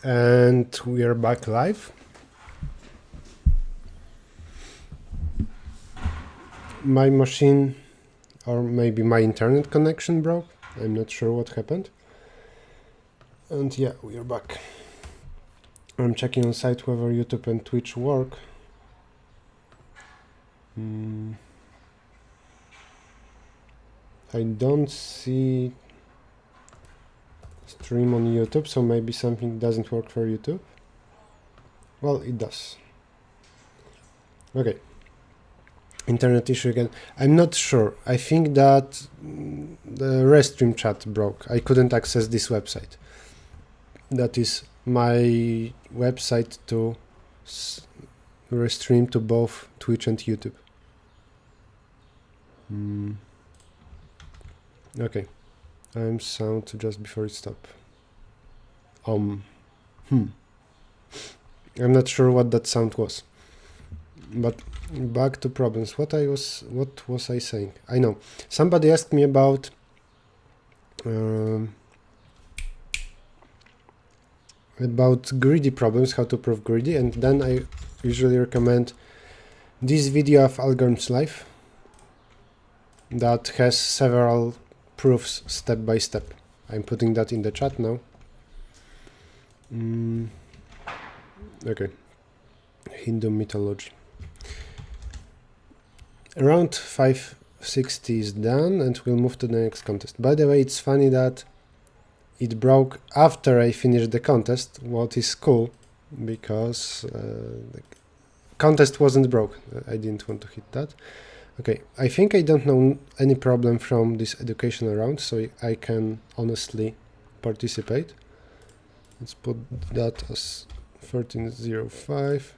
And we are back live. My machine, or maybe my internet connection broke. I'm not sure what happened. And yeah, we are back. I'm checking on site whether YouTube and Twitch work. I don't see stream on YouTube, so maybe something doesn't work for YouTube. Well, it does. Okay. Internet issue again. I'm not sure. I think that the Restream chat broke. I couldn't access this website. That is my website to restream to both Twitch and YouTube. Okay. I'm sound just before it stop. I'm not sure what that sound was. But back to problems. What was I saying? I know. Somebody asked me about greedy problems, how to prove greedy, and then I usually recommend this video of Algorithms Live that has several proofs step by step. I'm putting that in the chat now. Okay. Hindu mythology. Round 560 is done, and we'll move to the next contest. By the way, it's funny that it broke after I finished the contest, what is cool, because the contest wasn't broke. I didn't want to hit that. Okay, I think I don't know any problem from this educational round, so I can honestly participate. Let's put that as 13:05.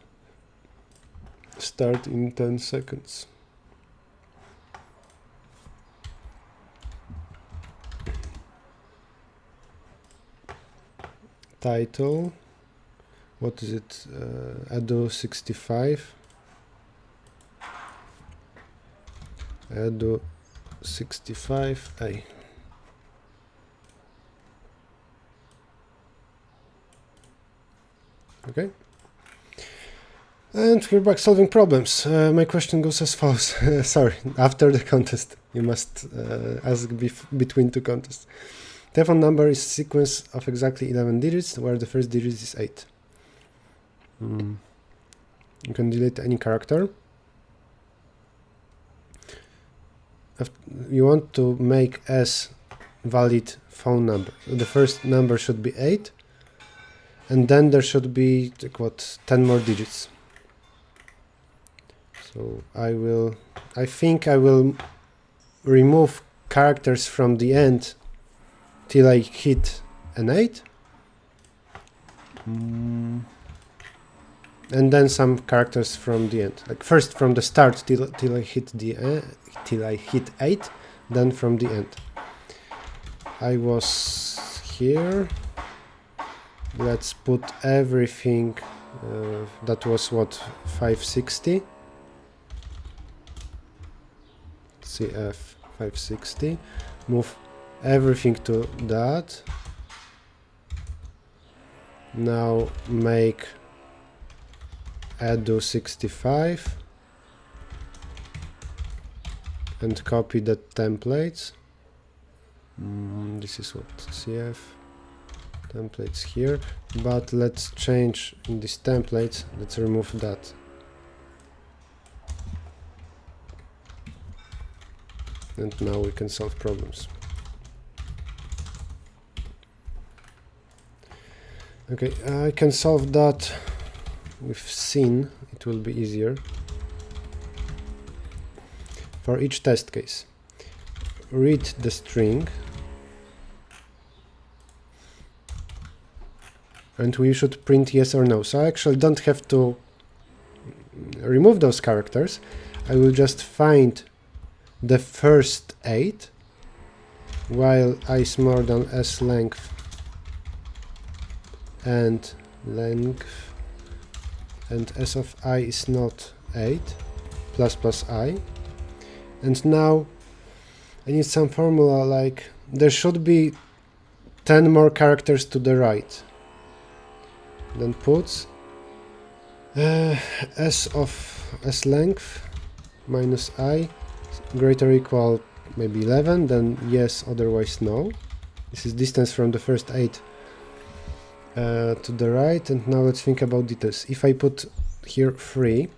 Start in 10 seconds. Title, what is it? Edu 65. Edu 65A. Okay. And we're back solving problems. My question goes as follows. Sorry, after the contest. You must ask between two contests. Telephone number is a sequence of exactly 11 digits, where the first digit is 8. You can delete any character. You want to make S valid phone number. The first number should be 8, and then there should be like, 10 more digits. So I think I will remove characters from the end till I hit an 8, and then some characters from the end. Like first from the start till I hit till I hit 8, then from the end. I was here. Let's put everything. That was what, 560. CF 560. Move everything to that. Now make Edu 65 and copy the templates. This is what CF templates here, but let's change in these templates. Let's remove that. And now we can solve problems. Okay, I can solve that with scene. It will be easier. For each test case, read the string, and we should print yes or no. So I actually don't have to remove those characters. I will just find the first 8, while I is more than s length and length, and s of I is not 8, plus I. And now I need some formula, like there should be 10 more characters to the right. then puts s of s length minus I greater or equal maybe 11, then yes, otherwise no. This is distance from the first 8 to the right. And now let's think about details. If I put here 3,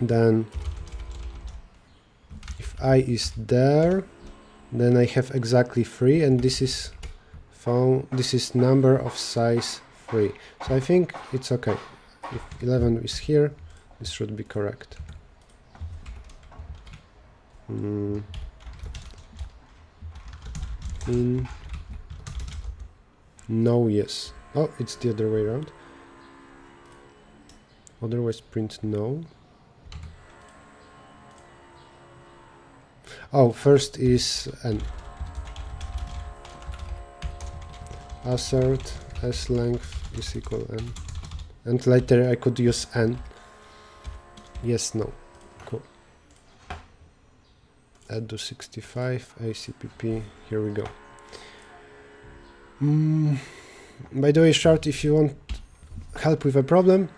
then if I is there, then I have exactly 3, and this is number of size 3. So I think it's okay. If 11 is here, this should be correct. No, yes. Oh, it's the other way around. Otherwise print no. Oh, first is n. Assert s length is equal n. And later I could use n. Yes, no. Cool. Add to 65, ACPP. Here we go. By the way, Shard, if you want help with a problem,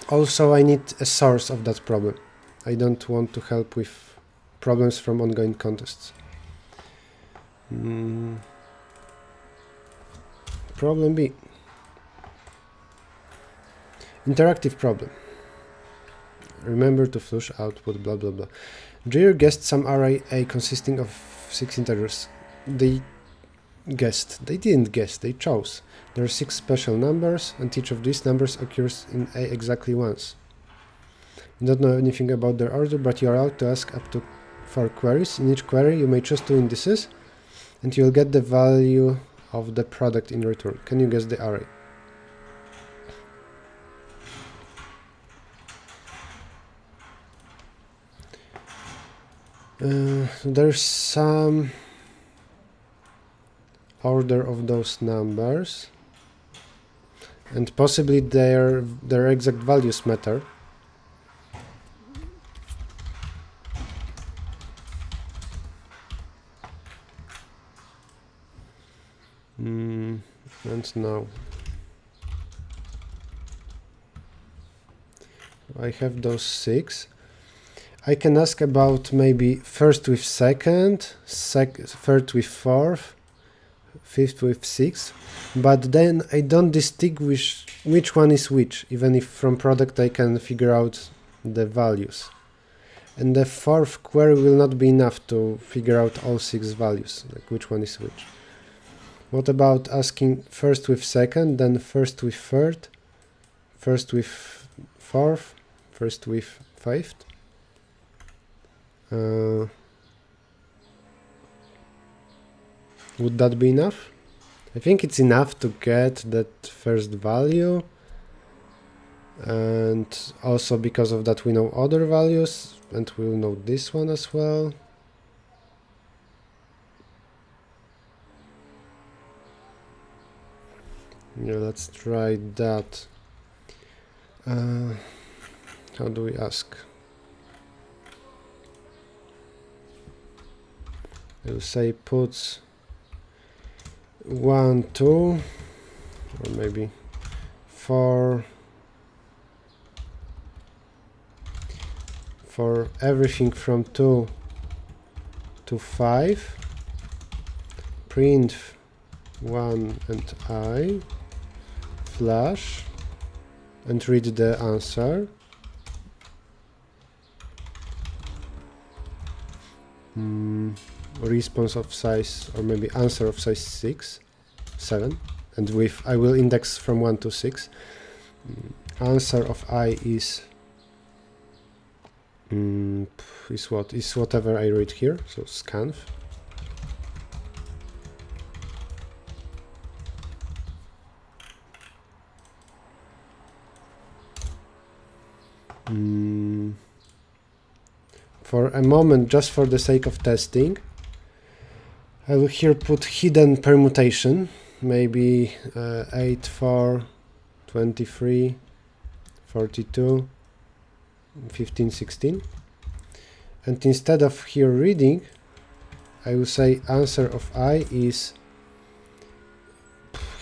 also I need a source of that problem. I don't want to help with problems from ongoing contests. Problem B. Interactive problem. Remember to flush output, blah blah blah. Dreer guessed some array A consisting of 6 integers. They guessed. They didn't guess, they chose. There are 6 special numbers, and each of these numbers occurs in A exactly once. You don't know anything about their order, but you are allowed to ask up to 4 queries. In each query, you may choose 2 indices, and you'll get the value of the product in return. Can you guess the array? There's some order of those numbers, and possibly their exact values matter. And now I have those 6. I can ask about maybe first with second, third with fourth, fifth with sixth, but then I don't distinguish which one is which, even if from product I can figure out the values. And the fourth query will not be enough to figure out all 6 values, like which one is which. What about asking first with second, then first with third, first with fourth, first with fifth? Would that be enough? I think it's enough to get that first value, and also because of that we know other values, and we'll know this one as well. Yeah, let's try that. How do we ask? I'll say puts 1, 2, or maybe 4 for everything from 2 to 5. Print 1 and I, flash, and read the answer. Response of size, or maybe answer of size 6, 7, and with I will index from 1 to 6. Answer of I is what? Is whatever I read here, so scanf. For a moment, just for the sake of testing, I will here put hidden permutation, maybe 8, 4, 23, 42, 15, 16. And instead of here reading, I will say answer of I is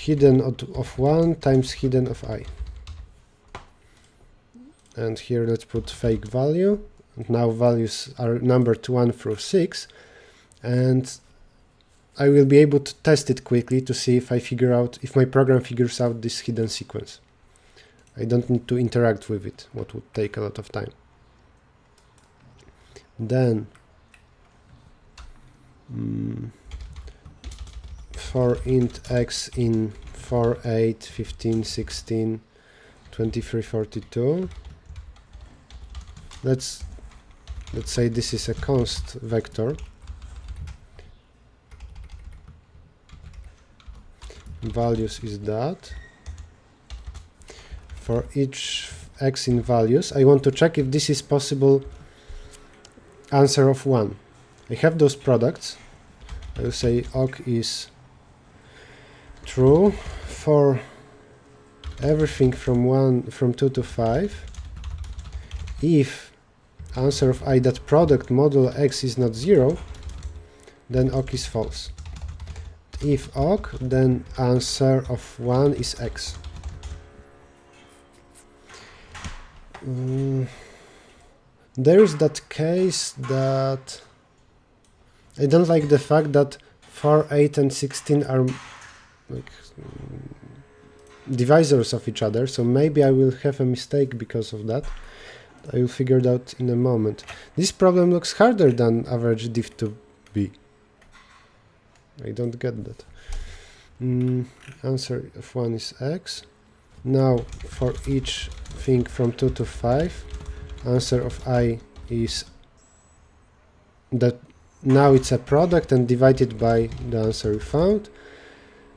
hidden of 1 times hidden of I. And here let's put fake value. And now values are numbered 1 through 6, and I will be able to test it quickly to see if if my program figures out this hidden sequence. I don't need to interact with it, what would take a lot of time. Then for int x in 4, 8, 15, 16, 23, 42. Let's say this is a const vector. Values is that. For each x in values, I want to check if this is possible answer of 1. I have those products. I will say awk is true for everything from 2 to 5. If answer of I that product modulo x is not 0, then awk is false. If awk, then answer of 1 is x. There is that case that I don't like the fact that 4, 8 and 16 are like divisors of each other, so maybe I will have a mistake because of that. I will figure it out in a moment. This problem looks harder than average diff to b. I don't get that. Answer of 1 is x. Now for each thing from 2 to 5, answer of I is that now it's a product and divided by the answer we found,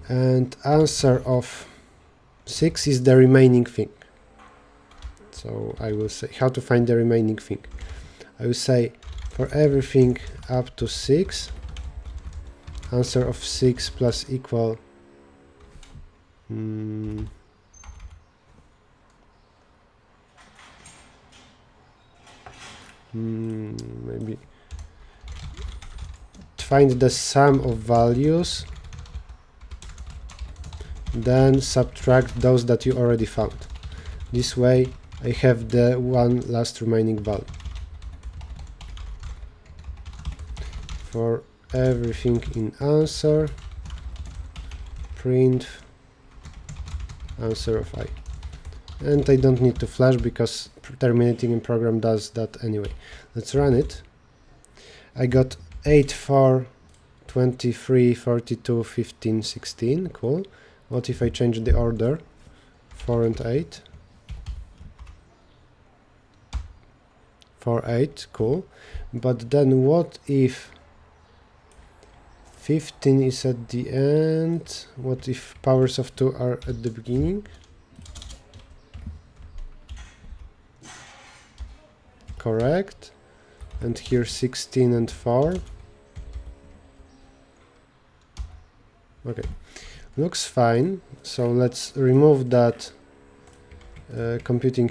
and answer of 6 is the remaining thing. So I will say how to find the remaining thing. I will say for everything up to 6, answer of 6 plus equal maybe find the sum of values, then subtract those that you already found. This way I have the one last remaining value. For everything in answer, print answer of I. And I don't need to flash because terminating in program does that anyway. Let's run it. I got 8, 4, 23, 42, 15, 16. Cool. What if I change the order? 4 and 8. 4, 8. Cool. But then what if 15 is at the end? What if powers of 2 are at the beginning? Correct. And here 16 and 4. Okay, looks fine. So let's remove that computing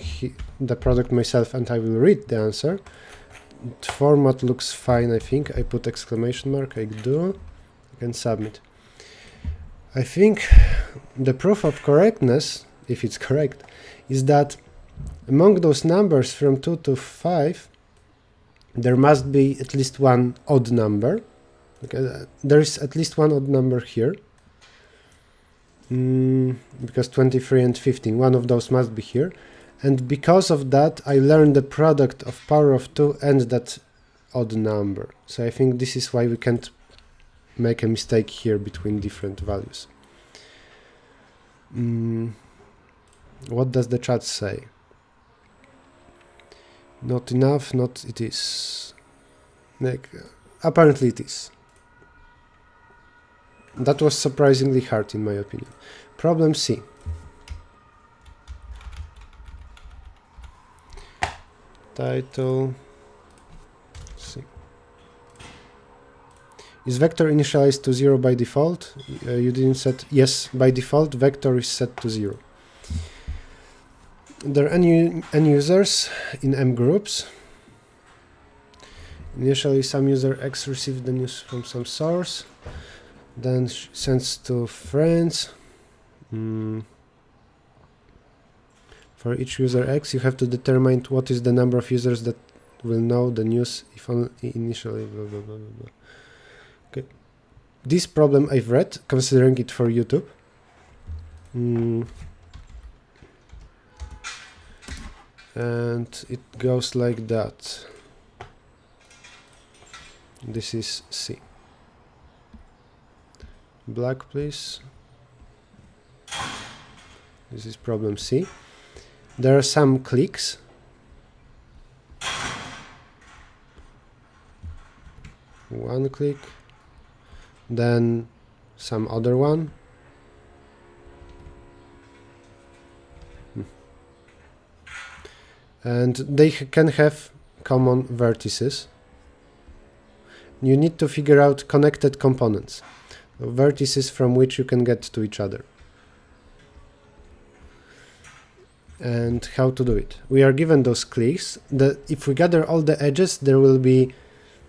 the product myself, and I will read the answer. The format looks fine, I think. I put exclamation mark, I do. I can submit. I think the proof of correctness, if it's correct, is that among those numbers from 2 to 5, there must be at least one odd number. Okay, there is at least one odd number here. Because 23 and 15, one of those must be here. And because of that, I learned the product of power of 2 and that odd number. So I think this is why we can't make a mistake here between different values. What does the chat say? Not enough, not it is. Like, apparently it is. That was surprisingly hard in my opinion. Problem C. Title C. Is vector initialized to 0 by default? You didn't set. Yes, by default vector is set to 0. There are any users in M groups. Initially some user X received the news from some source, then sends to friends. For each user X, you have to determine what is the number of users that will know the news if only initially blah, blah, blah, blah, blah. Okay. This problem I've read, considering it for YouTube. And it goes like that. This is C. Black, please. This is problem C. There are some clicks. One click. Then some other one. And they can have common vertices. You need to figure out connected components, vertices from which you can get to each other. And how to do it. We are given those clicks. If we gather all the edges, there will be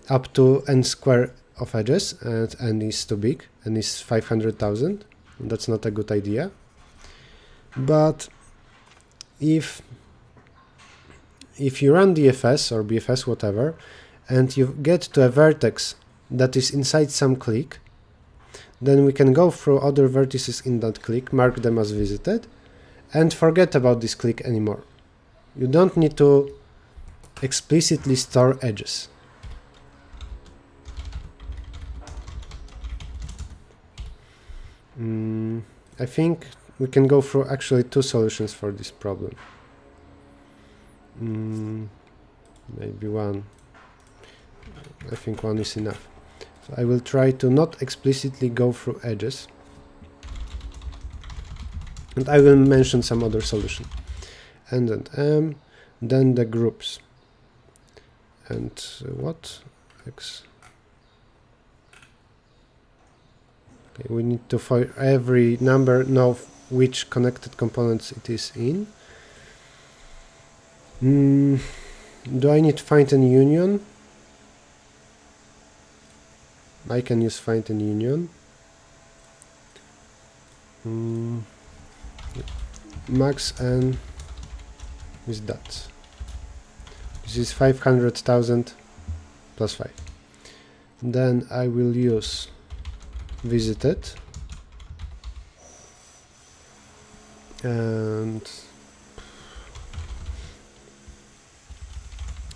up to n square of edges, and n is too big, n is 500,000. That's not a good idea. But if you run DFS or BFS, whatever, and you get to a vertex that is inside some click, then we can go through other vertices in that click, mark them as visited, and forget about this click anymore. You don't need to explicitly store edges. I think we can go through actually two solutions for this problem. Maybe one. I think one is enough. So I will try to not explicitly go through edges. And I will mention some other solution. And then M, then the groups. And what? X. Okay, we need to, for every number, know which connected components it is in. Do I need to find an union? I can use find an union. Max n is that. This is 500,000 plus 5. Then I will use visited, and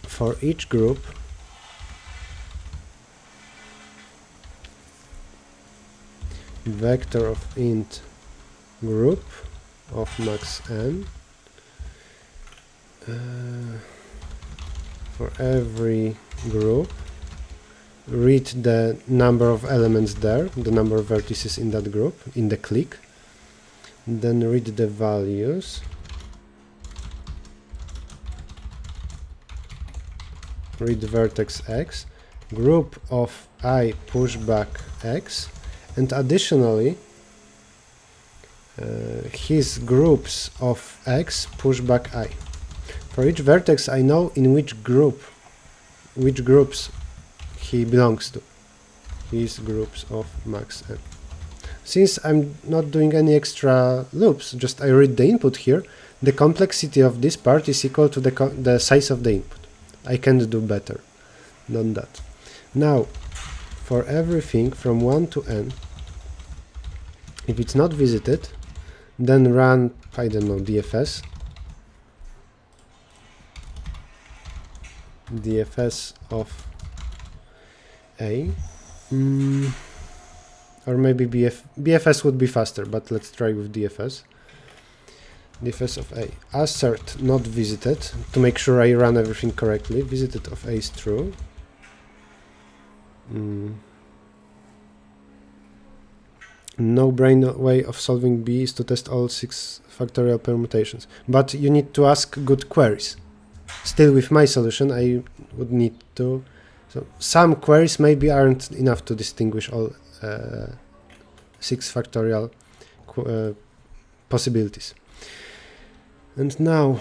for each group vector of int group of max n. For every group, read the number of elements there, the number of vertices in that group, in the click. Then read the values. Read vertex x, group of I pushback x, and additionally his groups of x pushback I. For each vertex I know in which groups he belongs to. His groups of max n. Since I'm not doing any extra loops, just I read the input here, the complexity of this part is equal to the size of the input. I can't do better than that. Now, for everything from 1 to n, if it's not visited, then run, I don't know, DFS. DFS of A. Or maybe BFS would be faster, but let's try with DFS. DFS of A. Assert not visited, to make sure I run everything correctly. Visited of A is true. No-brainer way of solving B is to test all 6 factorial permutations. But you need to ask good queries. Still, with my solution, I would need to... So some queries maybe aren't enough to distinguish all 6 factorial possibilities. And now,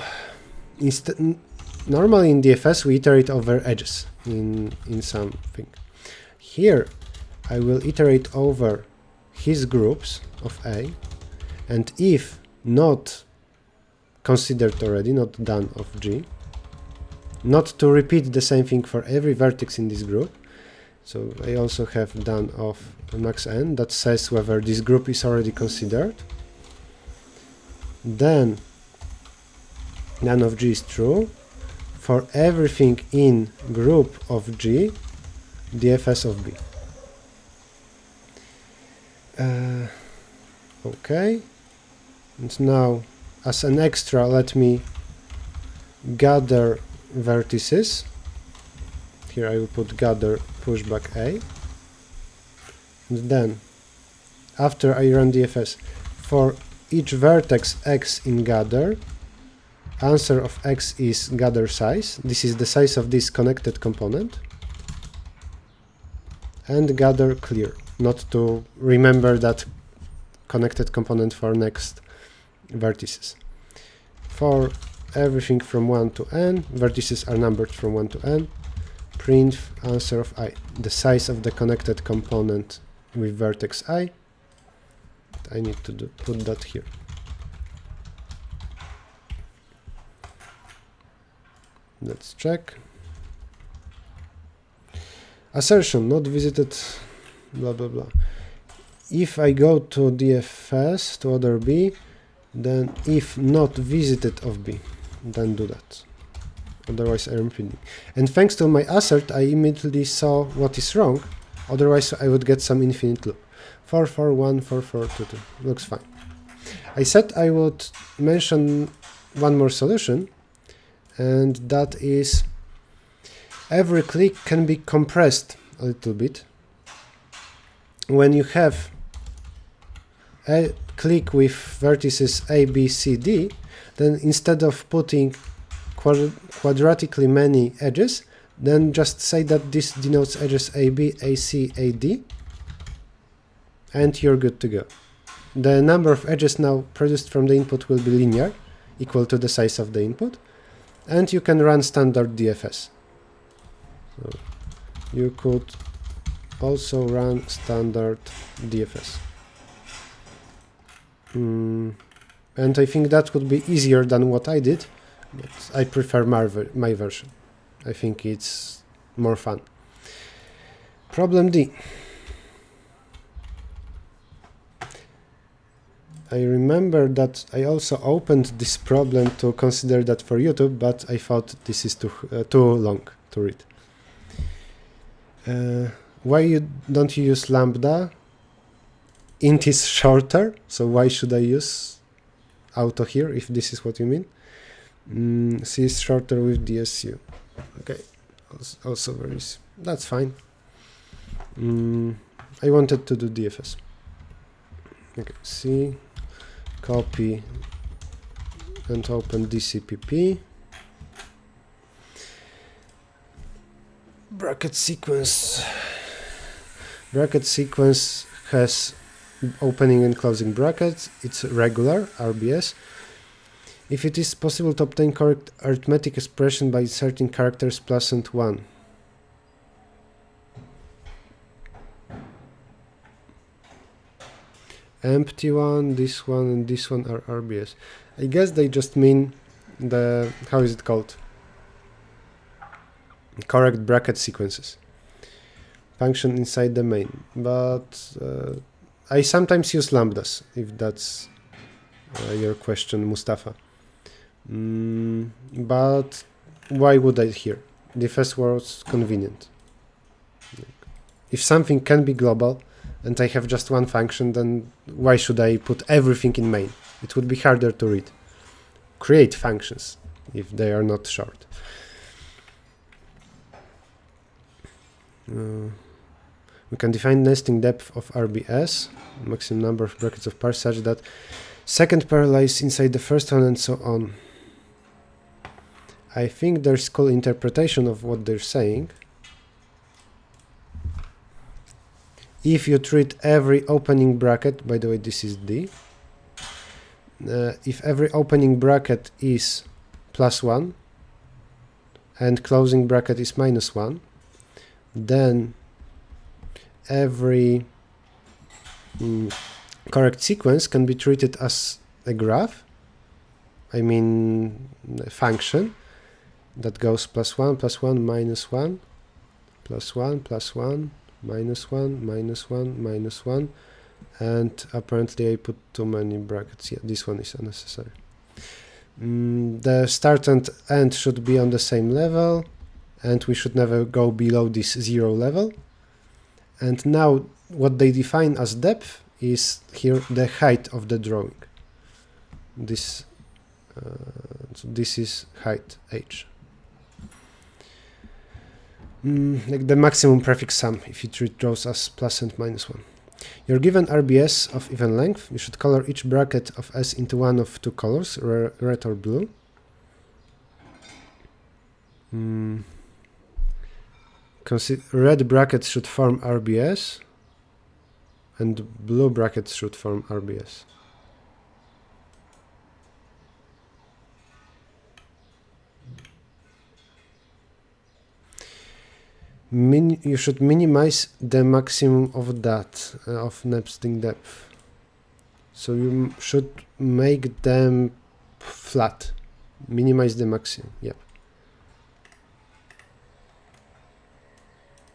normally in DFS we iterate over edges in something. Here I will iterate over his groups of A, And if not considered already, not done of G, not to repeat the same thing for every vertex in this group. So I also have done of max n that says whether this group is already considered. Then none of G is true. For everything in group of G, DFS of B. Okay. And now, as an extra, let me gather vertices. Here I will put gather pushback A. And then, after I run DFS, for each vertex X in gather, answer of X is gather size. This is the size of this connected component. And gather clear, not to remember that connected component for next vertices. For everything from 1 to n, vertices are numbered from 1 to n, print answer of I, the size of the connected component with vertex I. I need to put that here. Let's check. Assertion not visited, blah blah blah. If I go to DFS, to other B, then if not visited of B, then do that. Otherwise I'm repeating. And thanks to my assert, I immediately saw what is wrong. Otherwise I would get some infinite loop. 4, 4, 1, 4, 4, 2, 2. Looks fine. I said I would mention one more solution, and that is every click can be compressed a little bit. When you have a click with vertices A, B, C, D, then instead of putting quadratically many edges, then just say that this denotes edges AB, AC, AD, and you're good to go. The number of edges now produced from the input will be linear, equal to the size of the input, and you can run standard DFS. So you could also run standard DFS. And I think that would be easier than what I did, but I prefer my version. I think it's more fun. Problem D. I remember that I also opened this problem to consider that for YouTube, but I thought this is too long to read. Why don't you use lambda? Int is shorter, so why should I use auto here, if this is what you mean? C is shorter with DSU. Okay, also very easy. That's fine. I wanted to do DFS. Okay, C, copy and open DCPP. Bracket sequence. Bracket sequence has opening and closing brackets. It's regular, RBS. If it is possible to obtain correct arithmetic expression by inserting characters plus and 1. Empty one, this one, and this one are RBS. I guess they just mean the, how is it called? Correct bracket sequences. Function inside the main. But I sometimes use lambdas, if that's your question, Mustafa. But why would I here? The first was convenient. If something can be global and I have just one function, then why should I put everything in main? It would be harder to read. Create functions if they are not short. We can define nesting depth of RBS, maximum number of brackets of parse, such that second pair lies inside the first one and so on. I think there's cool interpretation of what they're saying. If you treat every opening bracket, by the way, this is D. If every opening bracket is +1 and closing bracket is -1, then every correct sequence can be treated as a graph, I mean a function that goes +1, +1, -1, +1, +1, -1, -1, -1, and apparently I put too many brackets. Yeah, this one is unnecessary. The start and end should be on the same level, and we should never go below this 0 level. And now what they define as depth is here the height of the drawing. This so this is height h. Like the maximum prefix sum if you treat rows as plus and -1. You're given RBS of even length. You should color each bracket of S into one of two colors, red or blue. Red brackets should form RBS and blue brackets should form RBS. You should minimize the maximum of that, of nesting depth. So you should make them flat. Minimize the maximum, yeah.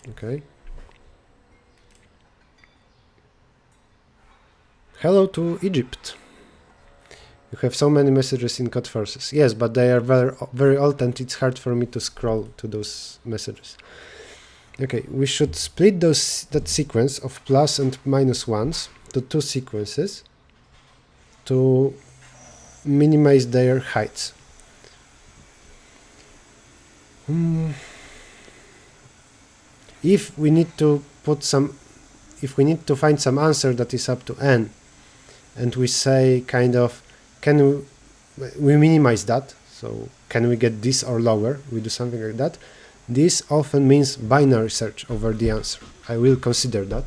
Okay. Hello to Egypt. You have so many messages in Codeforces. Yes, but they are very, very old and it's hard for me to scroll to those messages. Okay, we should split that sequence of plus and -1s to two sequences to minimize their heights. If we need to find some answer that is up to n, and we say kind of, can we minimize that? So can we get this or lower? We do something like that. This often means binary search over the answer. I will consider that.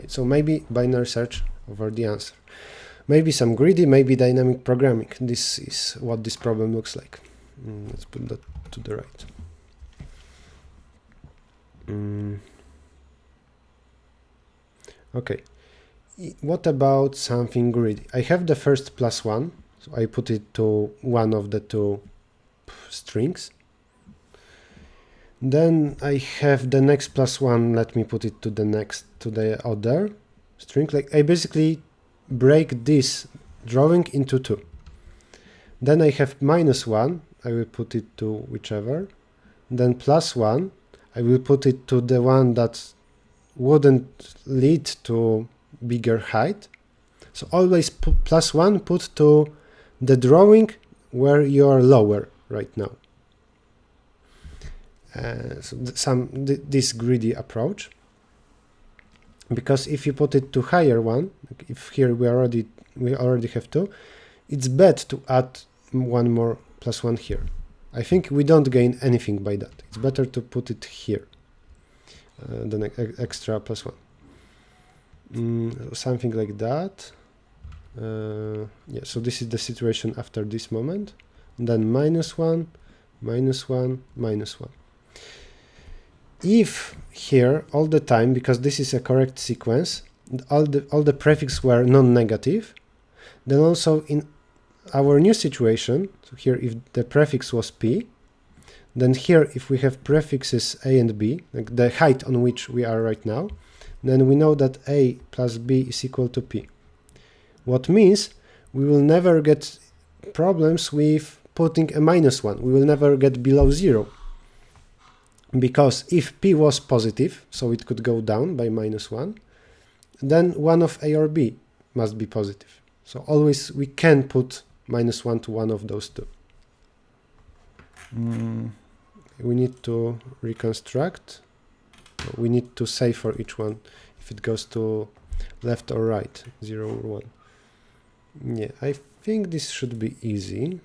So maybe binary search over the answer. Maybe some greedy, maybe dynamic programming. This is what this problem looks like. Let's put that to the right. Okay, what about something greedy? I have the first +1, so I put it to one of the two strings. Then I have the next +1, let me put it to the other string. Like I basically break this drawing into two. Then I have -1, I will put it to whichever. Then +1, I will put it to the one that wouldn't lead to bigger height. So always put +1 put to the drawing where you are lower right now. So this greedy approach, because if you put it to higher one, if here we already have two, it's bad to add one more +1 here. I think we don't gain anything by that. It's better to put it here. The extra +1. Something like that. Yeah, so this is the situation after this moment. And then -1, -1, -1. If here all the time, because this is a correct sequence, all the prefixes were non-negative, then also in our new situation, so here if the prefix was p, then here if we have prefixes a and b, like the height on which we are right now, then we know that a plus b is equal to p. What means we will never get problems with putting a -1. We will never get below 0. Because if p was positive, so it could go down by -1, then one of a or b must be positive. So always we can put -1 to one of those two. We need to reconstruct. We need to say for each one if it goes to left or right, 0 or 1. Yeah, I think this should be easy.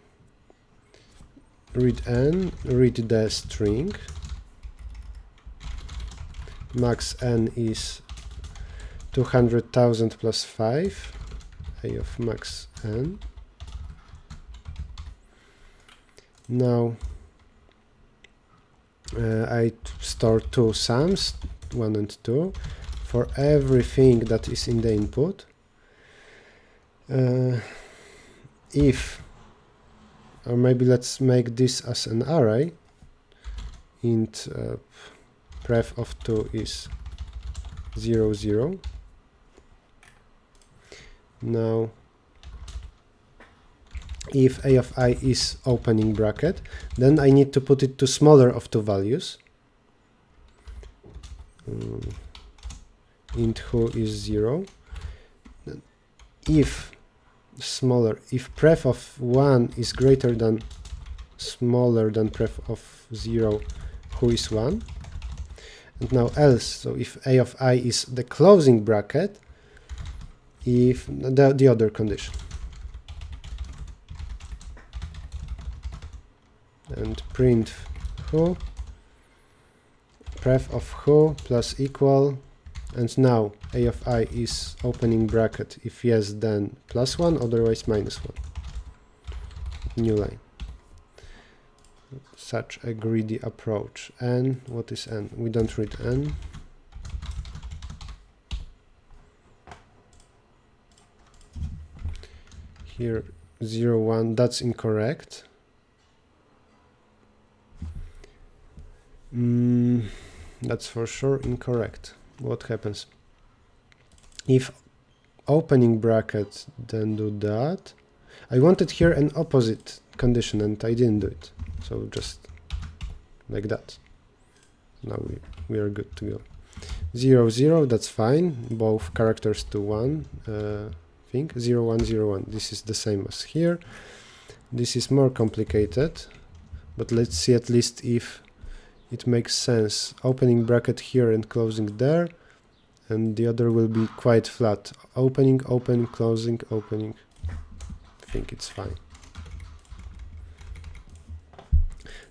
Read n, read the string. Max n is 200,000 plus 5, a of max n. Now I store two sums, 1 and 2, for everything that is in the input. If, or maybe let's make this as an array, int pref of 2 is 0, 0. Now if a of I is opening bracket, then I need to put it to smaller of two values. Int who is 0. If pref of 1 is greater than smaller than pref of 0, who is 1. And now else, so if a of I is the closing bracket, if the other condition. And print who, pref of who plus equal, and now a of I is opening bracket. If yes, then +1, otherwise -1. New line. Such a greedy approach. N, what is N? We don't read N. Here 0, 1, that's incorrect. That's for sure incorrect. What happens? If opening bracket, then do that. I wanted here an opposite condition and I didn't do it. So just like that. Now we are good to go. 0, 0, that's fine. Both characters to 1 thing. 0, 1, 0, 1. This is the same as here. This is more complicated, but let's see at least if it makes sense. Opening bracket here and closing there, and the other will be quite flat. Opening, open, closing, opening. I think it's fine.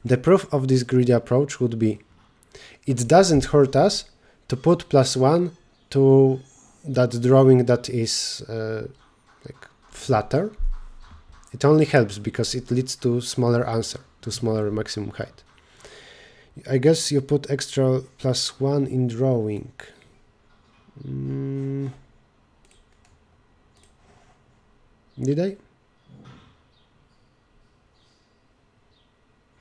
The proof of this greedy approach would be, it doesn't hurt us to put +1 to that drawing that is like flatter. It only helps because it leads to smaller answer, to smaller maximum height. I guess you put extra +1 in drawing. Did I?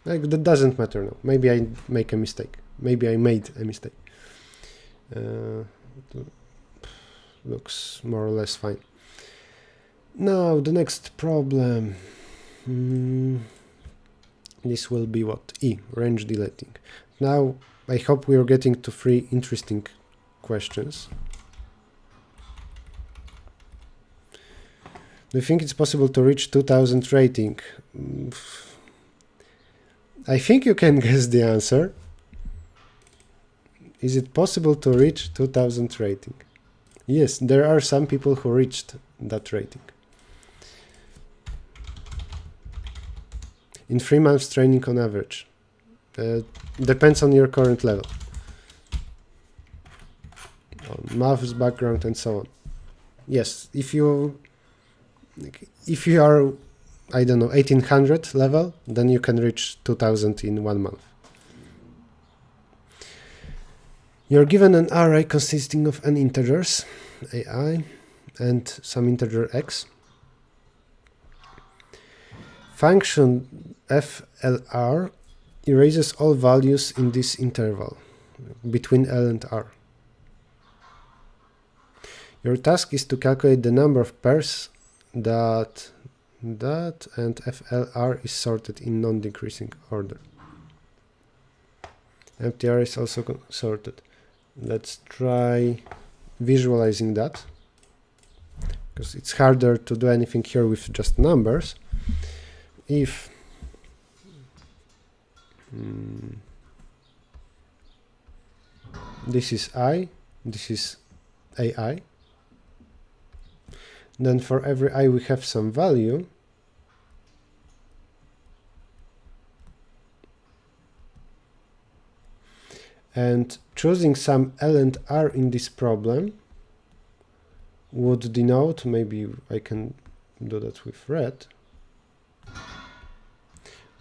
Like, that doesn't matter now. Maybe I make a mistake. Maybe I made a mistake. Looks more or less fine. Now the next problem. This will be what? E, range deleting. Now I hope we are getting to 3 interesting questions. Do you think it's possible to reach 2000 rating? I think you can guess the answer. Is it possible to reach 2000 rating? Yes, there are some people who reached that rating. In 3 months training on average. Depends on your current level. On maths background and so on. Yes, if you are, I don't know, 1800 level, then you can reach 2000 in 1 month. You're given an array consisting of n integers, ai, and some integer x. Function flr erases all values in this interval between L and R. Your task is to calculate the number of pairs that and flr is sorted in non-decreasing order. MTR is also sorted. Let's try visualizing that, because it's harder to do anything here with just numbers. If this is I, this is AI, then for every I we have some value, and choosing some L and R in this problem would denote, maybe I can do that with red,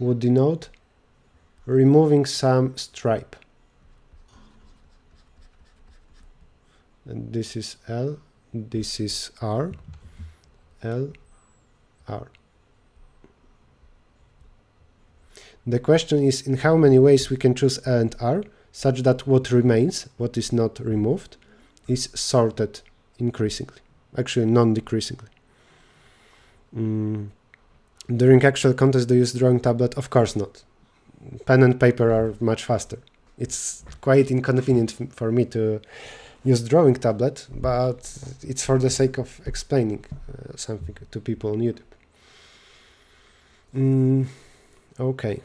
would denote removing some stripe. And this is L, this is R, L, R. The question is in how many ways we can choose L and R such that what remains, what is not removed, is sorted increasingly, actually non-decreasingly. During actual contest, do you use drawing tablet? Of course not. Pen and paper are much faster. It's quite inconvenient for me to use drawing tablet, but it's for the sake of explaining something to people on YouTube. Okay,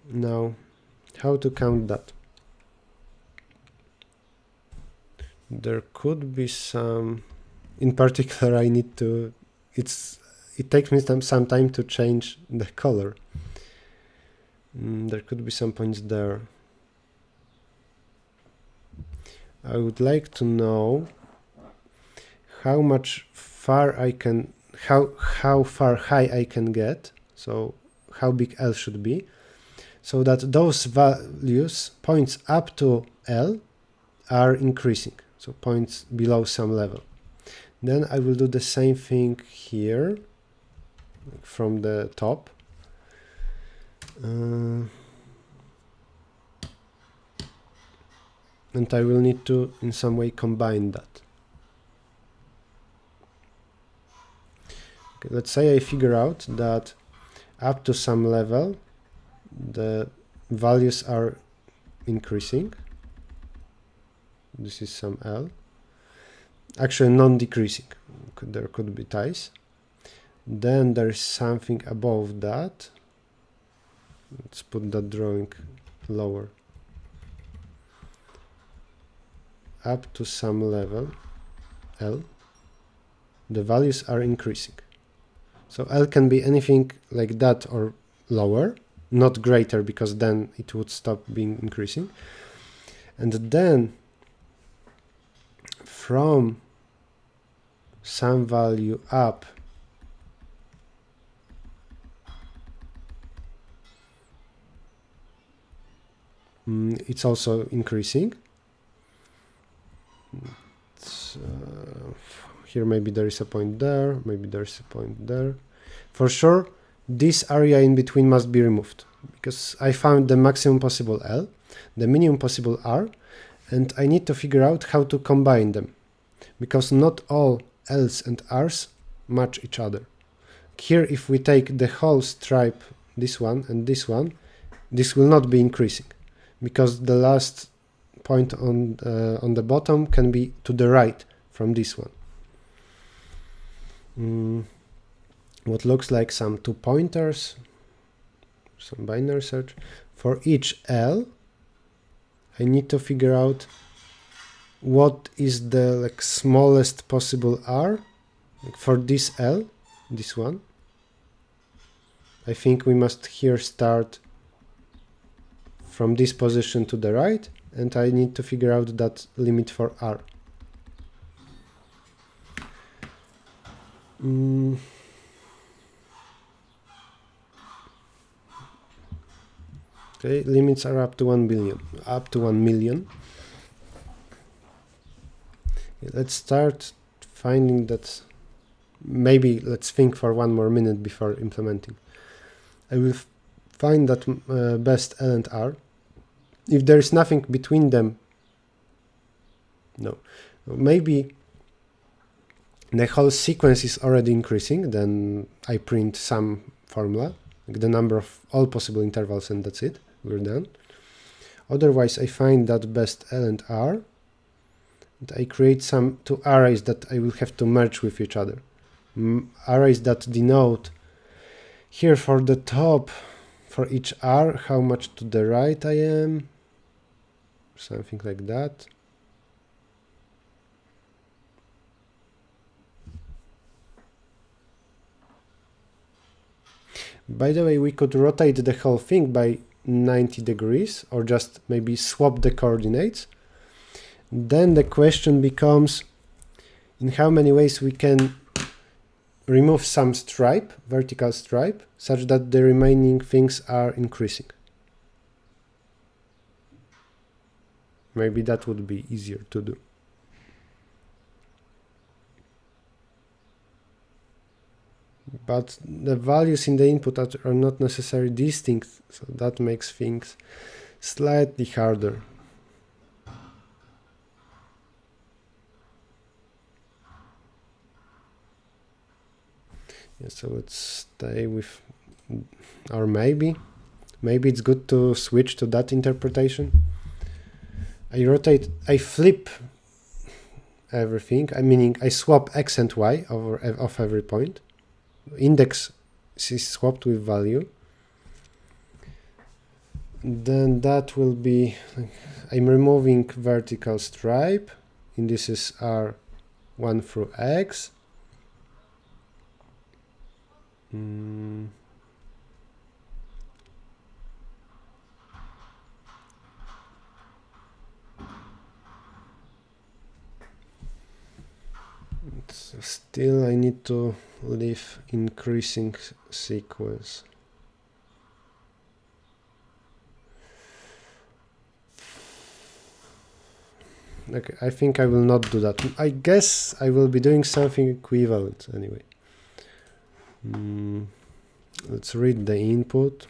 now how to count that? There could be some, in particular I need to, it takes me some time to change the color. There could be some points there. I would like to know how much far I can, how far high I can get, so how big L should be, so that those values, points up to L, are increasing, so points below some level. Then I will do the same thing here from the top. And I will need to in some way combine that. Okay, let's say I figure out that up to some level the values are increasing. This is some L. Actually non-decreasing. There could be ties. Then there is something above that. Let's put that drawing lower. Up to some level, L, the values are increasing. So L can be anything like that or lower, not greater, because then it would stop being increasing. And then from some value up, it's also increasing. Here maybe there is a point there, maybe there's a point there. For sure, this area in between must be removed, because I found the maximum possible L, the minimum possible R, and I need to figure out how to combine them, because not all L's and R's match each other. Here, if we take the whole stripe, this one and this one, this will not be increasing, because the last point on the bottom can be to the right from this one. What looks like some 2 pointers, some binary search. For each L, I need to figure out what is the smallest possible R. For this L, this one, I think we must here start from this position to the right, and I need to figure out that limit for R. Okay, limits are up to 1 billion, up to 1 million. Okay, let's start finding that. Maybe let's think for 1 more minute before implementing. I will find that best L and R. If there is nothing between them, no. Maybe the whole sequence is already increasing, then I print some formula, like the number of all possible intervals, and that's it, we're done. Otherwise, I find that best L and R, and I create some 2 arrays that I will have to merge with each other. Arrays that denote here for the top, for each R, how much to the right I am, something like that. By the way, we could rotate the whole thing by 90 degrees, or just maybe swap the coordinates. Then the question becomes in how many ways we can remove some stripe, vertical stripe, such that the remaining things are increasing. Maybe that would be easier to do. But the values in the input are not necessarily distinct, so that makes things slightly harder. Yeah, so let's stay with, or maybe it's good to switch to that interpretation. I flip everything, meaning I swap x and y of every point. Index is swapped with value. Then that will be, I'm removing vertical stripe. Indices are 1 through x. Still I need to leave increasing sequence. Okay, I think I will not do that. I guess I will be doing something equivalent anyway. Let's read the input.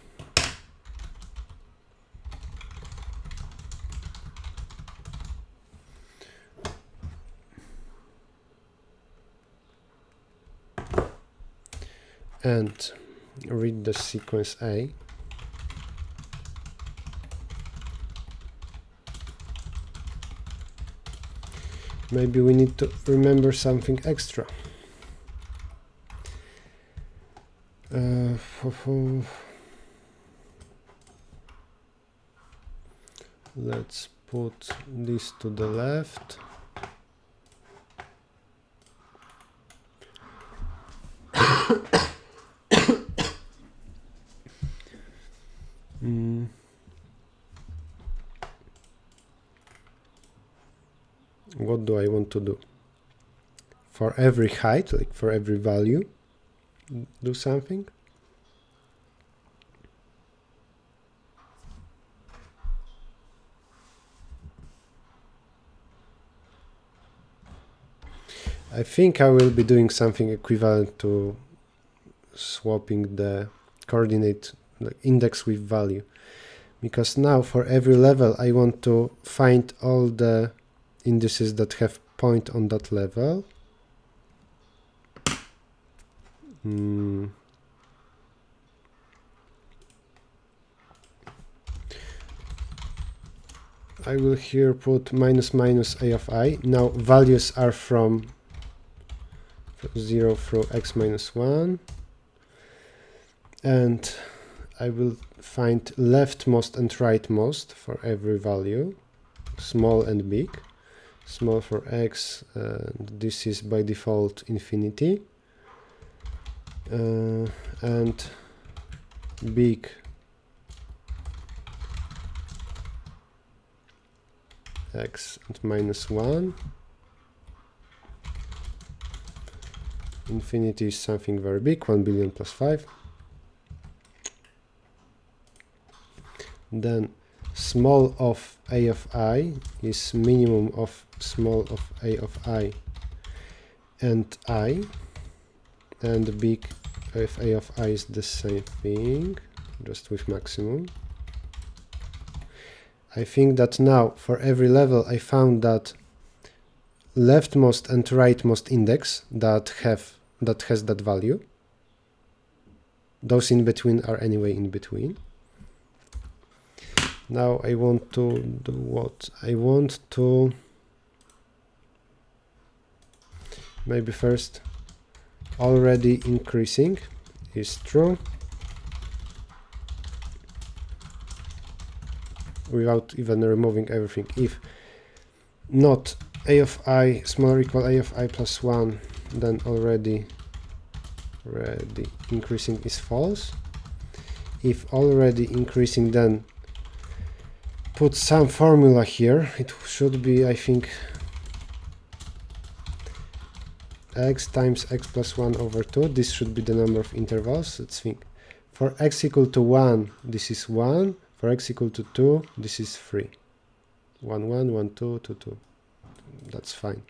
And read the sequence A. Maybe we need to remember something extra. Let's put this to the left. What do I want to do? For every height, like for every value, do something? I think I will be doing something equivalent to swapping the coordinate, like index with value, because now for every level I want to find all the indices that have point on that level. I will here put minus minus a of I. Now values are from 0 through x minus 1. And I will find leftmost and rightmost for every value, small and big. Small for x, and this is by default infinity. And big x and minus 1. Infinity is something very big, 1 billion plus 5. Then small of a of I is minimum of small of a of I and I, and big of a of I is the same thing, just with maximum. I think that now for every level I found that leftmost and rightmost index that has that value. Those in between are anyway in between. Now I want to do what? I want to maybe first already increasing is true without even removing everything. If not a of I smaller equal a of I plus 1, then already increasing is false. If already increasing, then put some formula here. It should be, I think, x times x plus 1 over 2. This should be the number of intervals. Let's think. For x equal to 1, this is 1. For x equal to 2, this is 3. 1, 1, 1, 2, 2, 2. That's fine.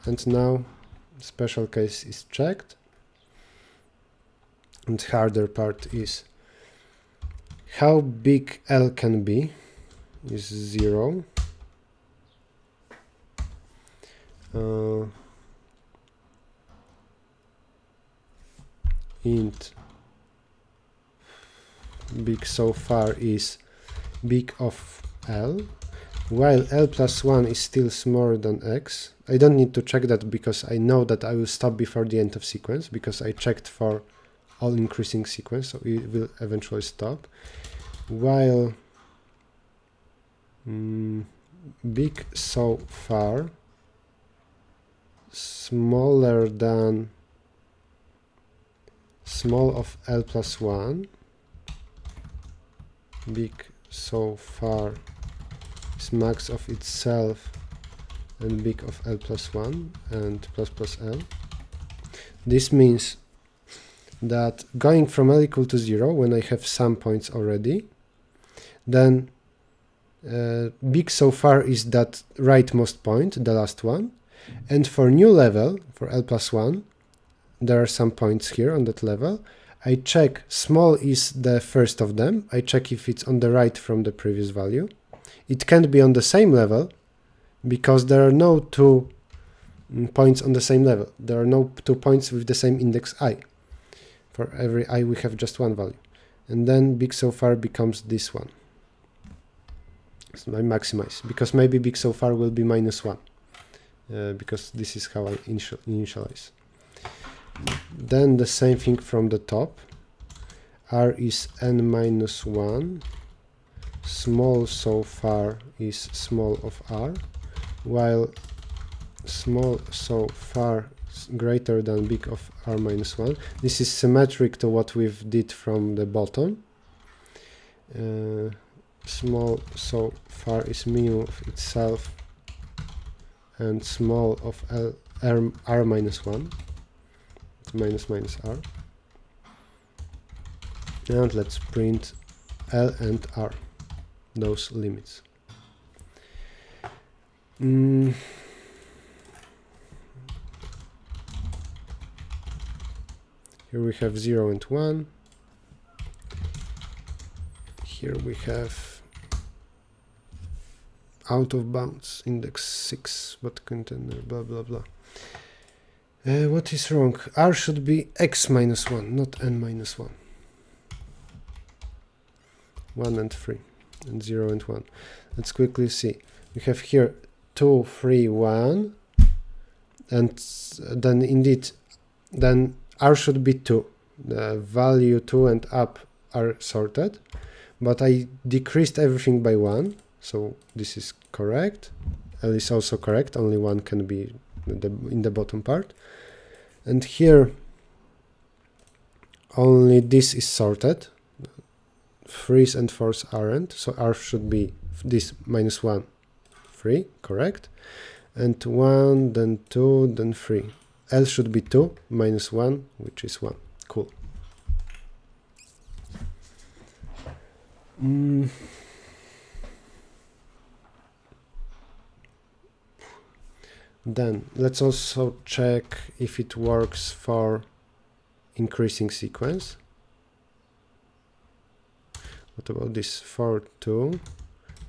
And now special case is checked. And harder part is how big L can be is 0. Int big so far is big of L, while L plus 1 is still smaller than X. I don't need to check that because I know that I will stop before the end of sequence, because I checked for all increasing sequence, so it will eventually stop. While big so far smaller than small of L plus 1, big so far is max of itself and big of L plus 1 and plus L. This means that going from L equal to 0, when I have some points already, then big so far is that rightmost point, the last one, and for new level, for L plus 1, there are some points here on that level. I check small is the first of them. I check if it's on the right from the previous value. It can't be on the same level because there are no two points on the same level. There are no 2 points with the same index I. For every I we have just one value. And then big so far becomes this one. So I maximize, because maybe big so far will be -1. Because this is how I initialize. Then the same thing from the top. R is n-1. Small so far is small of R, while small so far is greater than big of R minus 1. This is symmetric to what we've did from the bottom. Small so far is minimum of itself and small of R minus 1. Minus R. And let's print L and R, those limits. Here we have 0 and 1. Here we have out of bounds index 6, but container blah blah blah. What is wrong? R should be x minus 1, not n minus 1. 1 and 3, and 0 and 1. Let's quickly see. We have here 2, 3, 1, and then indeed, then R should be 2. The value 2 and up are sorted, but I decreased everything by 1, so this is correct. L is also correct, only 1 can be in the bottom part. And here only this is sorted. 3s and 4s aren't, so R should be this -1, 3, correct, and 1, then 2, then 3. L should be 2 minus 1, which is 1. Cool. Then let's also check if it works for increasing sequence. What about this? 4, 2,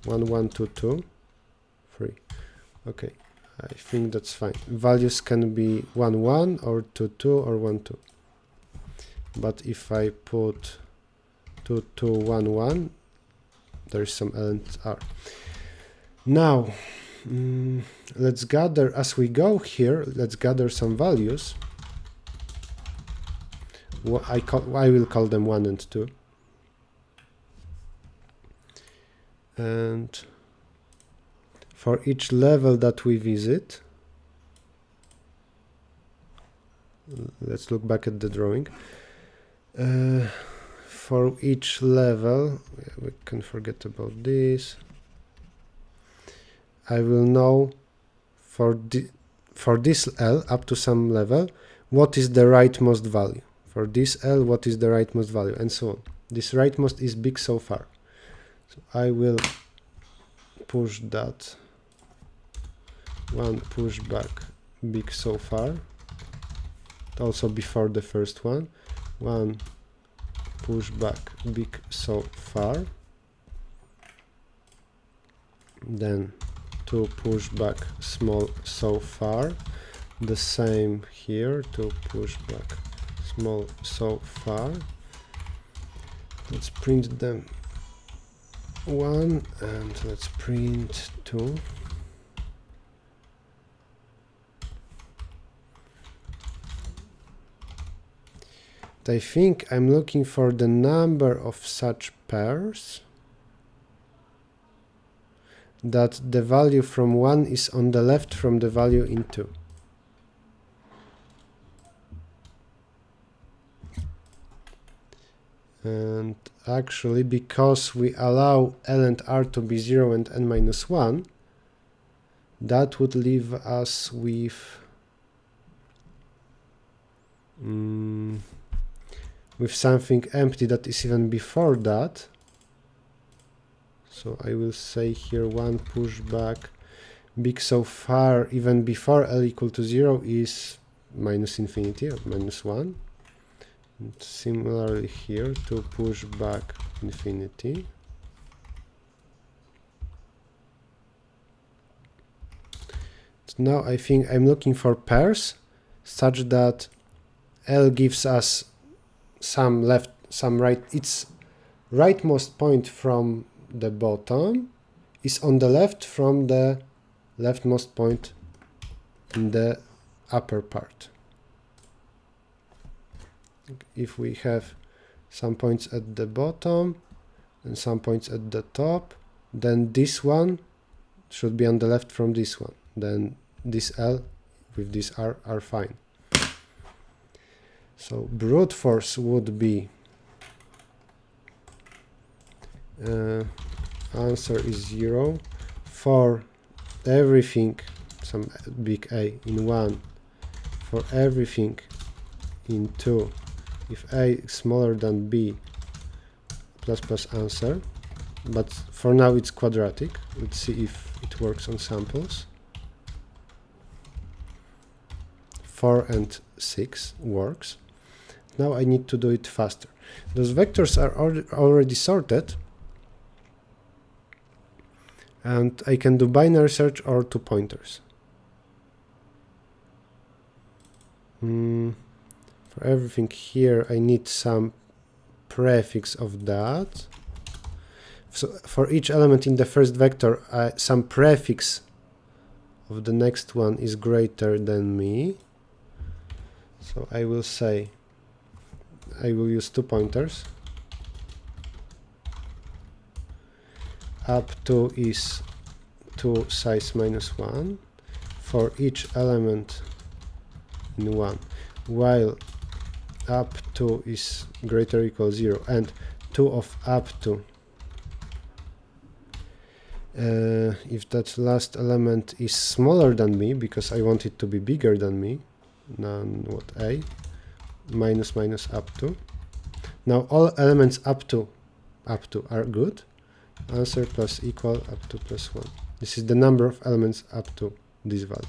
1, 1, 2, 2, 3. Okay, I think that's fine. Values can be 1, 1, or 2, 2, or 1, 2. But if I put 2, 2, 1, 1, there's some L and R. Now, let's gather, as we go here, let's gather some values. I will call them 1 and 2. And for each level that we visit, let's look back at the drawing. For each level, we can forget about this. I will know for this L up to some level, what is the rightmost value? For this L, what is the rightmost value? And so on. This rightmost is big so far. So I will push that one pushback big so far. Also before the first one. One pushback big so far. Then two pushback small so far. The same here, two pushback small so far. Let's print them one and let's print two. I think I'm looking for the number of such pairs that the value from 1 is on the left from the value in 2. And actually, because we allow L and R to be 0 and n minus 1, that would leave us with something empty that is even before that. So I will say here one pushback big so far even before L equal to 0 is minus infinity or minus 1. And similarly here to pushback infinity. So now I think I'm looking for pairs such that L gives us some left, some right. Its rightmost point from the bottom is on the left from the leftmost point in the upper part. If we have some points at the bottom and some points at the top, then this one should be on the left from this one. Then this L with this R are fine. So brute force would be answer is 0 for everything, some big A in 1, for everything in 2, if A is smaller than B, plus answer. But for now it's quadratic. Let's see if it works on samples. 4 and 6 works. Now I need to do it faster. Those vectors are already sorted, and I can do binary search or two pointers. For everything here I need some prefix of that. So for each element in the first vector, some prefix of the next one is greater than me. So I will say I will use two pointers. Up to is 2 size minus 1 for each element in 1, while up to is greater or equal 0 and 2 of up to if that last element is smaller than me, because I want it to be bigger than me, then what, A minus up to. Now all elements up to are good. Answer plus equal up to plus 1. This is the number of elements up to this value.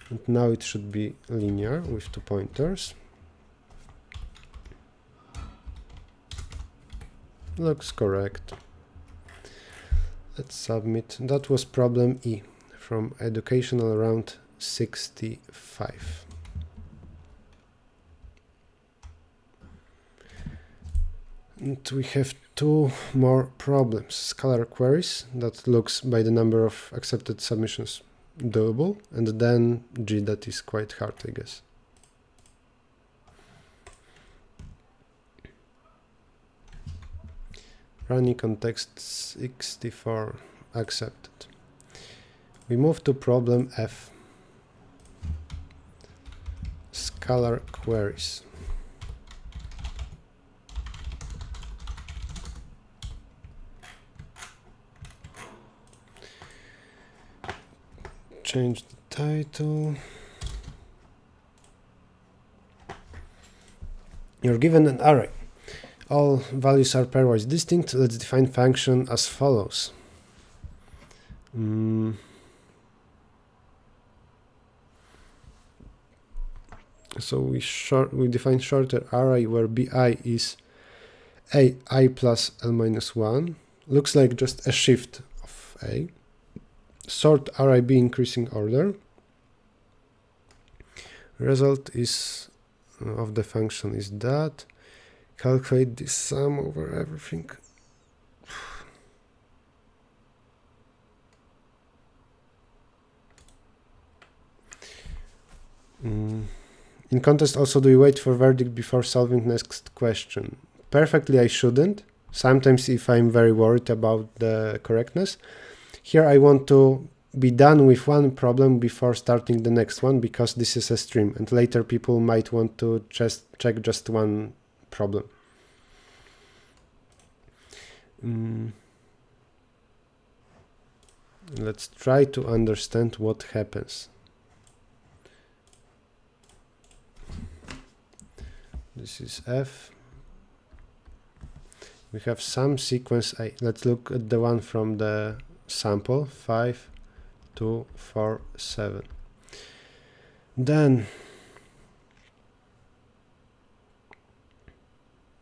And now it should be linear with two pointers. Looks correct. Let's submit. That was problem E from educational round 65. And we have two more problems. Scalar queries that looks by the number of accepted submissions doable, and then G that is quite hard, I guess. Running context 64 accepted. We move to problem F. Scalar queries. Change the title. You're given an array. All values are pairwise distinct. Let's define function as follows. So we define shorter array where bi is I plus L minus 1. Looks like just a shift of A. Sort array B increasing order. Result is of the function is that. Calculate this sum over everything. In contest also, do you wait for verdict before solving next question? Perfectly, I shouldn't. Sometimes if I'm very worried about the correctness. Here I want to be done with one problem before starting the next one, because this is a stream and later people might want to just check just one problem. Let's try to understand what happens. This is F. We have some sequence A. Let's look at the one from the sample, 5, 2, 4, 7. Then,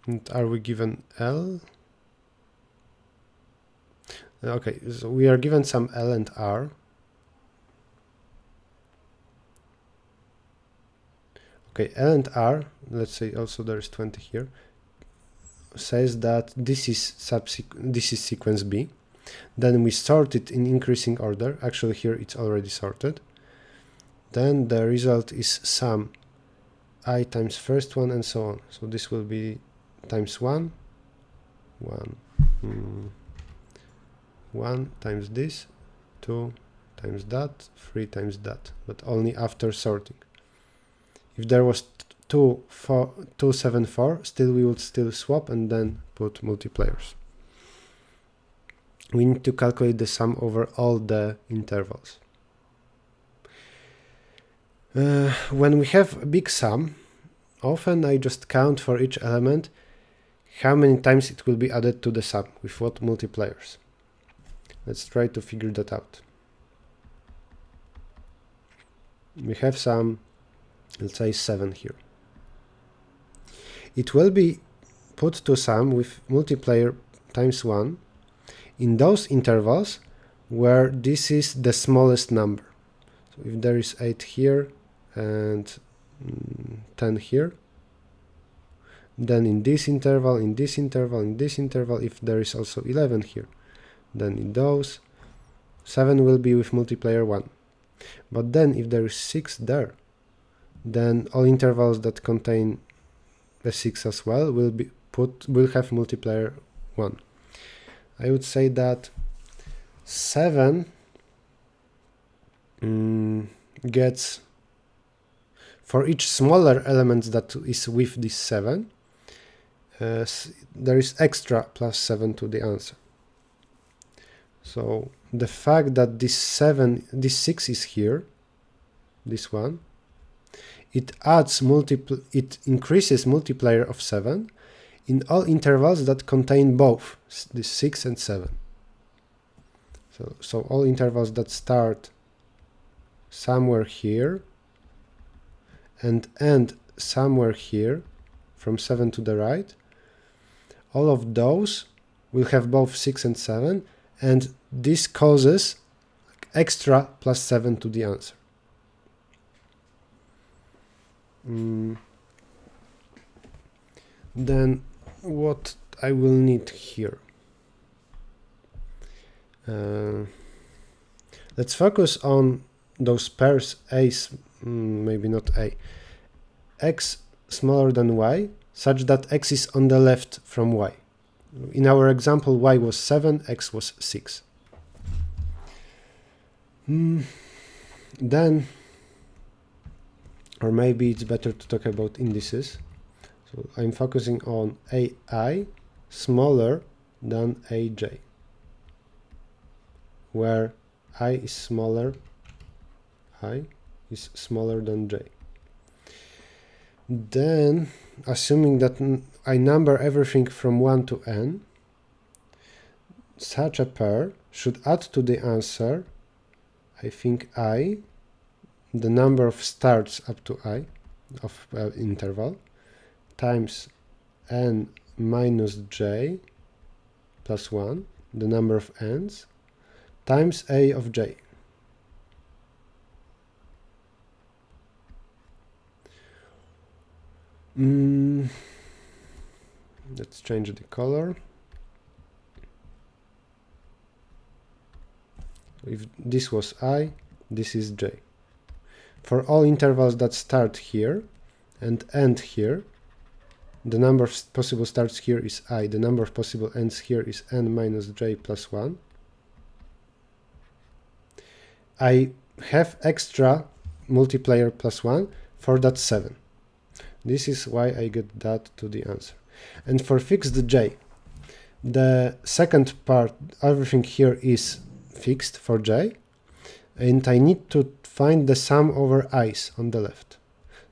and are we given L? Okay, so we are given some L and R. Okay, L and R, let's say also there is 20 here, says that this is sequence B. Then we sort it in increasing order. Actually here it's already sorted. Then the result is sum I times first one and so on. So this will be times 1 times this, 2 times that, 3 times that, but only after sorting. If there was 2, 7, 4, still we would still swap and then put multipliers. We need to calculate the sum over all the intervals. When we have a big sum, often I just count for each element how many times it will be added to the sum, with what multipliers. Let's try to figure that out. We have some, let's say 7 here. It will be put to sum with multiplier times 1 in those intervals where this is the smallest number. So if there is 8 here and 10 here, then in this interval, in this interval, in this interval, if there is also 11 here, then in those 7 will be with multiplier 1. But then if there is 6 there, then all intervals that contain a 6 as well will have multiplier 1. I would say that 7 gets, for each smaller element that is with this 7, there is extra plus 7 to the answer. So the fact that this 6 is here, this one, it increases multiplier of 7 in all intervals that contain both this 6 and 7. So all intervals that start somewhere here and end somewhere here from 7 to the right, all of those will have both 6 and 7, and this causes extra plus 7 to the answer. Then what I will need here? Let's focus on those pairs A's, maybe not A, X smaller than Y, such that X is on the left from Y. In our example, Y was 7, X was 6. Then, or maybe it's better to talk about indices. So I'm focusing on AI smaller than AJ, where I is smaller, I is smaller than j. Then, assuming that I number everything from 1 to n, such a pair should add to the answer, I think I, the number of starts up to I of interval, times n minus j plus 1, the number of n's, times a of j. Let's change the color. If this was I, this is j. For all intervals that start here and end here, the number of possible starts here is I, the number of possible ends here is n minus j plus 1. I have extra multiplier plus 1 for that 7. This is why I get that to the answer. And for fixed j, the second part, everything here is fixed for j, and I need to find the sum over i's on the left.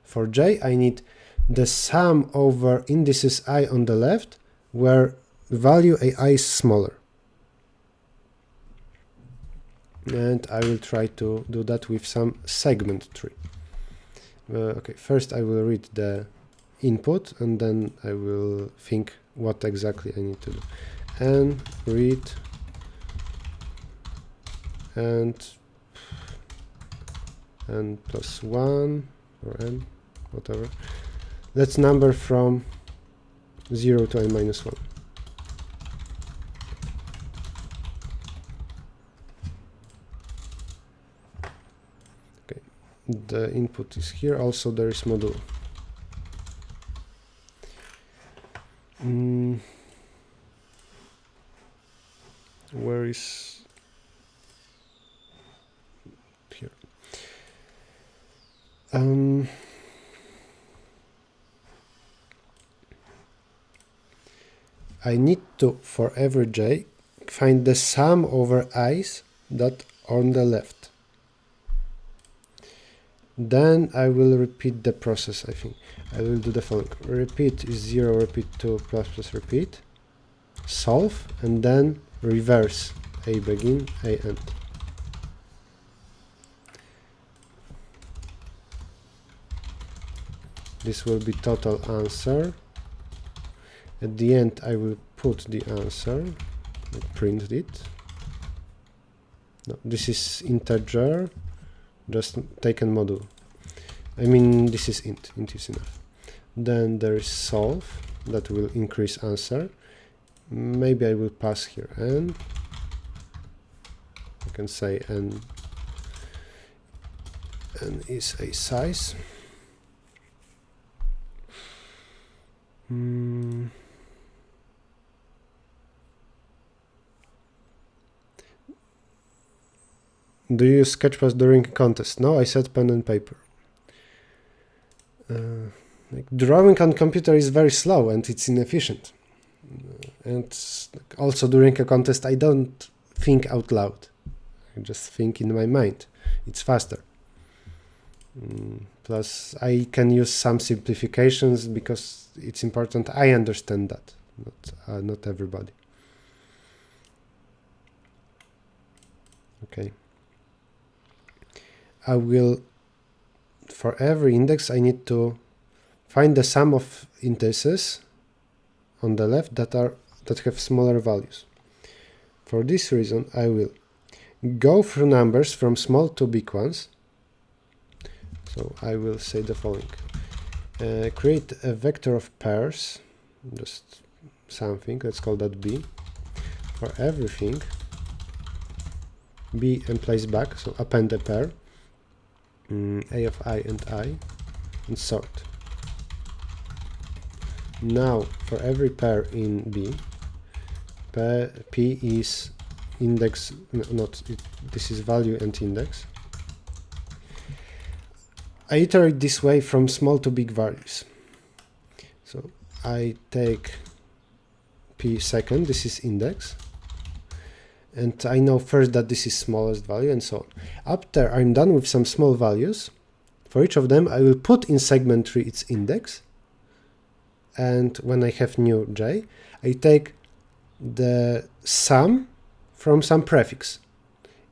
For j, I need the sum over indices I on the left, where the value ai is smaller. And I will try to do that with some segment tree. Okay, first I will read the input, and then I will think what exactly I need to do. And read and n plus 1 or n, whatever. Let's number from 0 to n minus 1. Okay, the input is here. Also, there is modulo. Where is here? I need to, for every j, find the sum over i's that on the left. Then I will repeat the process, I think. I will do the following. Repeat is 0, repeat 2, plus plus repeat. Solve, and then reverse a begin, a end. This will be total answer. At the end, I will put the answer, print it. No, this is integer, just taken module. I mean, this is int is enough. Then there is solve, that will increase answer. Maybe I will pass here n. I can say n is a size. Do you use Sketchpad during a contest? No, I said pen and paper. Like drawing on computer is very slow and it's inefficient. And also during a contest I don't think out loud. I just think in my mind. It's faster. Plus I can use some simplifications because it's important I understand that, not everybody. Okay. I will, for every index, I need to find the sum of indices on the left that have smaller values. For this reason, I will go through numbers from small to big ones. So I will say the following. Create a vector of pairs, just something, let's call that b. For everything, b and place back, so append a pair. A of I, and sort. Now, for every pair in B, P is index, this is value and index. I iterate this way from small to big values. So I take P second, this is index, and I know first that this is smallest value and so on. After I'm done with some small values, for each of them I will put in segment tree its index, and when I have new j, I take the sum from some prefix.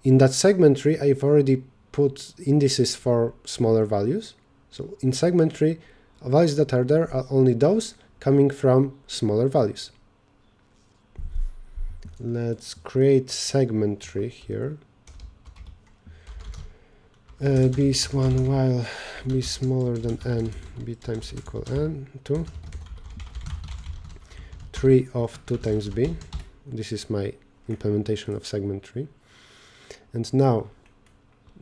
In that segment tree I've already put indices for smaller values, so in segment tree values that are there are only those coming from smaller values. Let's create segment tree here. B is 1 while b is smaller than n, b times equal n, 2. Tree of 2 times b. This is my implementation of segment tree. And now,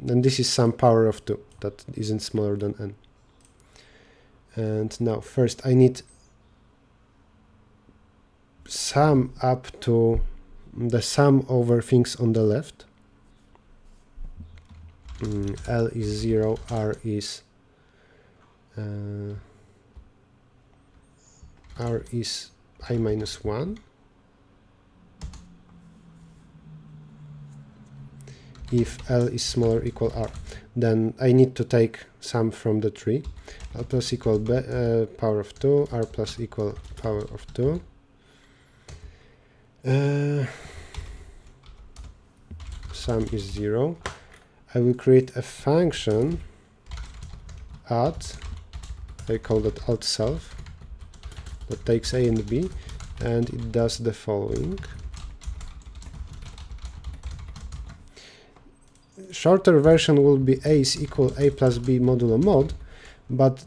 and this is some power of 2 that isn't smaller than n. And now first I need sum up to the sum over things on the left. L is 0, R is I minus 1. If L is smaller equal R, then I need to take sum from the tree. L plus equal power of 2, R plus equal power of 2. Sum is 0. I will create a function add, I call that alt self, that takes a and b, and it does the following. Shorter version will be a is equal a plus b modulo mod, but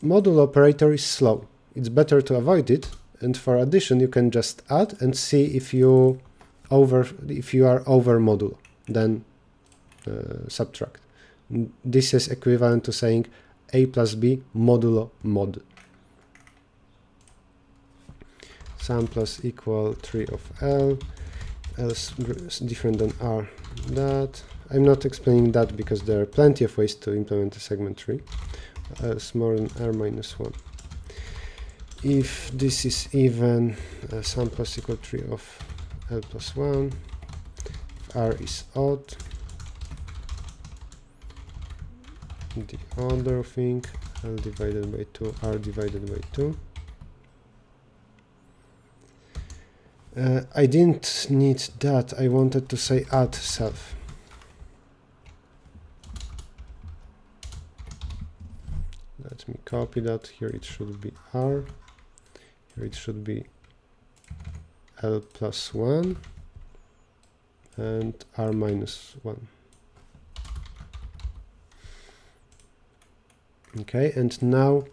modulo operator is slow. It's better to avoid it, and for addition you can just add and see if you are over modulo, then subtract. This is equivalent to saying a plus b modulo mod. Sum plus equal 3 of L, L is different than R, that. I'm not explaining that because there are plenty of ways to implement a segment tree. L is more than R minus 1. If this is even, sum plus equal 3 of L plus 1. If R is odd, the other thing, L divided by 2, R divided by 2. I didn't need that, I wanted to say add self. Let me copy that. Here it should be R, here it should be L plus 1 and R minus 1. Okay, and now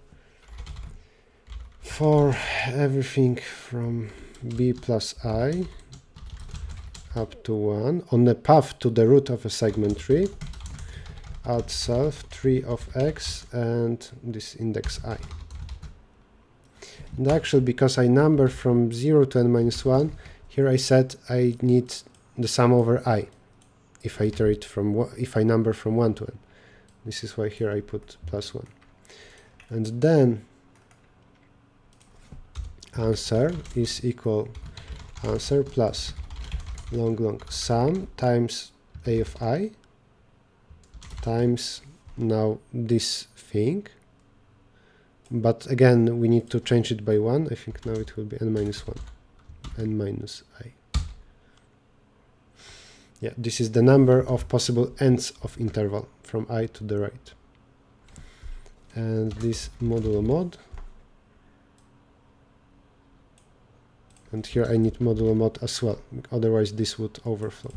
for everything from b plus I up to 1 on the path to the root of a segment tree, add self 3 of x and this index I. And actually, because I number from 0 to n minus 1, here I said I need the sum over I if I iterate from if I number from 1 to n. This is why here I put plus 1. And then answer is equal answer plus long sum times a of I times now this thing, but again we need to change it by 1. I think now it will be n minus 1, n minus I. Yeah, this is the number of possible ends of interval from I to the right. And this modulo mod, and here I need modulo mod as well, otherwise this would overflow.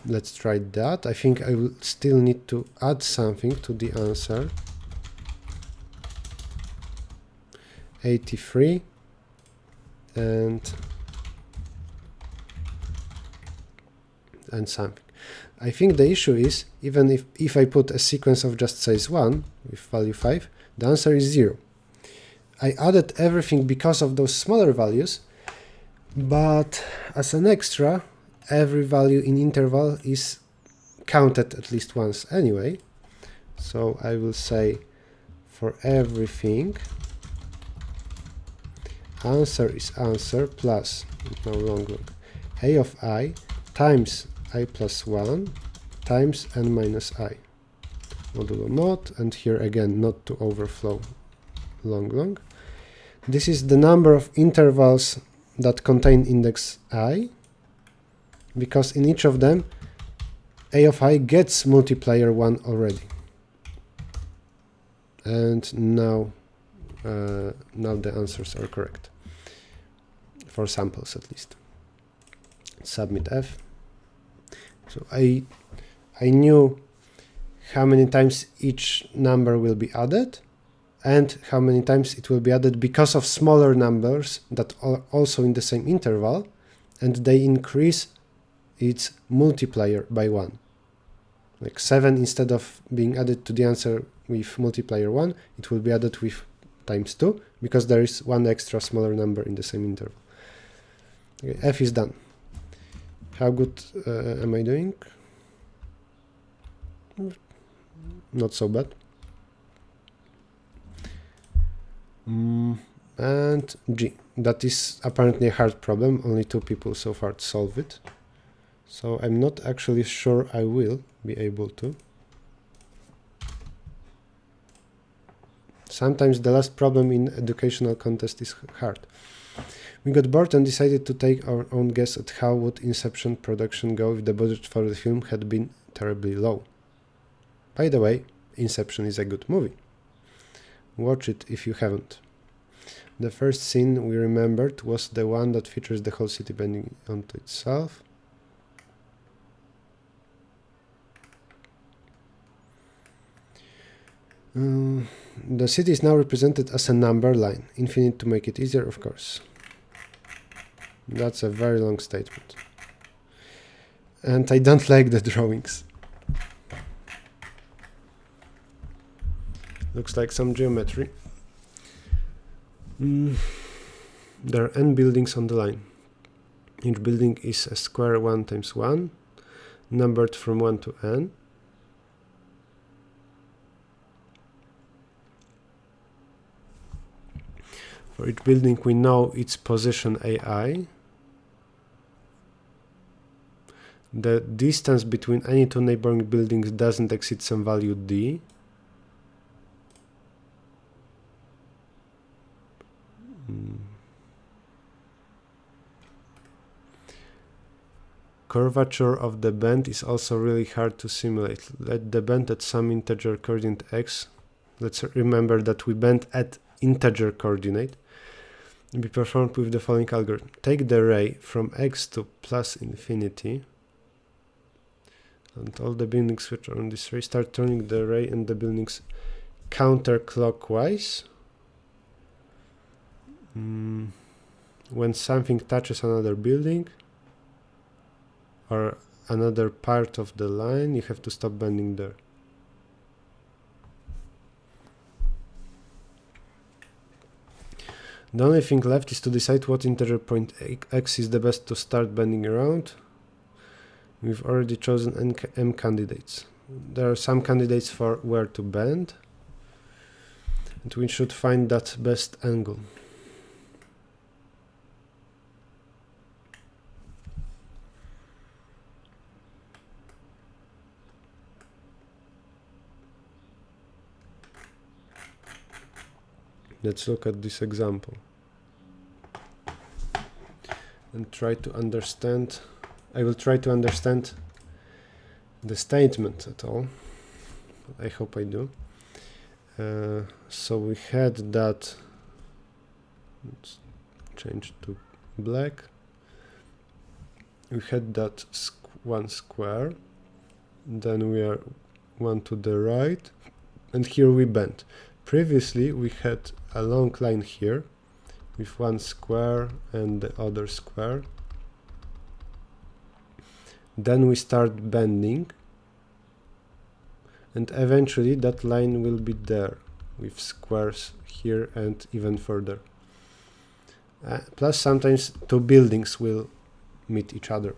Let's try that. I think I will still need to add something to the answer. 83 and something. I think the issue is, even if I put a sequence of just size 1 with value 5, the answer is 0. I added everything because of those smaller values, but as an extra, every value in interval is counted at least once anyway. So I will say for everything answer is answer plus, now long a of I times I plus 1 times n minus I modulo not, and here again not to overflow long. This is the number of intervals that contain index I, because in each of them a of I gets multiplier 1 already. And now the answers are correct, for samples at least. Submit F. So I knew how many times each number will be added and how many times it will be added because of smaller numbers that are also in the same interval, and they increase its multiplier by 1. Like 7, instead of being added to the answer with multiplier 1, it will be added with times 2, because there is one extra smaller number in the same interval. Okay, F is done. How good am I doing? Not so bad. And G. That is apparently a hard problem. Only 2 people so far solve it. So I'm not actually sure I will be able to. Sometimes the last problem in educational contest is hard. We got bored and decided to take our own guess at how would Inception production go if the budget for the film had been terribly low. By the way, Inception is a good movie. Watch it if you haven't. The first scene we remembered was the one that features the whole city bending onto itself. The city is now represented as a number line. Infinite to make it easier, of course. That's a very long statement. And I don't like the drawings. Looks like some geometry. There are n buildings on the line. Each building is a square 1 times 1, numbered from 1 to n. For each building we know its position AI. The distance between any 2 neighboring buildings doesn't exceed some value d. Curvature of the bend is also really hard to simulate. Let the bend at some integer coordinate x, let's remember that we bend at integer coordinate, be performed with the following algorithm. Take the ray from x to plus infinity, and all the buildings which are on this ray, start turning the ray and the buildings counterclockwise. When something touches another building or another part of the line, you have to stop bending there. The only thing left is to decide what integer point x is the best to start bending around. We've already chosen m candidates. There are some candidates for where to bend, and we should find that best angle. Let's look at this example and try to understand. I will try to understand the statement at all. I hope I do. So we had that. Let's change to black. We had that one square. Then we are one to the right, and here we bend. Previously we had a long line here with one square and the other square. Then we start bending, and eventually that line will be there with squares here and even further. Plus sometimes 2 buildings will meet each other.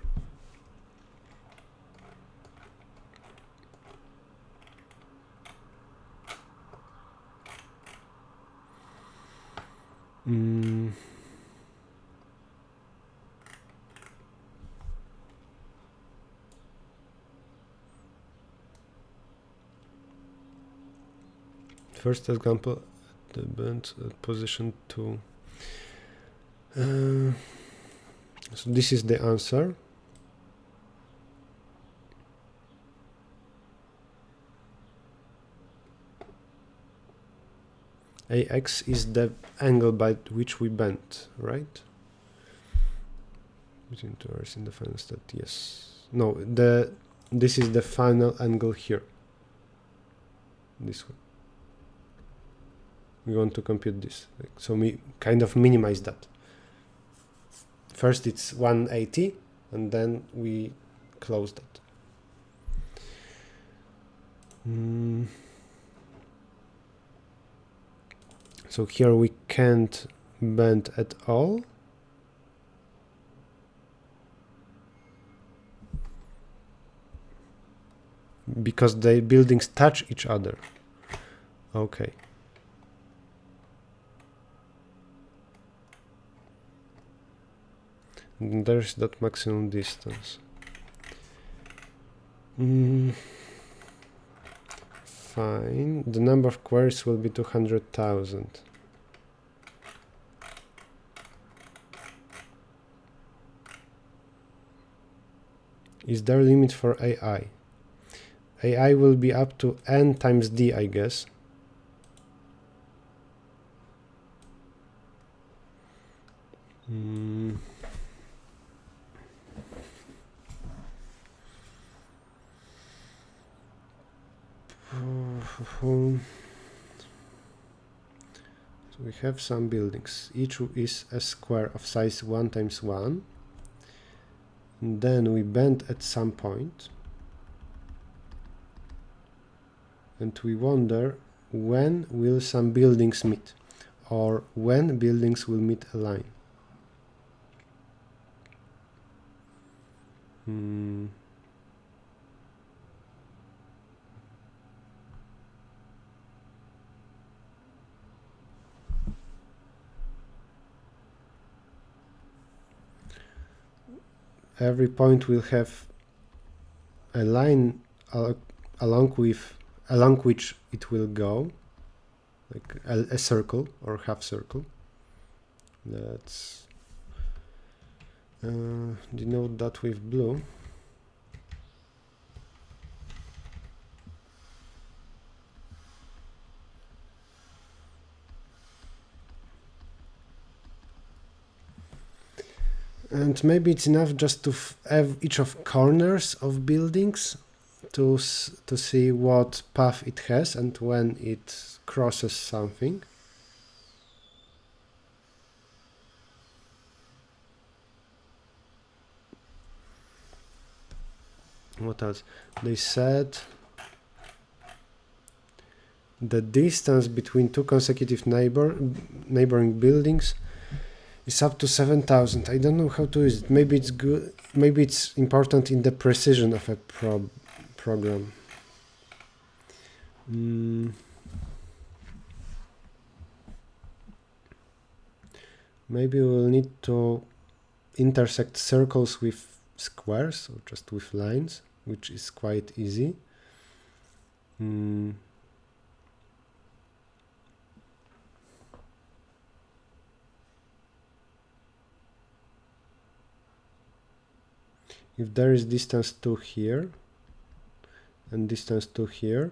First example, the bend at position 2. So this is the answer. AX is the angle by which we bend, right? Between two arrows in the final state, yes. No, this is the final angle here. This one. We want to compute this. So we kind of minimize that. First it's 180 and then we close that. So here we can't bend at all. Because the buildings touch each other. Okay. And there's that maximum distance. Fine. The number of queries will be 200,000. Is there a limit for AI? AI will be up to n times d, I guess. So we have some buildings. Each is a square of size 1 times 1. And then we bend at some point. And we wonder when will some buildings meet, or when buildings will meet a line. Every point will have a line along which it will go, like a circle or half circle. Let's denote that with blue. And maybe it's enough just to have each of corners of buildings to see what path it has and when it crosses something. What else? They said the distance between two consecutive neighboring buildings is up to 7,000. I don't know how to use it. Maybe it's good. Maybe it's important in the precision of a program. Maybe we'll need to intersect circles with squares or just with lines, which is quite easy. If there is distance 2 here and distance 2 here,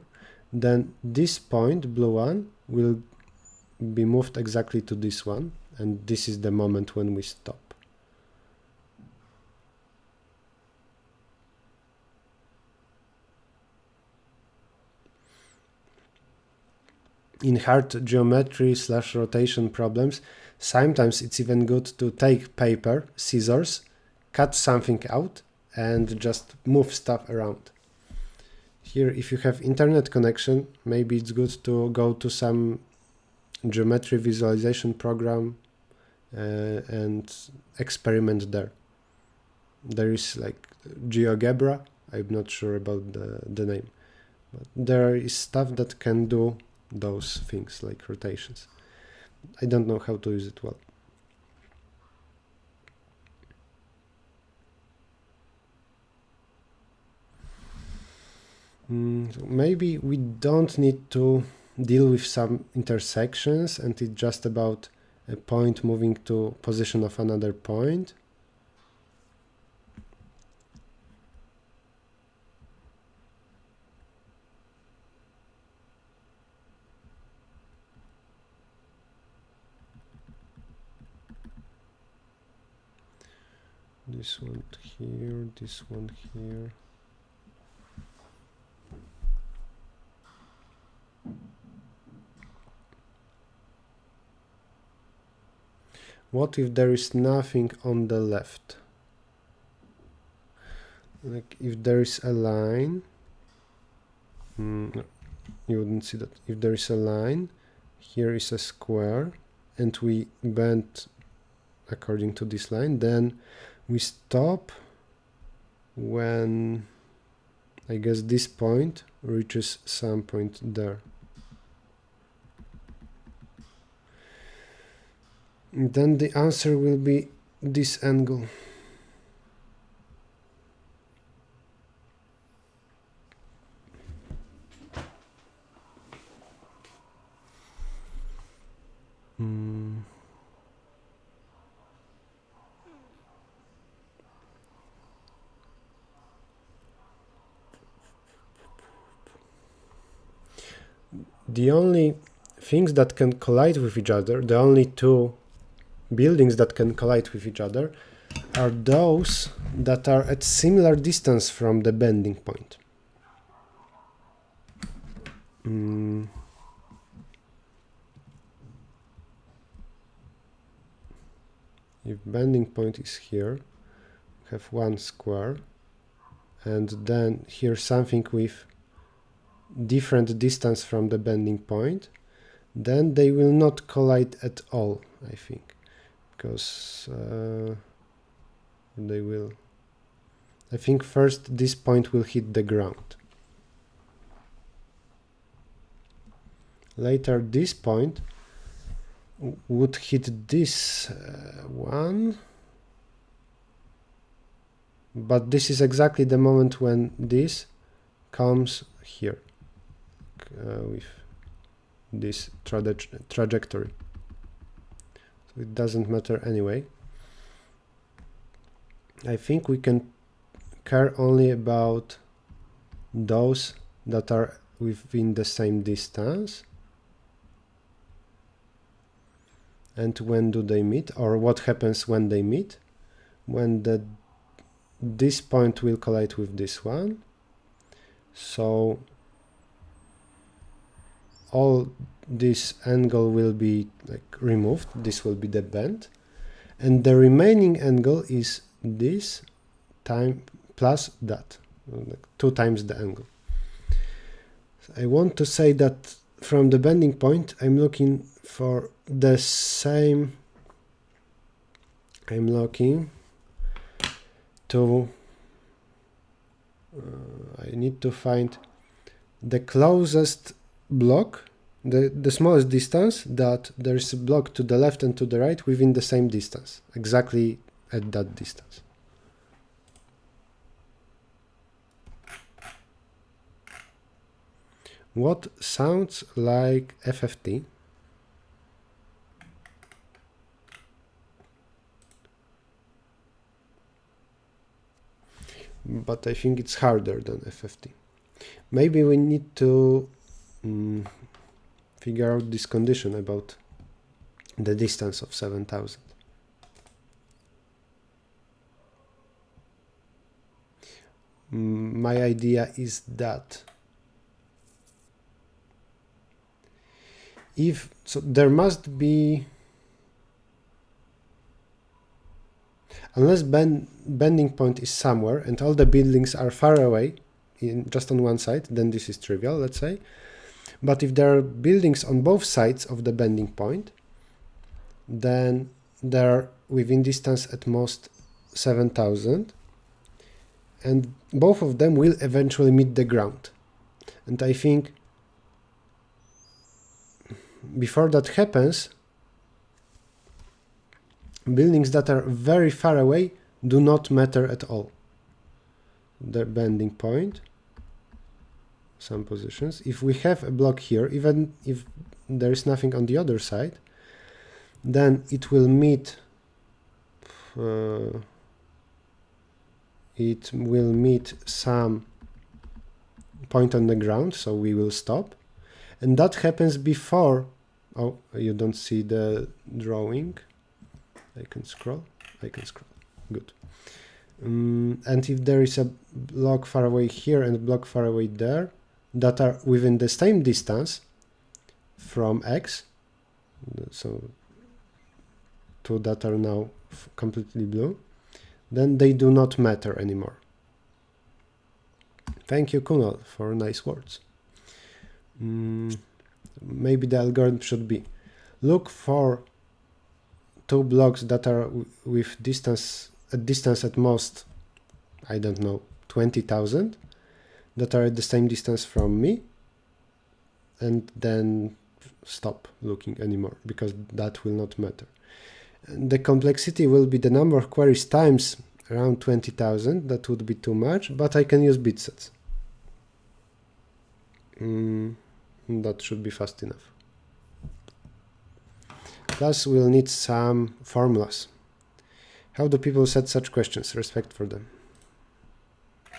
then this point, blue one, will be moved exactly to this one, and this is the moment when we stop. In hard geometry / rotation problems, sometimes it's even good to take paper, scissors, cut something out, and just move stuff around. Here, if you have internet connection, maybe it's good to go to some geometry visualization program and experiment there. There is like GeoGebra, I'm not sure about the name, but there is stuff that can do those things like rotations. I don't know how to use it well. So maybe we don't need to deal with some intersections, and it's just about a point moving to position of another point. This one here, this one here. What if there is nothing on the left? Like if there is a line, you wouldn't see that. If there is a line, here is a square, and we bend according to this line, then we stop when, I guess, this point reaches some point there. And then the answer will be this angle. The only things that can collide with each other, the only two buildings that can collide with each other, are those that are at similar distance from the bending point. If bending point is here, we have one square, and then here something with different distance from the bending point, then they will not collide at all, I think, because they will. I think first this point will hit the ground. Later this point would hit this one, but this is exactly the moment when this comes here with this trajectory. So it doesn't matter anyway. I think we can care only about those that are within the same distance. And when do they meet, or what happens when they meet? When this point will collide with this one. So all this angle will be like removed. This will be the bend, and the remaining angle is this time plus that, like 2 times the angle. So I want to say that from the bending point I'm looking for the same. I'm looking to I need to find the closest block, the smallest distance that there is a block to the left and to the right within the same distance, exactly at that distance. What sounds like FFT? But I think it's harder than FFT. Maybe we need to figure out this condition about the distance of 7,000. My idea is that there must be, unless bending point is somewhere and all the buildings are far away, just on one side, then this is trivial, let's say. But if there are buildings on both sides of the bending point, then they're within distance at most 7,000, and both of them will eventually meet the ground. And I think before that happens, buildings that are very far away do not matter at all. The bending point. some positions. If we have a block here, even if there is nothing on the other side, then it will meet some point on the ground, so we will stop. And that happens before, oh, you don't see the drawing. I can scroll, good. And if there is a block far away here and a block far away there that are within the same distance from X, so two that are now completely blue, then they do not matter anymore. Thank you, Kunal, for nice words. Maybe the algorithm should be look for two blocks that are with distance at most, I don't know, 20,000, that are at the same distance from me, and then stop looking anymore, because that will not matter. And the complexity will be the number of queries times around 20,000. That would be too much, but I can use bit sets. That should be fast enough. Plus, we'll need some formulas. How do people set such questions? Respect for them.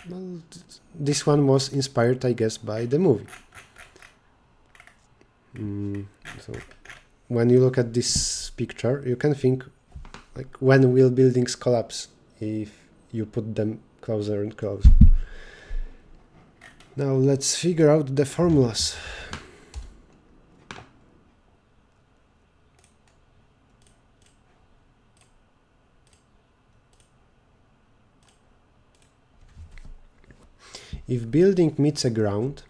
Well, this one was inspired, I guess, by the movie. So when you look at this picture, you can think, like, when will buildings collapse if you put them closer and closer? Now let's figure out the formulas. If building meets a ground,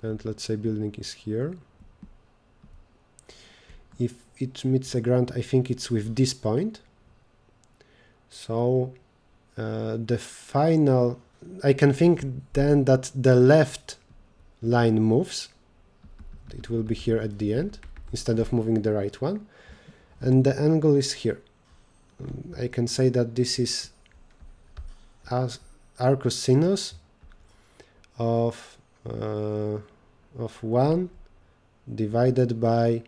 and let's say building is here. If it meets a ground, I think it's with this point. So the final, I can think then that the left line moves. It will be here at the end instead of moving the right one. And the angle is here. I can say that this is arcus sinus of 1 divided by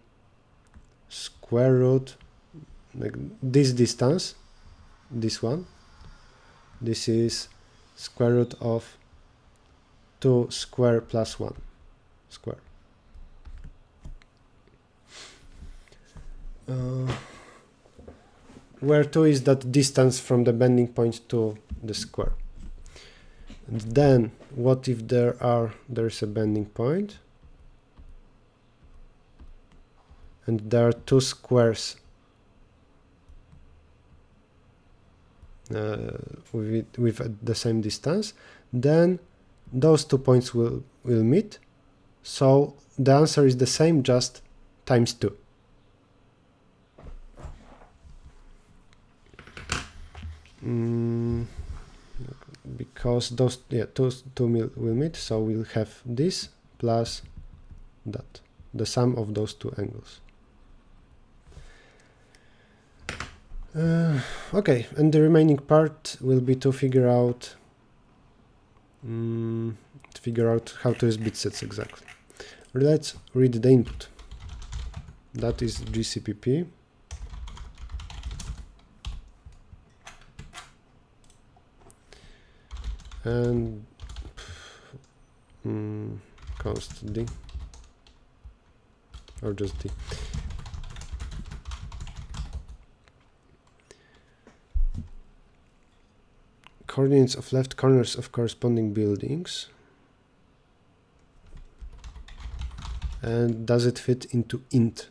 square root, like this distance, this one. This is square root of 2 square plus 1 square. Where 2 is that distance from the bending point to the square. And then what if there is a bending point and there are two squares with the same distance, then those 2 points will meet. So the answer is the same, just times 2. Because those two will meet, so we'll have this plus that, the sum of those two angles. Okay, and the remaining part will be to figure out how to use bit sets exactly. Let's read the input. That is GCPP. And const D or just D. Coordinates of left corners of corresponding buildings. And does it fit into int?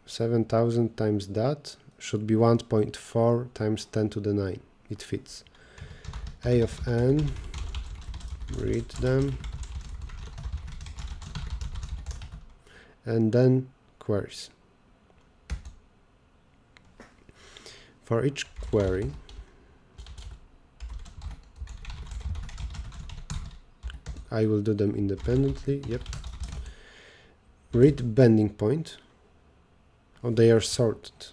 7,000 times that should be 1.4 times 10 to the 9. It fits. A of n, read them, and then queries. For each query, I will do them independently. Yep. Read bending point. Oh, they are sorted.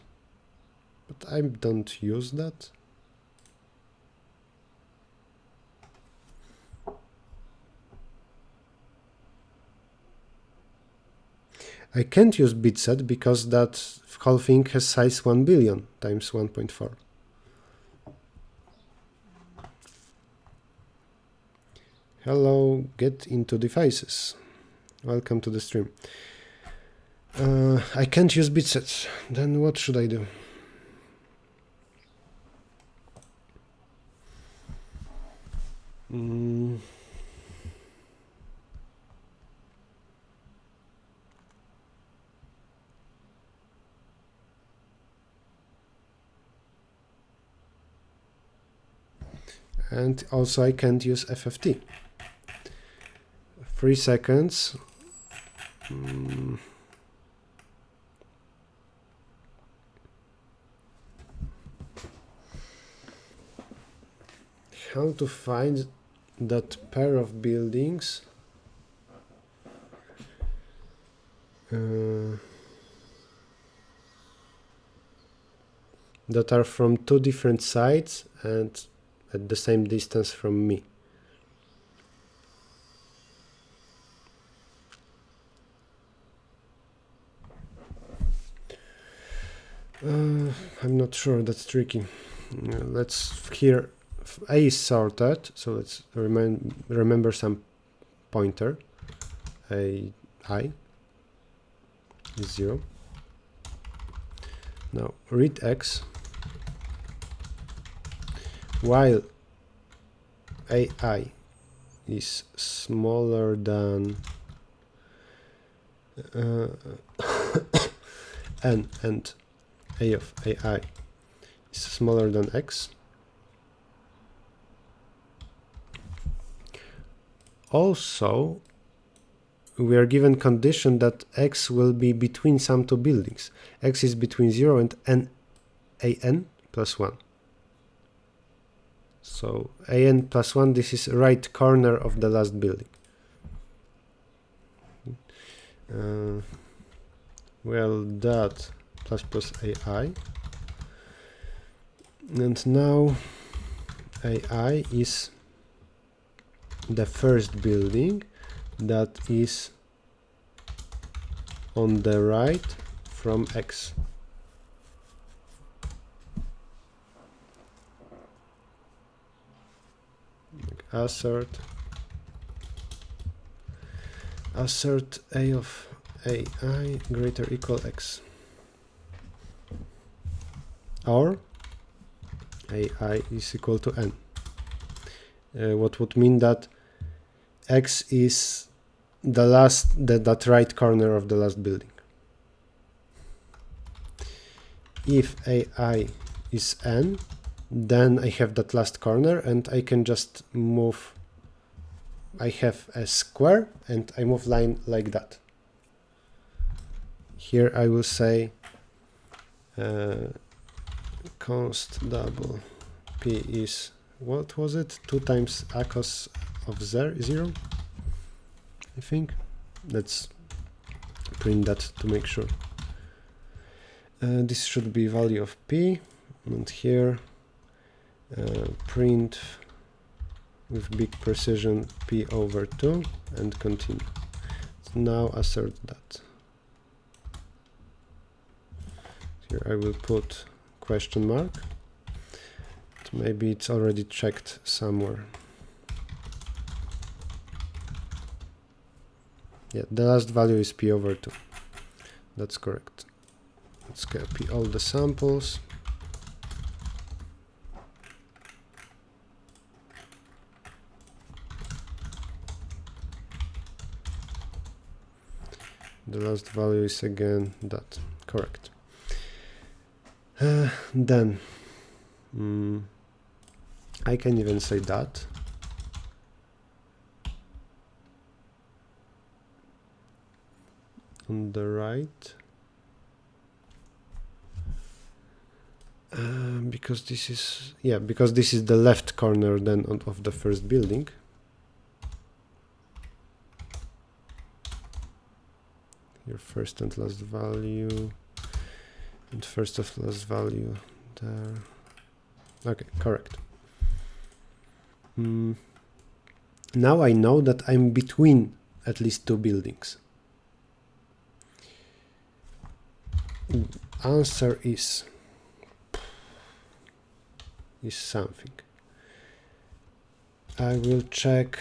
but I don't use that. I can't use bit set because that whole thing has size 1 billion times 1.4. Hello, get into devices. Welcome to the stream. I can't use bit sets. Then what should I do? And also I can't use FFT. 3 seconds. How to find that pair of buildings that are from 2 different sides and at the same distance from me. I'm not sure, that's tricky. Let's here A is sorted, so let's remember some pointer. I is 0. Now read X while AI is smaller than N and A of AI is smaller than X. Also, we are given condition that X will be between some 2 buildings. X is between 0 and AN plus 1. So AN plus 1, this is right corner of the last building. Well, that plus AI. And now AI is the first building that is on the right from X. Assert A of AI greater or equal X, or AI is equal to N. What would mean that X is the last, that right corner of the last building. If AI is N, then I have that last corner and I can just move. I have a square and I move line like that. Here I will say const double P is, what was it? 2 times a cos of 0, I think. Let's print that to make sure. This should be value of P, and here print with big precision P over 2 and continue. So now assert that. Here I will put question mark. Maybe it's already checked somewhere. Yeah, the last value is P over 2. That's correct. Let's copy all the samples. The last value is again that. Correct. Then I can even say that. On the right. Because this is, yeah, because this is the left corner then of the first building. Your first and last value, and first of last value, there. Okay, correct. Now I know that I'm between at least two buildings. Answer is something. I will check.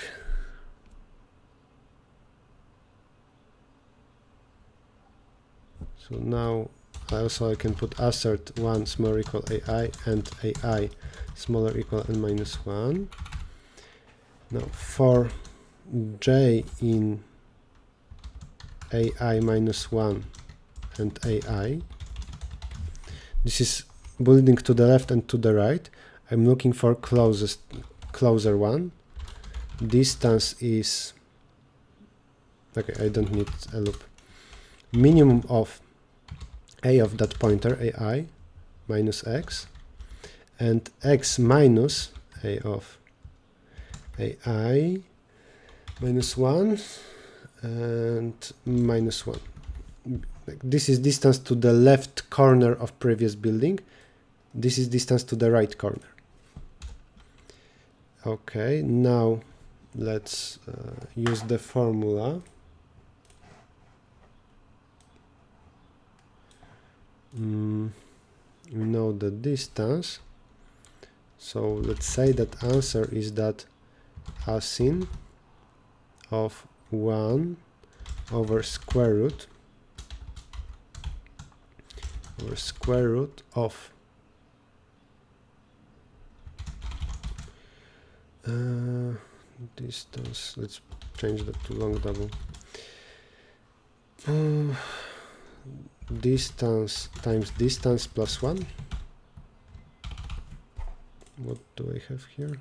So now also I can put assert 1 smaller equal AI and AI smaller equal n minus 1. Now for j in AI minus 1 and AI, this is building to the left and to the right. I'm looking for closer one. Distance is, okay, I don't need a loop. Minimum of a of that pointer, AI minus x, and x minus a of AI minus 1 and minus 1. This is distance to the left corner of previous building. This is distance to the right corner. Okay, now let's use the formula. We know the distance, so let's say that answer is that asin of 1 over square root of distance. Let's change that to long double. Distance times distance plus 1. What do I have here?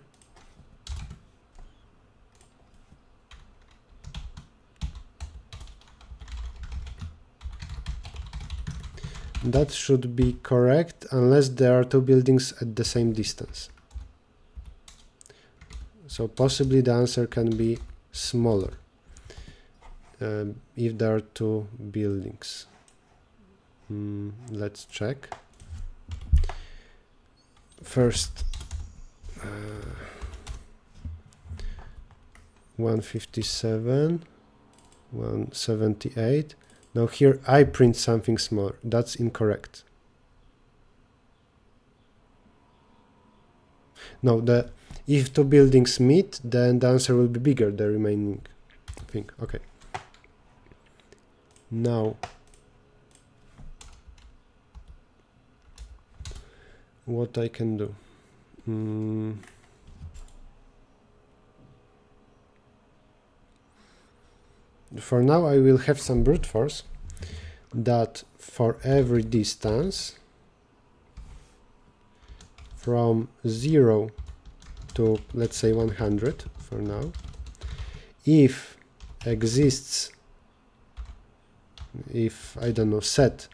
That should be correct unless there are two buildings at the same distance. So possibly the answer can be smaller if there are two buildings. Let's check. First, 157, 178. Now here I print something smaller. That's incorrect. No, if two buildings meet, then the answer will be bigger, the remaining thing. Okay. Now, what I can do? For now, I will have some brute force that for every distance from 0 to, let's say, 100 for now, if exists, if, I don't know, set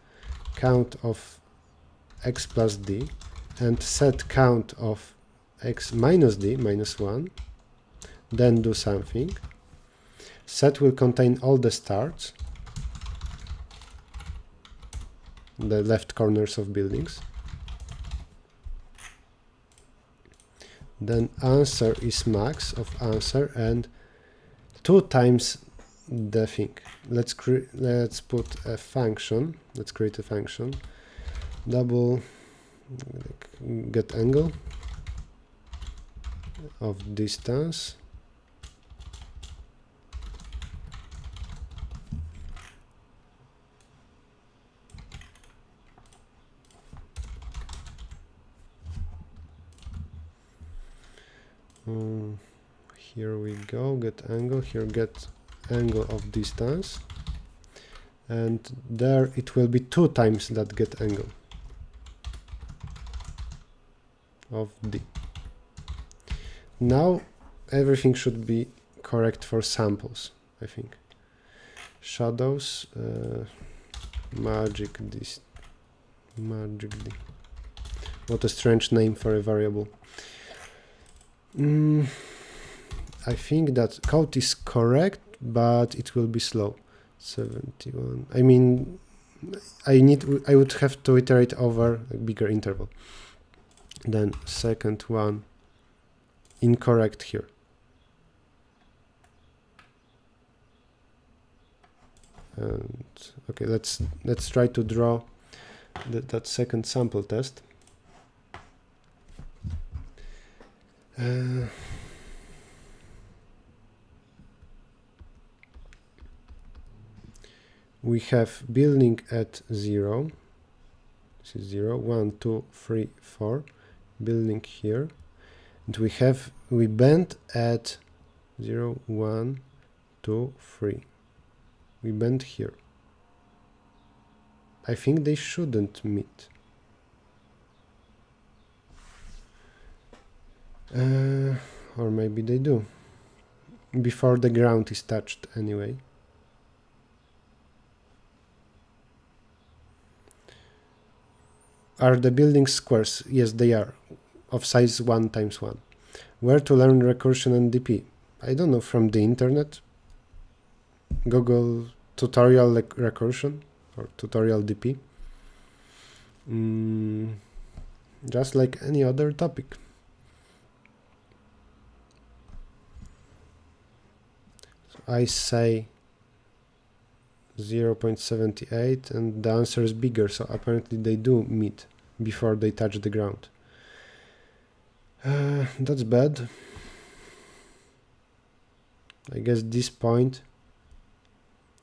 count of x plus d and set count of x minus d minus 1, then do something. Set will contain all the starts, the left corners of buildings. Then answer is max of answer and 2 times the thing. Let's put a function. Let's create a function. Double get angle of distance. Here we go, get angle, here get angle of distance, and there it will be 2 times that get angle of d. Now everything should be correct for samples, I think. Shadows, magic d. What a strange name for a variable. I think that code is correct, but it will be slow. 71. I mean, I would have to iterate over a bigger interval. then second one incorrect here. And okay, let's try to draw that second sample test. We have building at 0. This is 0, 1, 2, 3, 4. Building here, and we bend at 0, 1, 2, 3. We bend here. I think they shouldn't meet. Or maybe they do. Before the ground is touched anyway. Are the buildings squares? Yes, they are. Of size 1 times 1. Where to learn recursion and DP? I don't know, from the internet. Google tutorial recursion or tutorial DP. Just like any other topic. So I say 0.78 and the answer is bigger, so apparently they do meet before they touch the ground. That's bad. I guess this point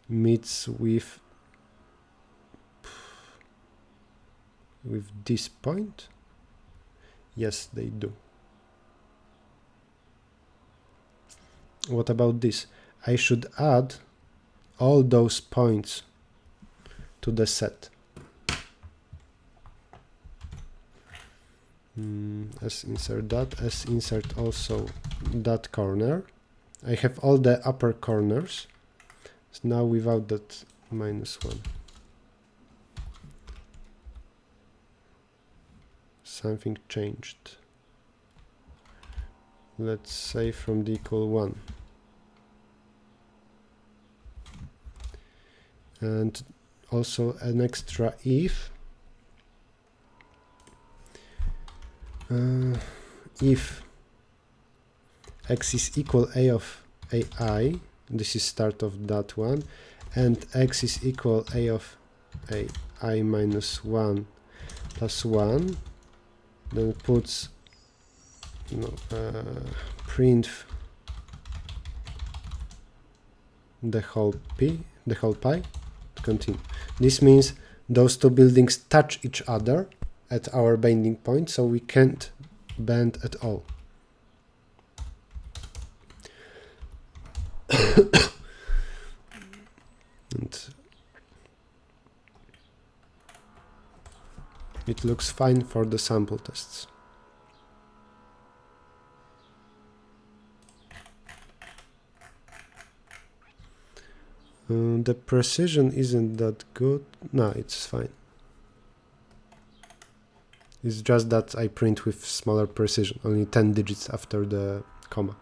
meets with this point. Yes, they do. What about this? I should add all those points to the set. Let's insert that. Let's insert also that corner. I have all the upper corners. So now without that -1. Something changed. Let's say from the equal 1. And also an extra if. If x is equal a of ai, this is start of that one, and x is equal a of ai minus 1 plus 1, then it puts print the whole pi to continue. This means those two buildings touch each other at our bending point, so we can't bend at all. And it looks fine for the sample tests. The precision isn't that good. No, it's fine. It's just that I print with smaller precision, only 10 digits after the comma.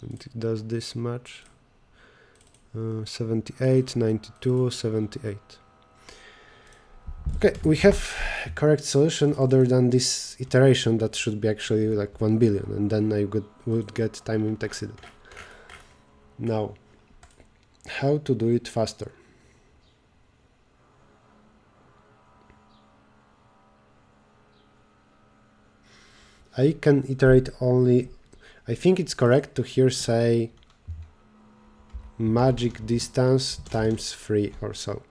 And it does this much. 78, 92, 78. Okay, we have a correct solution other than this iteration that should be actually like 1 billion, and then I would get time limit exceeded. Now, how to do it faster? I can iterate only, I think it's correct to here say magic distance times 3 or so.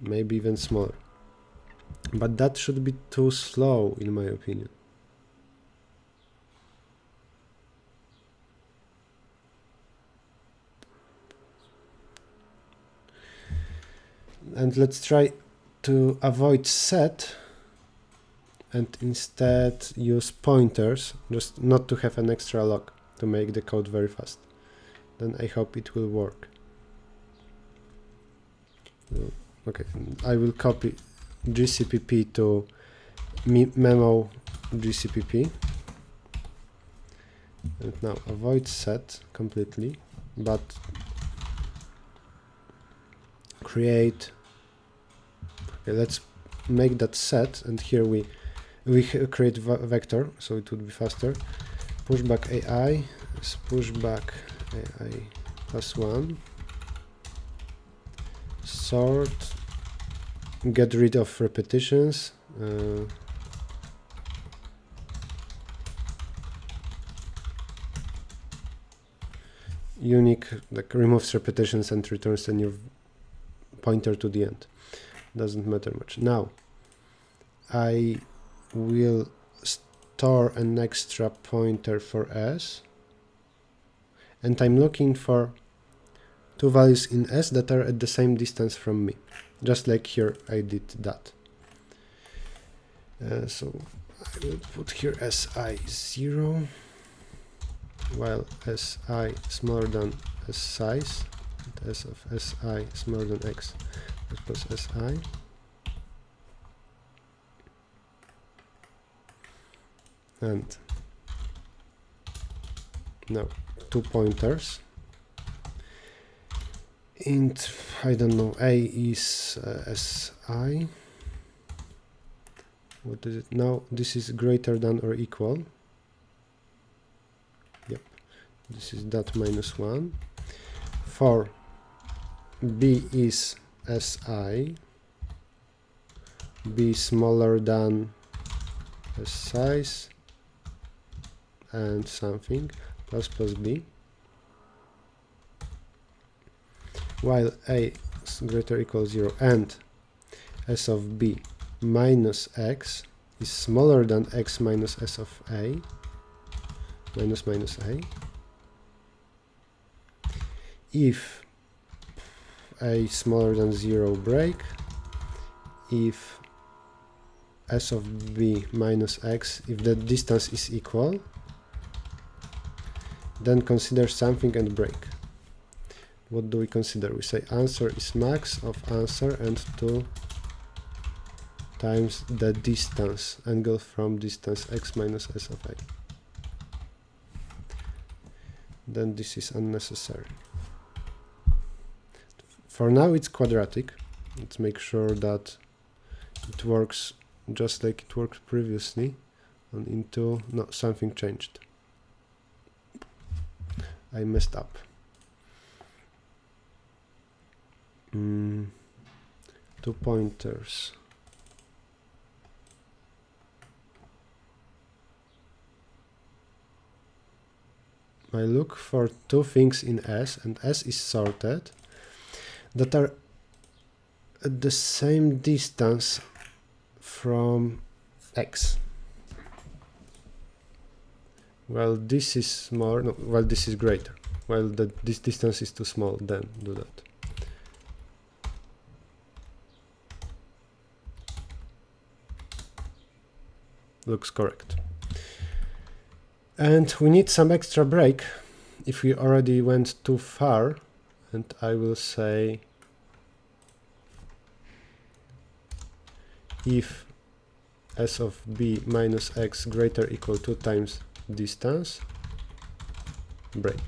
Maybe even smaller. But that should be too slow in my opinion. And let's try to avoid set and instead use pointers, just not to have an extra lock to make the code very fast. Then I hope it will work. Okay, I will copy GCPP to memo GCPP. And now avoid set completely, but create, okay, let's make that set, and here we create vector, so it would be faster. Pushback AI is pushback AI plus 1. Sort, get rid of repetitions. Unique, like, removes repetitions and returns a new pointer to the end. Doesn't matter much. Now I will store an extra pointer for S, and I'm looking for two values in S that are at the same distance from me, just like here I did that. So I will put here SI 0, while SI smaller than S size, and S of SI smaller than X plus SI. And now 2 pointers. Int, I don't know, A is SI. What is it now? This is greater than or equal. Yep, this is that minus 1. For B is SI. B smaller than S size and something plus B, while A is greater or equal 0 and S of B minus X is smaller than X minus S of A minus A. If A smaller than 0, break. If S of B minus X, if the distance is equal, then consider something and break. What do we consider? We say answer is max of answer and 2 times the distance, angle from distance X minus S of A. Then this is unnecessary. For now it's quadratic. Let's make sure that it works just like it worked previously. And into, no, something changed. I messed up. 2 pointers. I look for two things in S, and S is sorted, that are at the same distance from X. Well, this is smaller, no, well, this is greater. Well, this distance is too small, then do that. Looks correct. And we need some extra break if we already went too far, and I will say if S of B minus X greater or equal 2 times distance, break.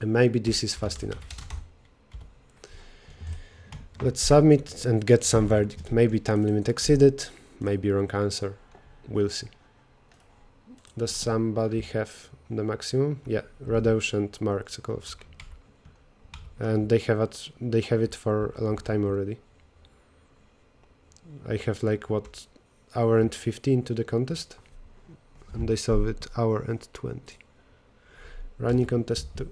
And maybe this is fast enough. Let's submit and get some verdict. Maybe time limit exceeded, maybe wrong answer. We'll see. Does somebody have the maximum? Yeah, Radeusz and Marek Sokolowski. And they have it for a long time already. I have like what, hour and 15 to the contest, and they solve it hour and 20. Running on test 2.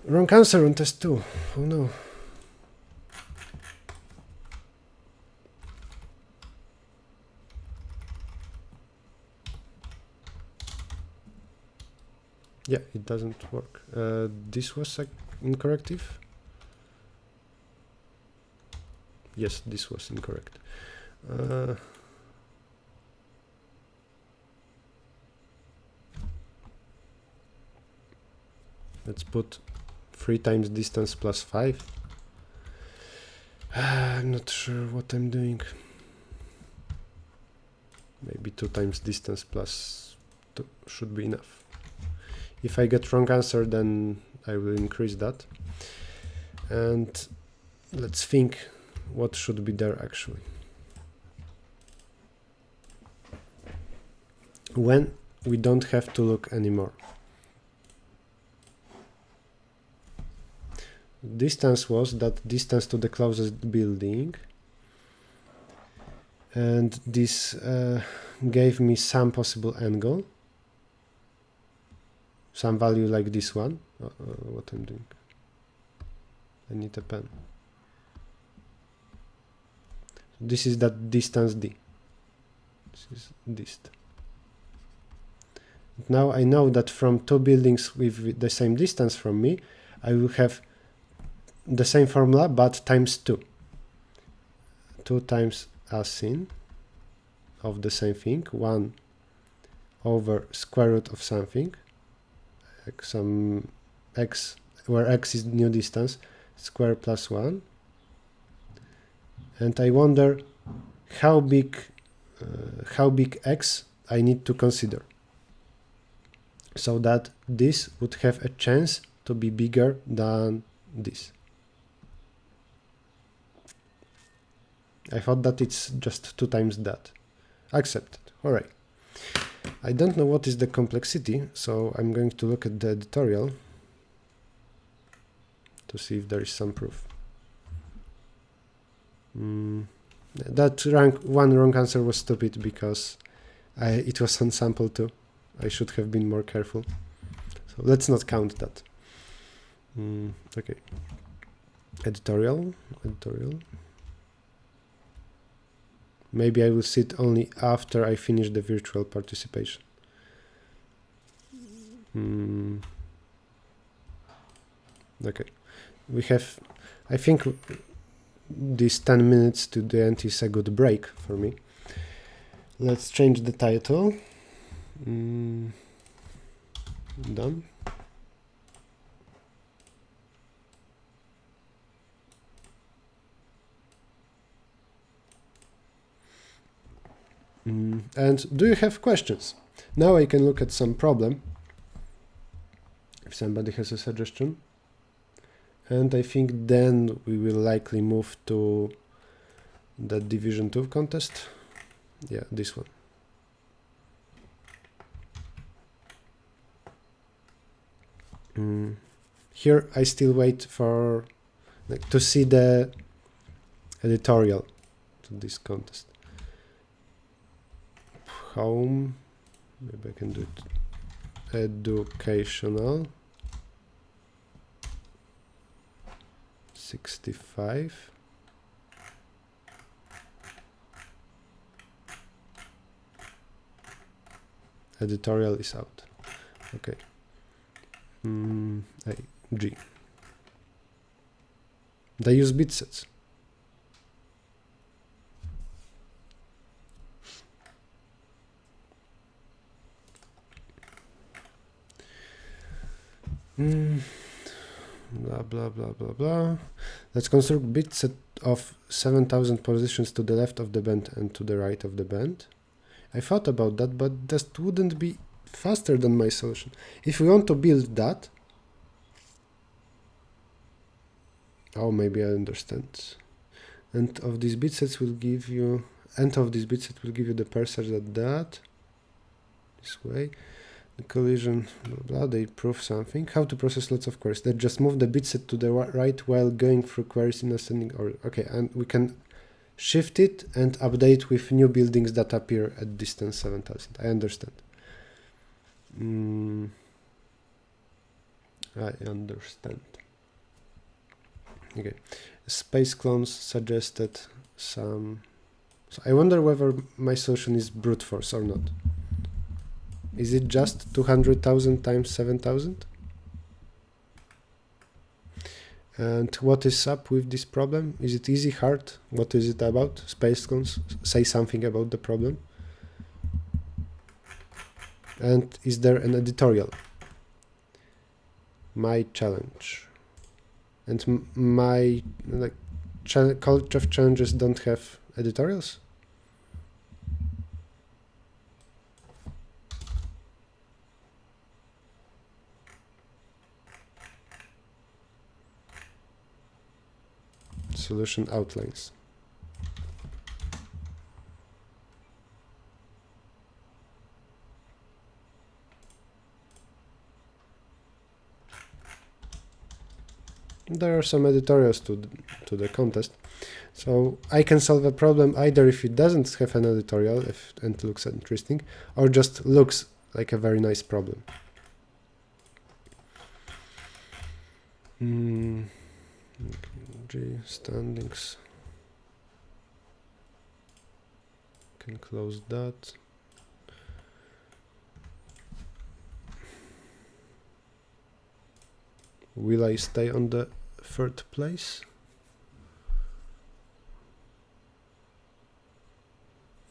Wrong answer on test 2. Oh no. Yeah, it doesn't work. This was incorrective. Yes, this was incorrect. Let's put 3 times distance plus 5. I'm not sure what I'm doing. Maybe 2 times distance plus 2 should be enough. If I get wrong answer, then I will increase that. And let's think what should be there actually. When we don't have to look anymore. Distance was that distance to the closest building, and this gave me some possible angle, some value like this one. What I'm doing, I need a pen. This is that distance d. This is dist. Now I know that from two buildings with the same distance from me, I will have the same formula but times 2. 2 times asin of the same thing, 1 over square root of something, some x, where x is new distance, square plus 1. And I wonder how big x I need to consider, so that this would have a chance to be bigger than this. I thought that it's just 2 times that. Accepted. Alright. I don't know what is the complexity, so I'm going to look at the editorial to see if there is some proof. That one wrong answer was stupid because it was on sample 2. I should have been more careful. So let's not count that. Okay. Editorial. Maybe I will see it only after I finish the virtual participation. Okay. We have, I think this 10 minutes to the end is a good break for me. Let's change the title. Done. And do you have questions? Now I can look at some problem, if somebody has a suggestion. And I think then we will likely move to the Division 2 contest. Yeah, this one. Here I still wait for to see the editorial to this contest. Home, maybe I can do it. Educational. 65. Editorial is out. Okay. G. They use bit sets. Blah blah blah blah blah. Let's construct bit set of 7,000 positions to the left of the band and to the right of the band. I thought about that, but that wouldn't be faster than my solution. If we want to build that, oh, maybe I understand. And of these bit sets will give you, the pair such that this way. The collision, blah, blah, they prove something. How to process lots of queries. They just move the bit set to the right while going through queries in ascending order. Okay, and we can shift it and update with new buildings that appear at distance 7,000. I understand. I understand. Okay, Space Clones suggested some. So I wonder whether my solution is brute force or not. Is it just 200,000 times 7,000? And what is up with this problem? Is it easy, hard? What is it about? Space Clones, say something about the problem. And is there an editorial? My challenge. And my College of Challenges don't have editorials? solution outlines. There are some editorials to the contest. So I can solve a problem either if it doesn't have an editorial and looks interesting, or just looks like a very nice problem. G standings. Can close that. Will I stay on the third place?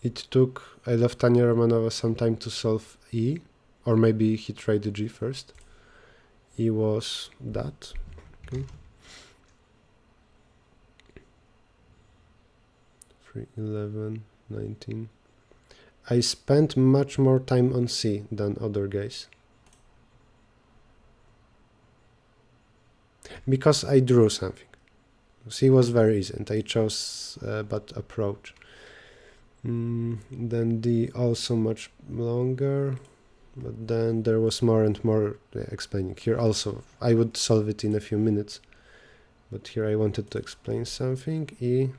It took, I left Tanya Romanova some time to solve E, or maybe he tried the G first. E was that. Okay. 3, 11, 19. I spent much more time on C than other guys. Because I drew something. C was very easy and I chose bad approach. Then D also much longer, but then there was more and more explaining. Here also I would solve it in a few minutes, but here I wanted to explain something. E.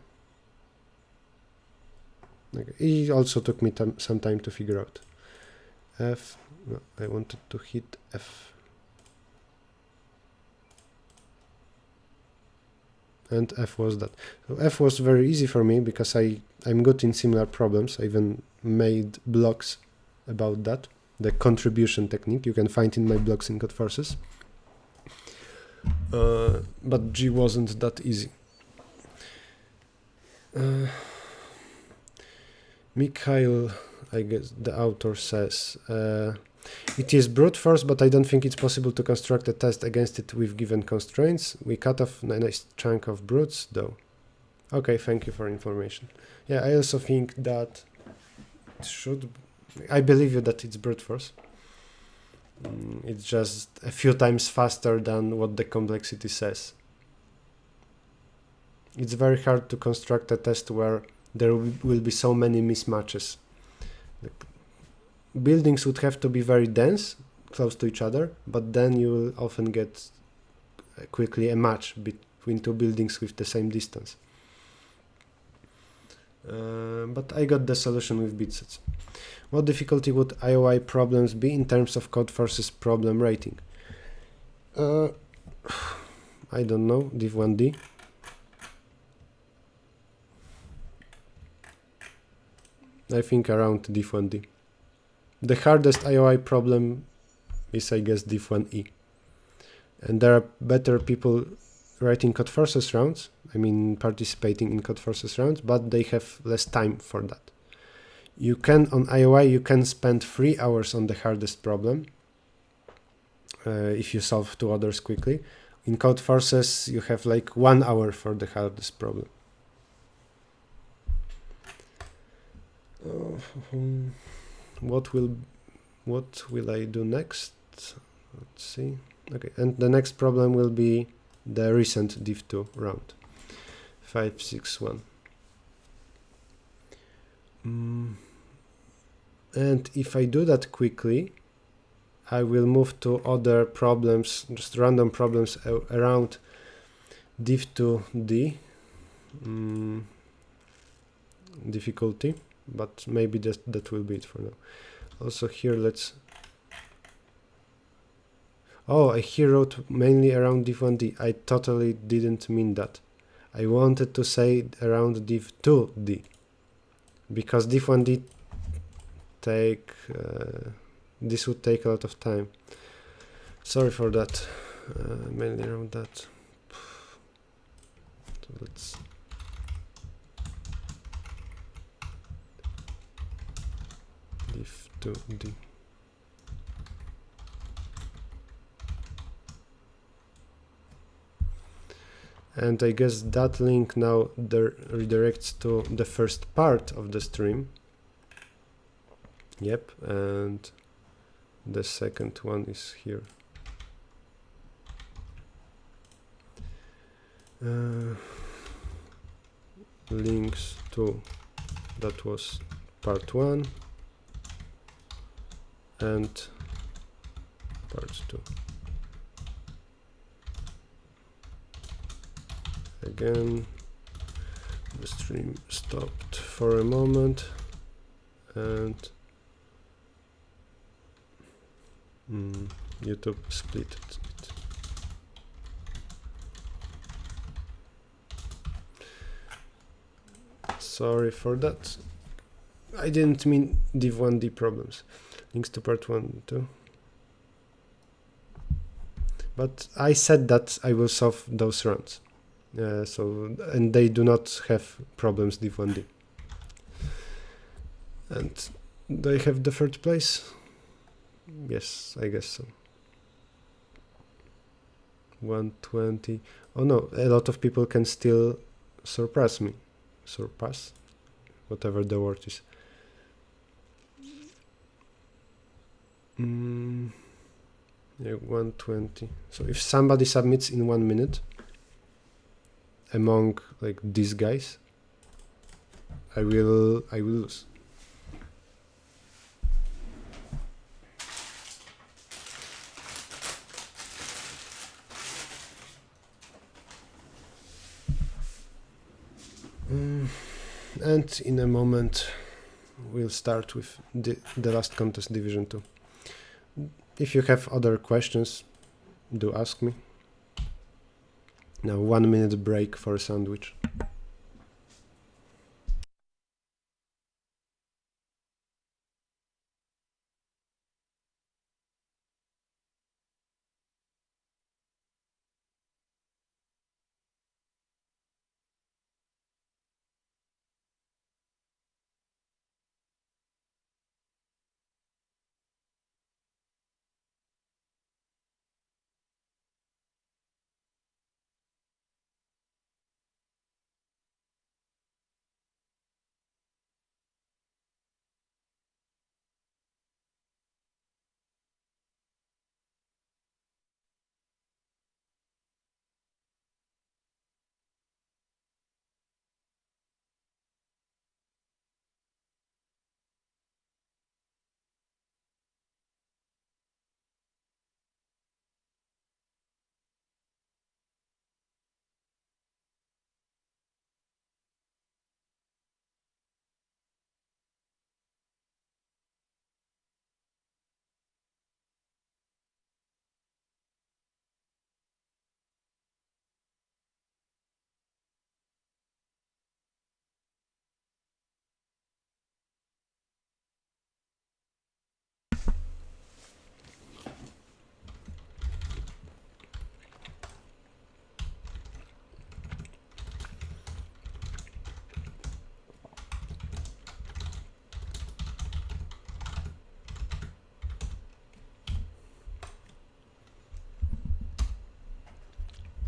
Okay. E also took me some time to figure out. F. No, I wanted to hit F. And F was that. So F was very easy for me because I'm good in similar problems. I even made blogs about that, the contribution technique you can find in my blogs in Codeforces. But G wasn't that easy. Mikhail, I guess the author says, it is brute force, but I don't think it's possible to construct a test against it with given constraints. We cut off a nice chunk of brutes, though. Okay, thank you for information. Yeah, I also think that it should... I believe you that it's brute force. It's just a few times faster than what the complexity says. It's very hard to construct a test where there will be so many mismatches. Buildings would have to be very dense, close to each other, but then you will often get quickly a match between two buildings with the same distance. But I got the solution with bit sets. What difficulty would IOI problems be in terms of Codeforces problem rating? I don't know, div1d. I think around div1d. The hardest IOI problem is, I guess, div1e. And there are better people writing Codeforces rounds, I mean participating in Codeforces rounds, but they have less time for that. You can, on IOI, you can spend 3 hours on the hardest problem if you solve 2 others quickly. In Codeforces, you have like 1 hour for the hardest problem. What will I do next? Let's see. Okay, and the next problem will be the recent div2 round. 5, 6, 1. And if I do that quickly, I will move to other problems, just random problems around div2d difficulty, but maybe that will be it for now. Also here, let's... Oh, I here wrote mainly around div1d. I totally didn't mean that. I wanted to say around div2d, because div1d this would take a lot of time. Sorry for that. Mainly around that. So let's... div2d. And I guess that link now redirects to the first part of the stream. Yep, and the second one is here. links to, that was part 1 and part 2. Again, the stream stopped for a moment and YouTube split it. Sorry for that. I didn't mean div1d problems. Links to part 1, 2. But I said that I will solve those runs. And they do not have problems div1d. And they have the third place? Yes, I guess so. 120. Oh no, a lot of people can still surpass me. Surpass? Whatever the word is. Yeah, 120. So if somebody submits in 1 minute among like these guys, I will lose. And in a moment we'll start with the last contest, Division 2. If you have other questions, do ask me. Now 1 minute break for a sandwich.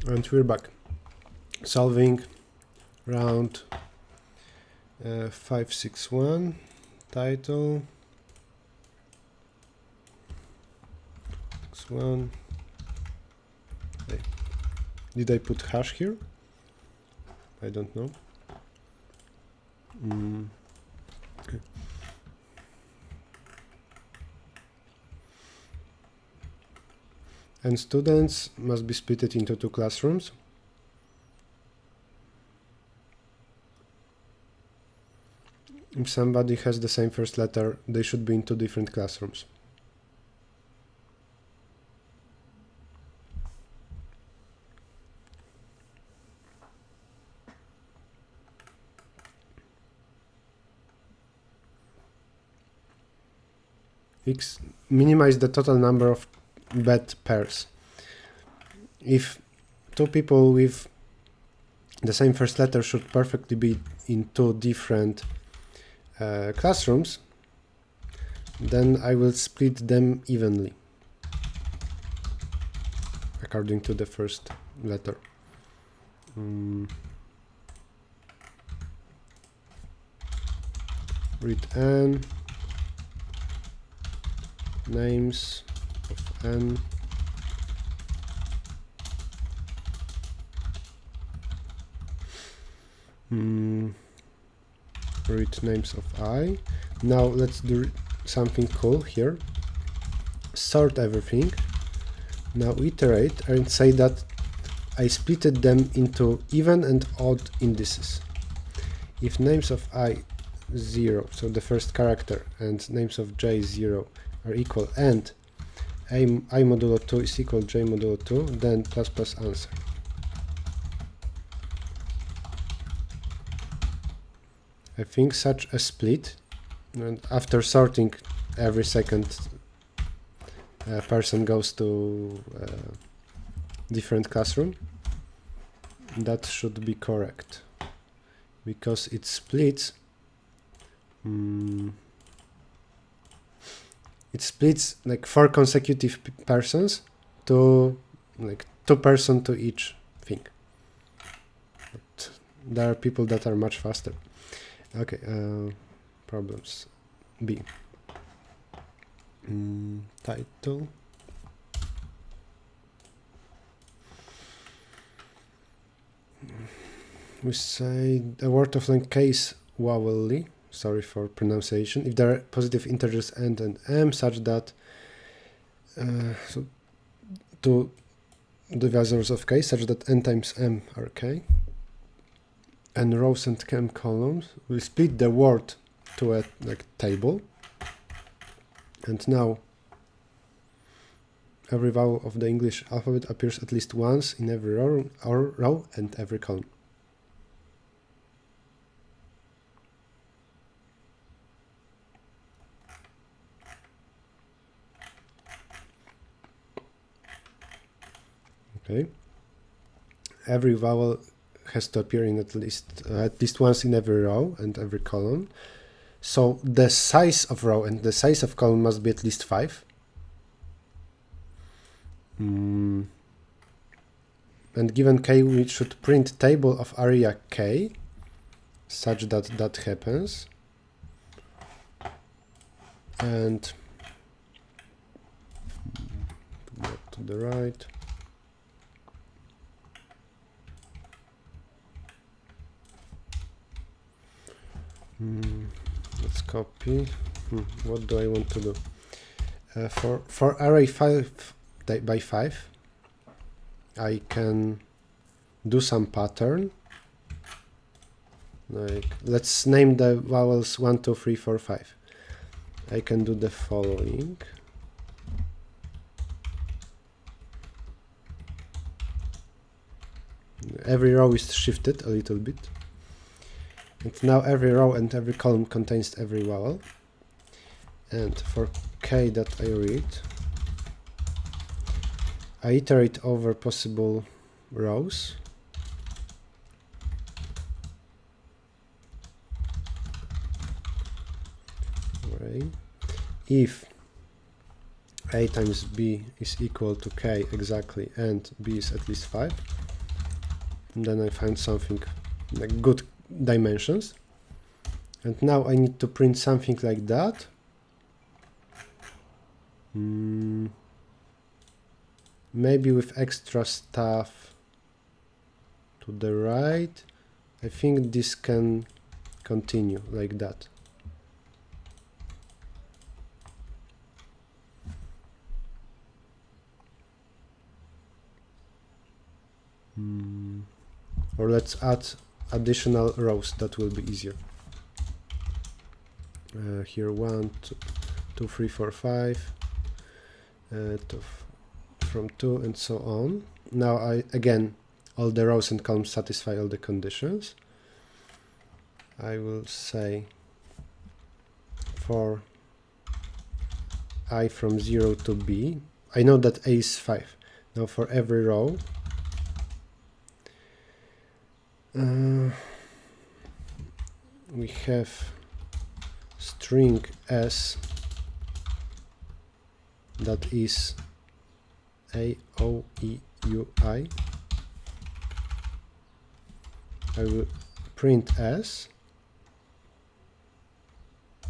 And we're back. Solving round 561. Title 61. Okay. Did I put hash here? I don't know. Okay. And students must be split into 2 classrooms. If somebody has the same first letter, they should be in 2 different classrooms. Minimize the total number of bad pairs. If 2 people with the same first letter should perfectly be in 2 different classrooms, then I will split them evenly according to the first letter. Read n, names of n, Read names of I. Now let's do something cool here. Sort everything. Now iterate and say that I splitted them into even and odd indices. If names of I 0, so the first character, and names of j 0 are equal, and I modulo 2 is equal j modulo 2, then plus plus answer. I think such a split, and after sorting every second person goes to different classroom, that should be correct, because it splits like 4 consecutive persons to like 2 person to each thing. But there are people that are much faster. Okay, problems. B. Title. We say a word of length case vowelly, sorry for pronunciation, if there are positive integers n and m such that so two divisors of k such that n times m are k, and rows and m columns. We split the word to a like table, and now every vowel of the English alphabet appears at least once in every row and every column. Okay. Every vowel has to appear in at least once in every row and every column. So the size of row and the size of column must be at least 5. And given k, we should print table of area k such that that happens. And go to the right. Let's copy. What do I want to do? For array 5 by 5, I can do some pattern. Like, let's name the vowels 1, 2, 3, 4, 5. I can do the following. Every row is shifted a little bit. And now every row and every column contains every vowel. And for k that I read, I iterate over possible rows. Right. If a times b is equal to k exactly and b is at least 5, then I find something like good dimensions. And now I need to print something like that. Maybe with extra stuff to the right. I think this can continue like that. Or let's add additional rows, that will be easier. Here 1, 2, 3, 4, 5, from 2 and so on. Now again, all the rows and columns satisfy all the conditions. I will say for I from 0 to b, I know that a is 5. Now for every row, we have string s that is a, o, e, u, I. I will print s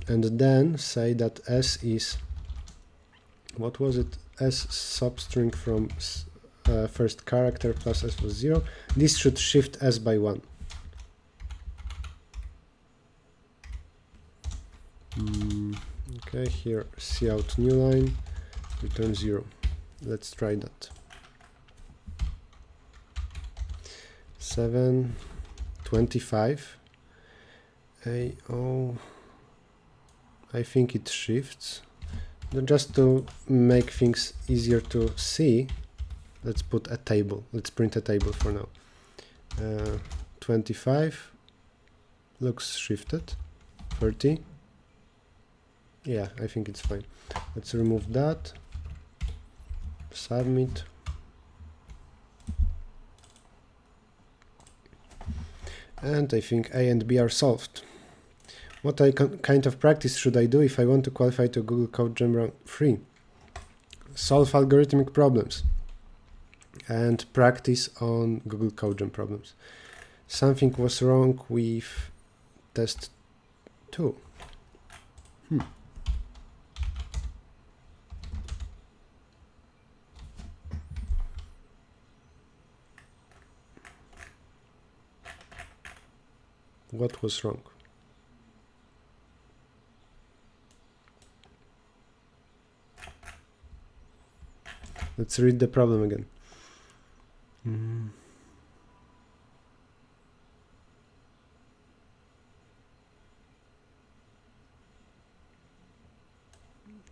and then say that s is, what was it, s substring from first character plus s was 0. This should shift s by 1. Okay, here cout new line, return 0. Let's try that. 7, 25. Oh, I think it shifts. Just to make things easier to see, let's put a table. Let's print a table for now. 25 looks shifted. 30. Yeah, I think it's fine. Let's remove that. Submit. And I think A and B are solved. What kind of practice should I do if I want to qualify to Google Code Jam Round 3? Solve algorithmic problems and practice on Google Code Jam problems. Something was wrong with test 2. What was wrong? Let's read the problem again.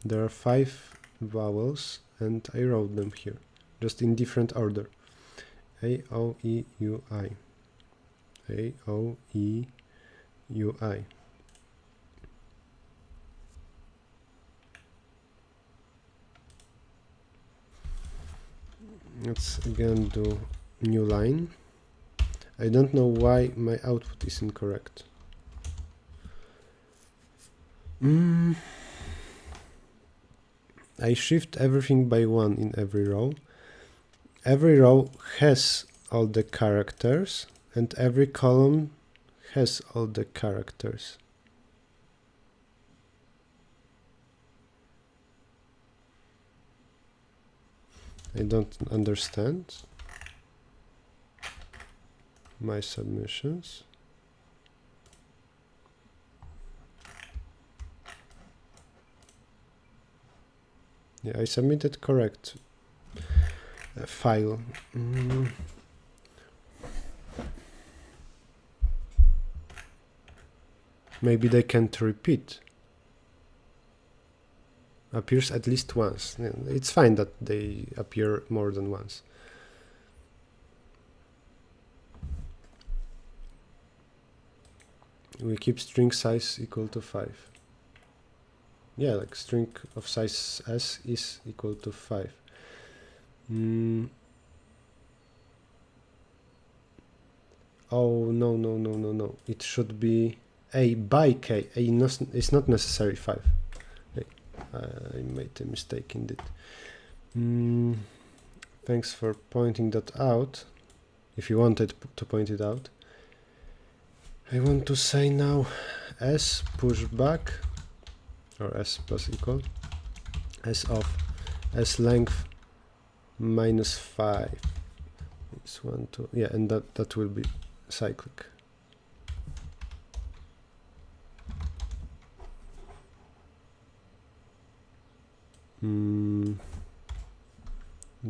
There are 5 vowels and I wrote them here, just in different order. A, O, E, U, I. A, O, E, U, I. Let's again do new line. I don't know why my output is incorrect. I shift everything by 1 in every row. Every row has all the characters and every column has all the characters. I don't understand my submissions. Yeah, I submitted correct file. Maybe they can't repeat. Appears at least once. It's fine that they appear more than once. We keep string size equal to 5. Yeah, like string of size s is equal to 5. Oh, no. It should be a by k. It's not necessarily 5. I made a mistake indeed. Thanks for pointing that out. If you wanted to point it out. I want to say now s pushback, or s plus equal, s of s length minus 5. It's 1, 2, yeah, and that will be cyclic.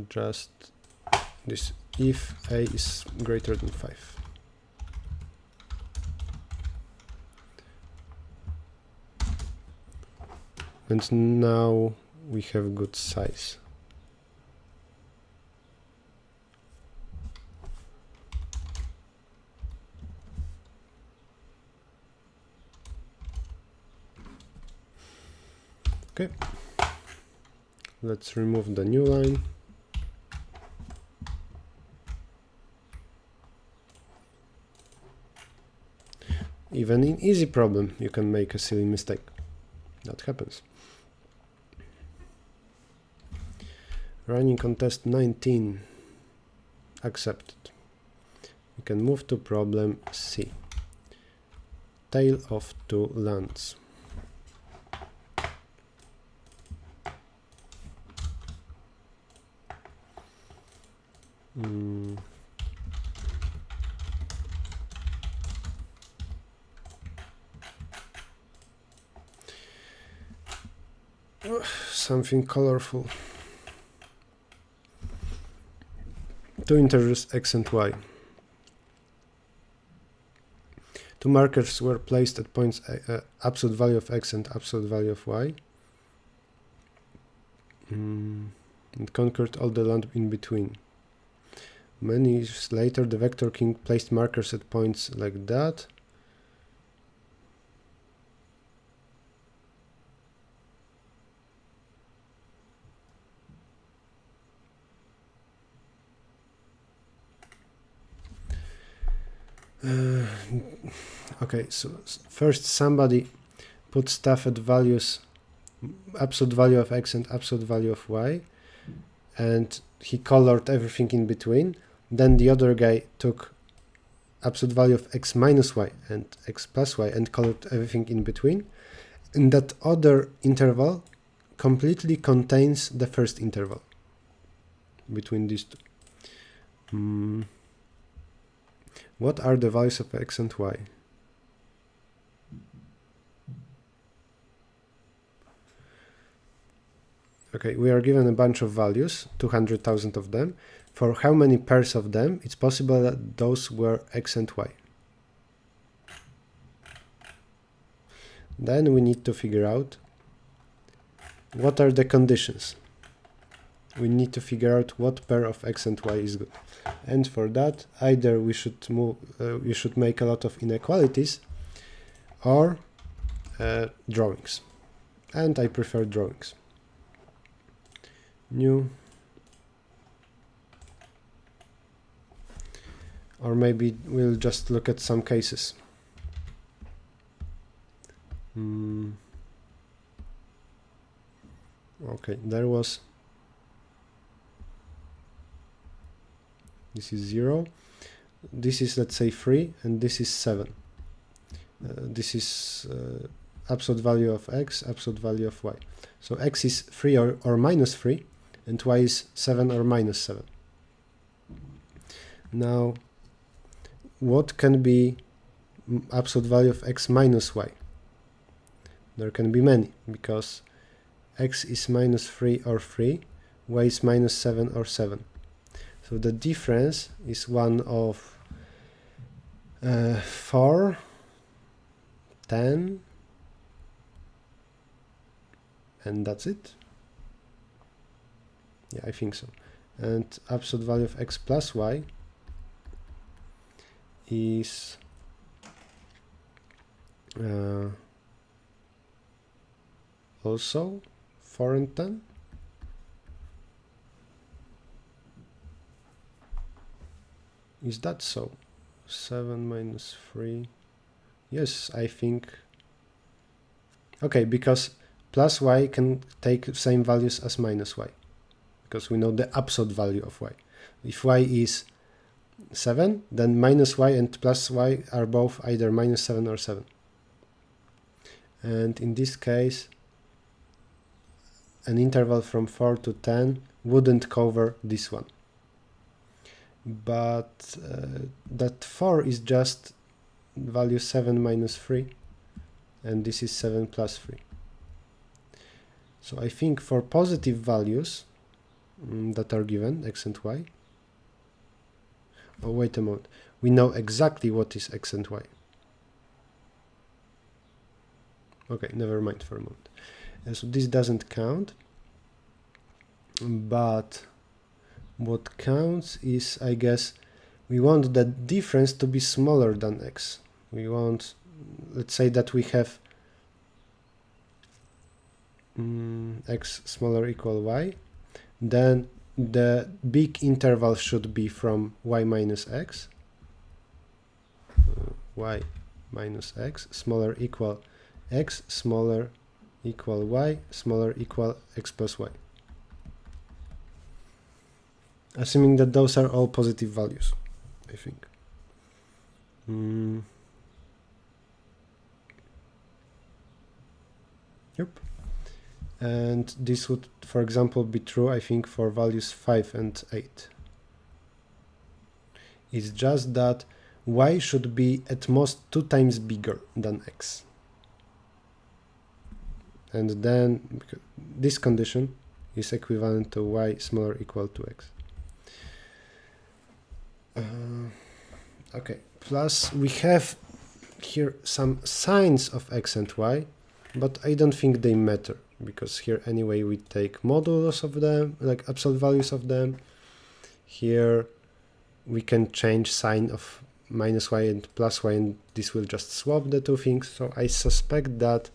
Just this if a is greater than 5. And now we have good size. Okay, let's remove the new line. Even in easy problem, you can make a silly mistake. That happens. Running contest 19. Accepted. We can move to problem C. Tale of two lands. Something colorful. Two integers x and y. Two markers were placed at points absolute value of x and absolute value of y. And conquered all the land in between. Many years later, the vector king placed markers at points like that. Okay, so first somebody put stuff at values, absolute value of x and absolute value of y, and he colored everything in between. Then the other guy took absolute value of x minus y and x plus y and colored everything in between. And that other interval completely contains the first interval between these two. What are the values of x and y? Okay, we are given a bunch of values, 200,000 of them. For how many pairs of them, it's possible that those were x and y. Then we need to figure out what are the conditions. We need to figure out what pair of x and y is good. And for that, either we should make a lot of inequalities or drawings. And I prefer drawings. New. Or maybe we'll just look at some cases. Okay, there was. This is 0. This is, let's say, 3, and this is 7. This is absolute value of x, absolute value of y. So x is 3 or minus 3, and y is 7 or minus 7. Now, what can be absolute value of x minus y? There can be many, because x is minus 3 or 3, y is minus 7 or 7. So the difference is one of 4, 10, and that's it. Yeah, I think so. And absolute value of x plus y is also 4 and 10. Is that so? 7 minus 3. Yes, I think. Okay, because plus y can take same values as minus y, because we know the absolute value of y. If y is 7, then minus y and plus y are both either minus 7 or 7. And in this case, an interval from 4 to 10 wouldn't cover this one. But that 4 is just value 7 minus 3, and this is 7 plus 3. So I think for positive values that are given, x and y. Oh, wait a moment. We know exactly what is x and y. Okay, never mind for a moment. So this doesn't count, but what counts is, I guess, we want the difference to be smaller than x. We want, let's say that we have x smaller equal y, then the big interval should be from y minus x, y minus x, smaller equal x, smaller equal y, smaller equal x plus y. Assuming that those are all positive values, I think. Yep. And this would, for example, be true, I think, for values 5 and 8. It's just that y should be at most 2 times bigger than x. and then this condition is equivalent to y smaller equal to x. Okay, plus we have here some signs of x and y, but I don't think they matter, because here anyway we take modulus of them, like absolute values of them. Here we can change sign of minus y and plus y, and this will just swap the two things. So I suspect that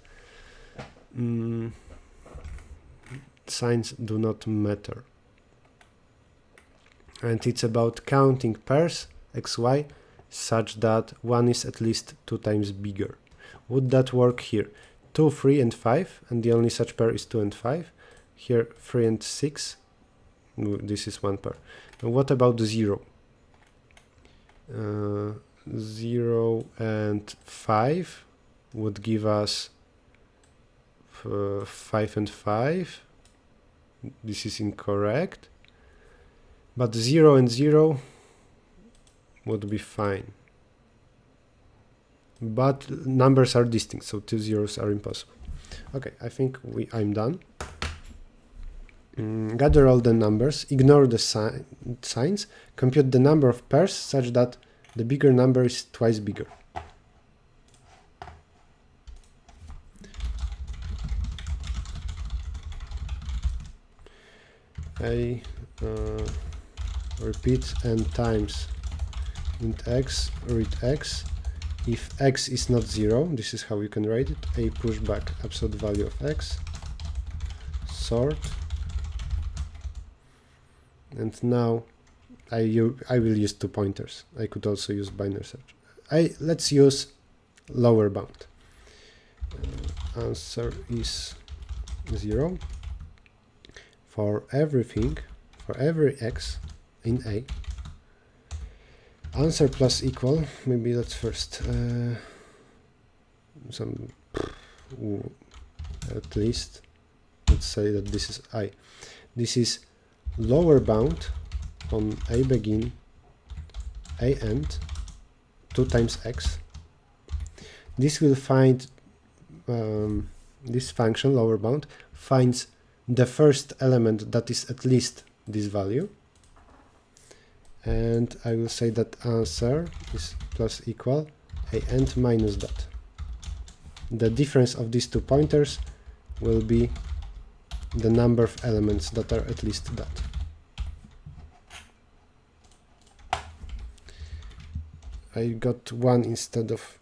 signs do not matter. And it's about counting pairs xy such that one is at least 2 times bigger. Would that work here? 2, 3 and 5, and the only such pair is 2 and 5. Here 3 and 6, this is one pair. And what about 0? 0 and 5 would give us 5 and 5. This is incorrect. But 0 and 0 would be fine. But numbers are distinct, so 2 zeros are impossible. Okay, I think I'm done. Gather all the numbers, ignore the signs, compute the number of pairs such that the bigger number is twice bigger. I repeat n times int x, read x. If x is not 0, this is how you can write it. A push back absolute value of x, sort. And now I will use 2 pointers. I could also use binary search. Let's use lower bound. Answer is 0 for everything, for every x in A. Answer plus equal, maybe let's first at least let's say that this is I. This is lower bound on A begin, A end, 2 times x. This will find this function lower bound finds the first element that is at least this value, and I will say that answer is plus equal a end minus that. The difference of these 2 pointers will be the number of elements that are at least that. I got 1 instead of,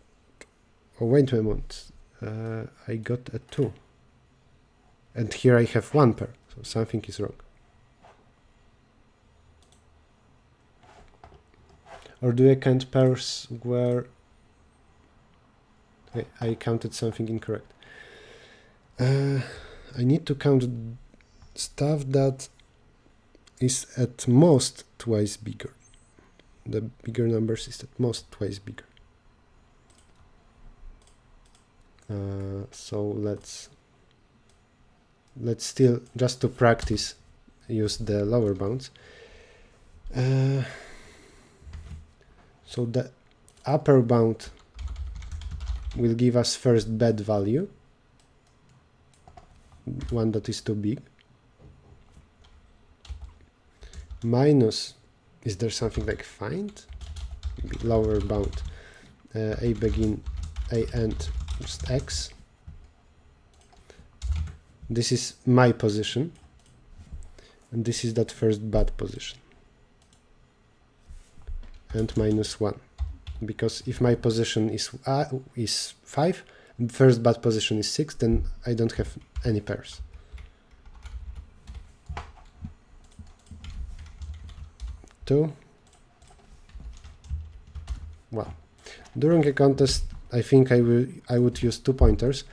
oh wait a moment, I got a 2, and here I have 1 pair, so something is wrong. Or do I count pairs where I counted something incorrect? I need to count stuff that is at most twice bigger. The bigger numbers is at most twice bigger. So let's still, just to practice, use the lower bounds. So the upper bound will give us first bad value, one that is too big. Minus, is there something like find? Lower bound, A begin, A end, just x. This is my position, and this is that first bad position. And minus 1, because if my position is 5, first bad position is 6, then I don't have any pairs. Two, 1. During a contest, I think I would use 2 pointers,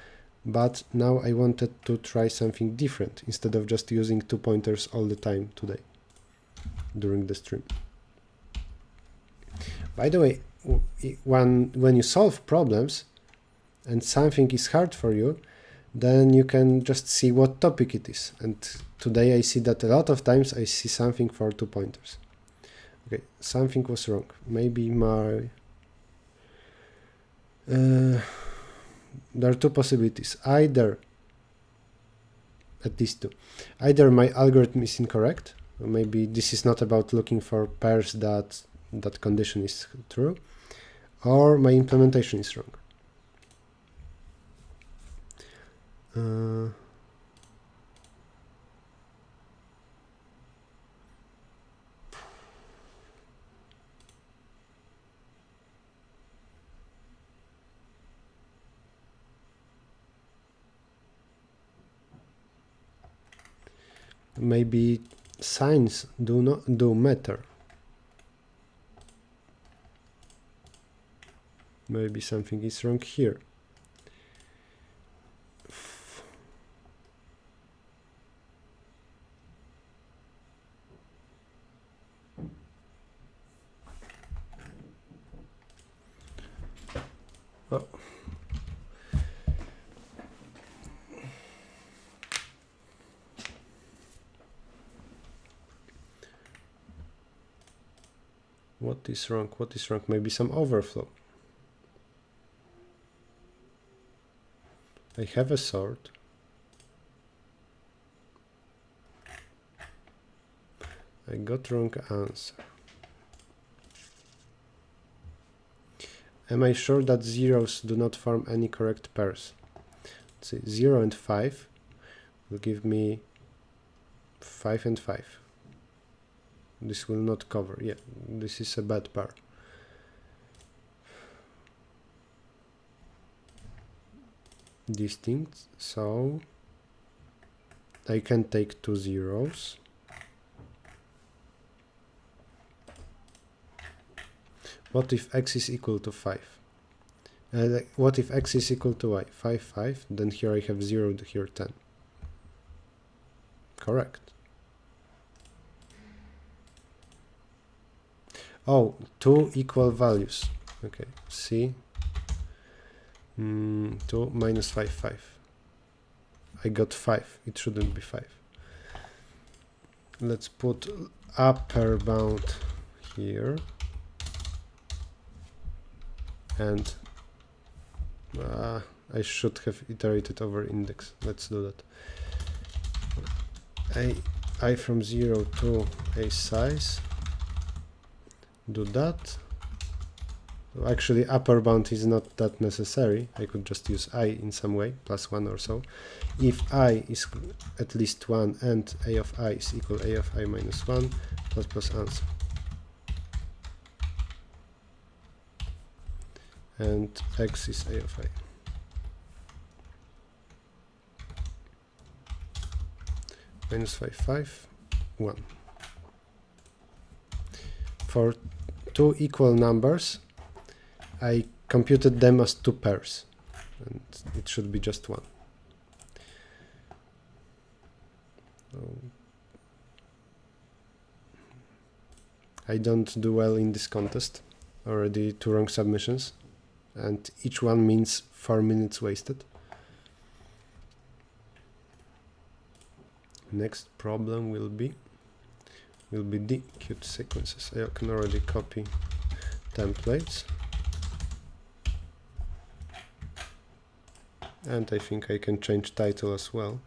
but now I wanted to try something different instead of just using 2 pointers all the time today during the stream. By the way, when you solve problems and something is hard for you, then you can just see what topic it is. And today I see that a lot of times I see something for 2 pointers. Okay, something was wrong. Maybe my... there are 2 possibilities. Either at least two. Either my algorithm is incorrect, or maybe this is not about looking for pairs that condition is true, or my implementation is wrong. Maybe signs do matter. Maybe something is wrong here. Oh. What is wrong? What is wrong? Maybe some overflow. I have a sort. I got wrong answer. Am I sure that zeros do not form any correct pairs? Let's see, 0 and 5 will give me 5 and 5. This will not cover. Yeah, this is a bad pair. Distinct, so I can take two zeros. What if x is equal to 5? What if x is equal to y? 5, 5, then here I have 0, here 10. Correct. Oh, two equal values. Okay, see. 2 minus 5, 5. I got 5. It shouldn't be 5. Let's put upper bound here. And I should have iterated over index. Let's do that. I from 0 to a size. Do that. Actually, upper bound is not that necessary. I could just use I in some way, +1 or so. If I is at least 1 and a of I is equal a of I minus 1, plus answer. And x is a of I. Minus 5, 5, 1. For two equal numbers, I computed them as two pairs, and it should be just one. So I don't do well in this contest. Already 2 wrong submissions, and each one means 4 minutes wasted. Next problem will be the cute sequences. I can already copy templates. And I think I can change title as well.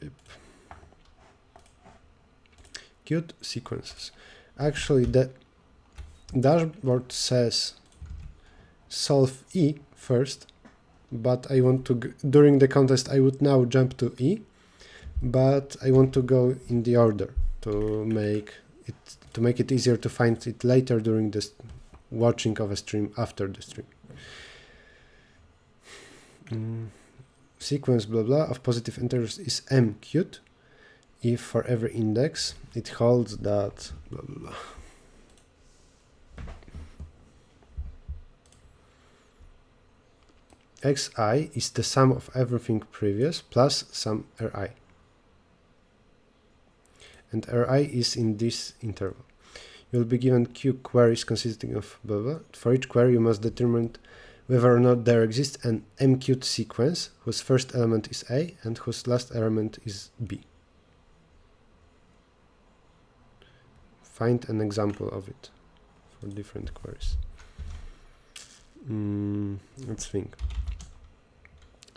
Yep. Cute sequences. Actually, the dashboard says solve E first, but I want to, during the contest, I would now jump to E, but I want to go in the order to make it easier to find it later during this watching of a stream after the stream. Sequence blah blah of positive integers is m cute if for every index it holds that blah blah blah. xi is the sum of everything previous plus some ri, and ri is in this interval. You'll be given q queries consisting of blah blah. For each query you must determine whether or not there exists an mqt sequence whose first element is a and whose last element is b. Find an example of it for different queries. Let's think.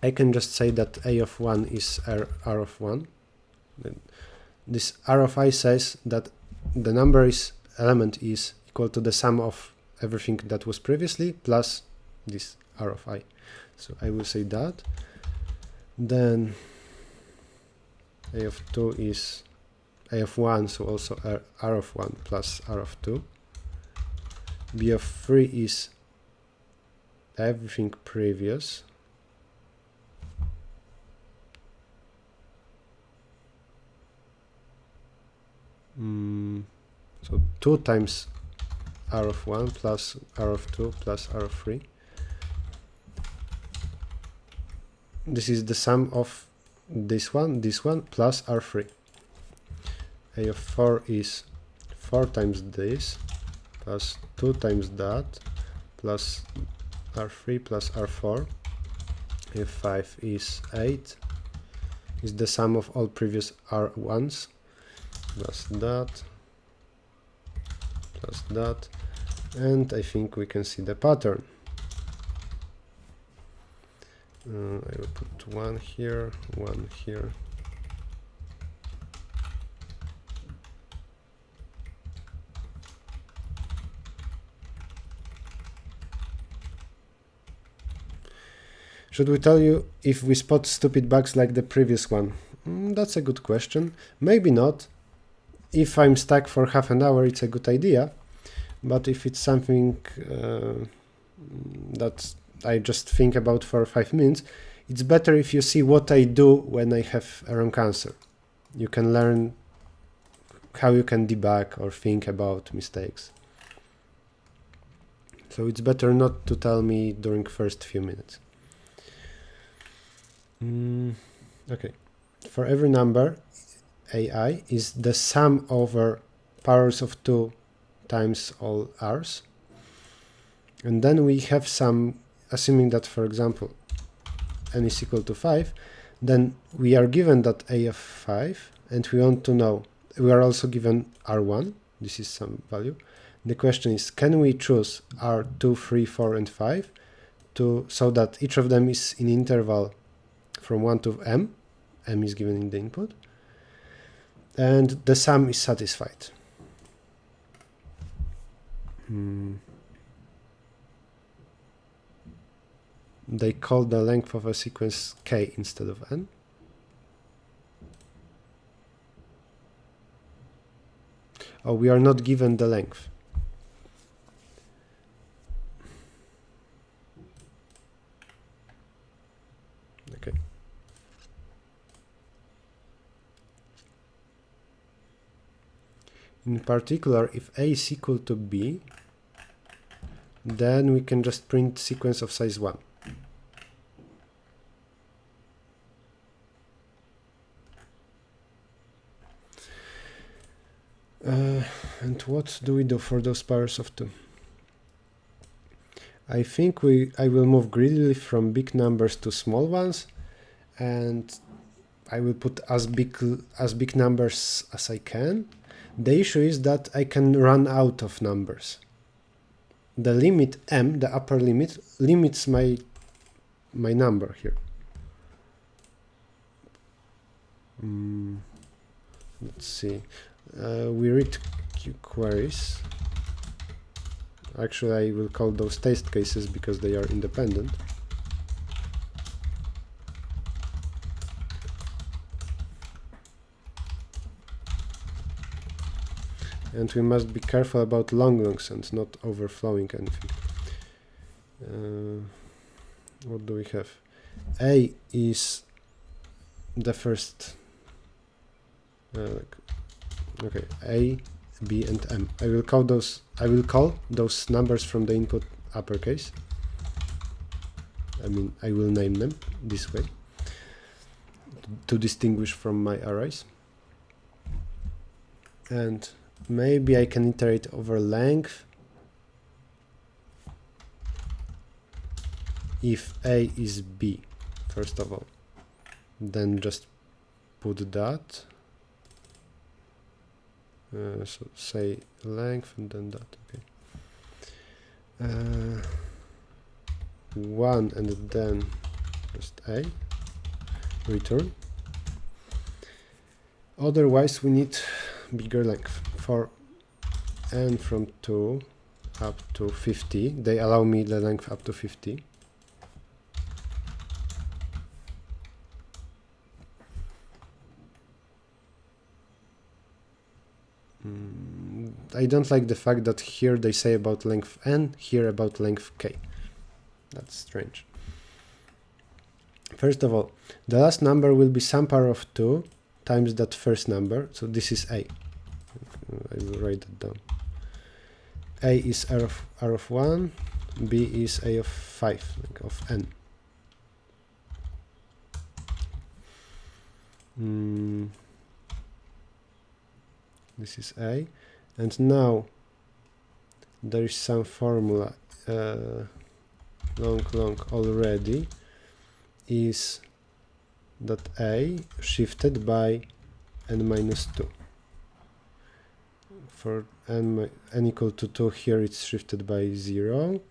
I can just say that a of 1 is r of 1. This r of I says that the element is equal to the sum of everything that was previously plus this r of I. So I will say that. Then a of 2 is a of 1, so also r of 1 plus r of 2. B of 3 is everything previous. So 2 times r of 1 plus r of 2 plus r of 3. This is the sum of this one plus r3. A of 4 is 4 times this plus 2 times that plus r3 plus r4. A of 5 is 8, is the sum of all previous r1s plus that plus that, and I think we can see the pattern. I will put 1 here, 1 here. Should we tell you if we spot stupid bugs like the previous one? That's a good question. Maybe not. If I'm stuck for half an hour, it's a good idea. But if it's something that I just think about for 5 minutes, it's better if you see what I do when I have a wrong answer. You can learn how you can debug or think about mistakes. So it's better not to tell me during first few minutes. Okay. For every number, AI is the sum over powers of 2 times all r's. And then we have some, assuming that, for example, n is equal to 5, then we are given that a of 5, and we want to know, we are also given r1, this is some value. The question is, can we choose r2, 3, 4, and 5 so that each of them is in interval from 1 to m is given in the input, and the sum is satisfied. They call the length of a sequence k instead of n. Oh, we are not given the length. Okay. In particular, if a is equal to b, then we can just print sequence of size 1. And what do we do for those powers of 2? I think I will move greedily from big numbers to small ones, and I will put as big numbers as I can. The issue is that I can run out of numbers. The limit m, the upper limit, limits my number here. Let's see. We read queries. Actually, I will call those test cases because they are independent. And we must be careful about longs and not overflowing anything. What do we have? A is the first. Okay, A, B, and M. I will call those numbers from the input uppercase. I mean, I will name them this way to distinguish from my arrays. And maybe I can iterate over length if A is B, first of all. Then just put that. So say length and then that. Okay. 1 and then just a, return. Otherwise we need bigger length. For n from 2 up to 50, they allow me the length up to 50. I don't like the fact that here they say about length n, here about length k. That's strange. First of all, the last number will be some power of 2 times that first number, so this is a. I will write it down. A is r of 1, b is a of 5, like of n. This is a, and now there is some formula long already is that a shifted by n minus 2. For n equal to 2, here it's shifted by 0,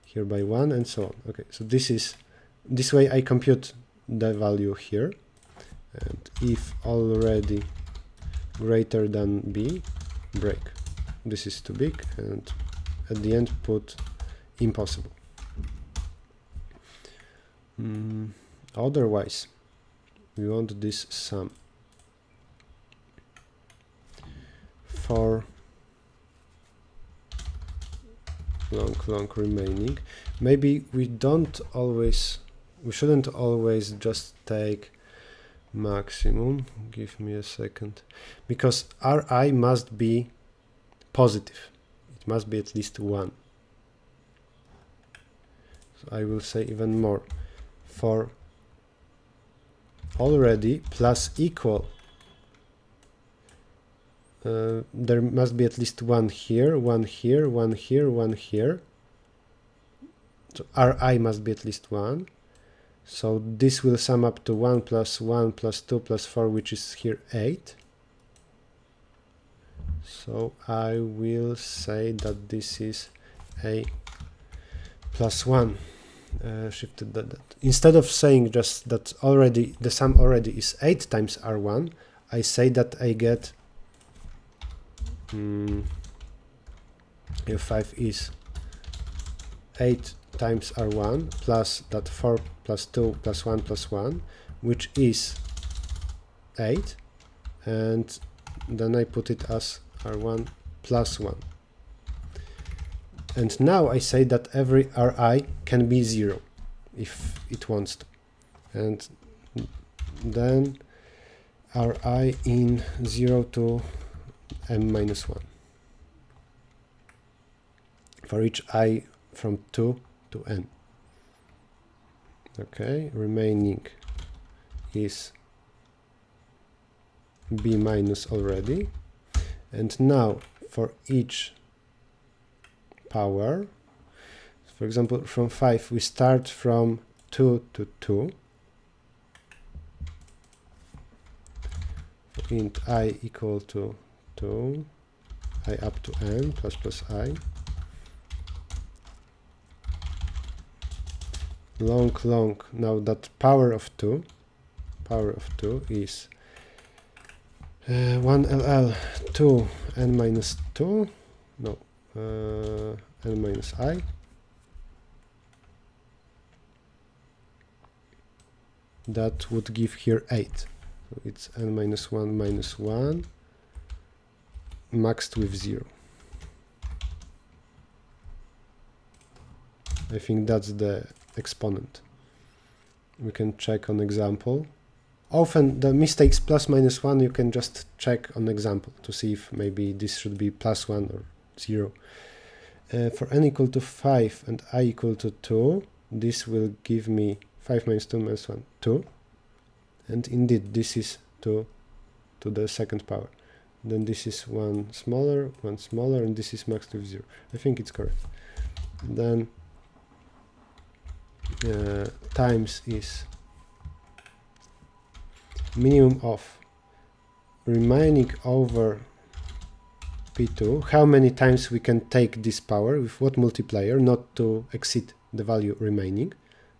here by 1, and so on. Okay, so this way I compute the value here, and if already greater than b, break. This is too big, and at the end put impossible. Otherwise, we want this sum. For long remaining, maybe we shouldn't always just take maximum. Give me a second, because Ri must be positive. It must be at least 1. So I will say even more. For already plus equal, there must be at least 1 here, 1 here, 1 here, 1 here. So Ri must be at least 1. So this will sum up to 1 plus 1 plus 2 plus 4, which is here 8. So I will say that this is a plus 1 shifted that. Instead of saying just that already the sum already is 8 times R1, I say that I get F5 is 8 times R1 plus that 4 plus 2 plus 1 plus 1, which is 8, and then I put it as R1 plus 1. And now I say that every Ri can be 0 if it wants to. And then Ri in 0 to m minus 1 for each I from 2 to n. Okay, remaining is b minus already. And now for each power, for example, from 5 we start from 2 to 2. For int I equal to 2, I up to n plus I. Long, now that power of 2 is 1ll 2 n minus 2, no, n minus I, that would give here 8. So it's n minus 1 minus 1 maxed with 0. I think that's the exponent. We can check on example. Often the mistakes plus minus 1 you can just check on example to see if maybe this should be plus 1 or 0. For n equal to 5 and I equal to 2, this will give me 5 minus 2 minus 1, 2. And indeed this is 2 to the second power. Then this is one smaller, and this is maxed with 0. I think it's correct. Then times is minimum of remaining over P2, how many times we can take this power, with what multiplier, not to exceed the value remaining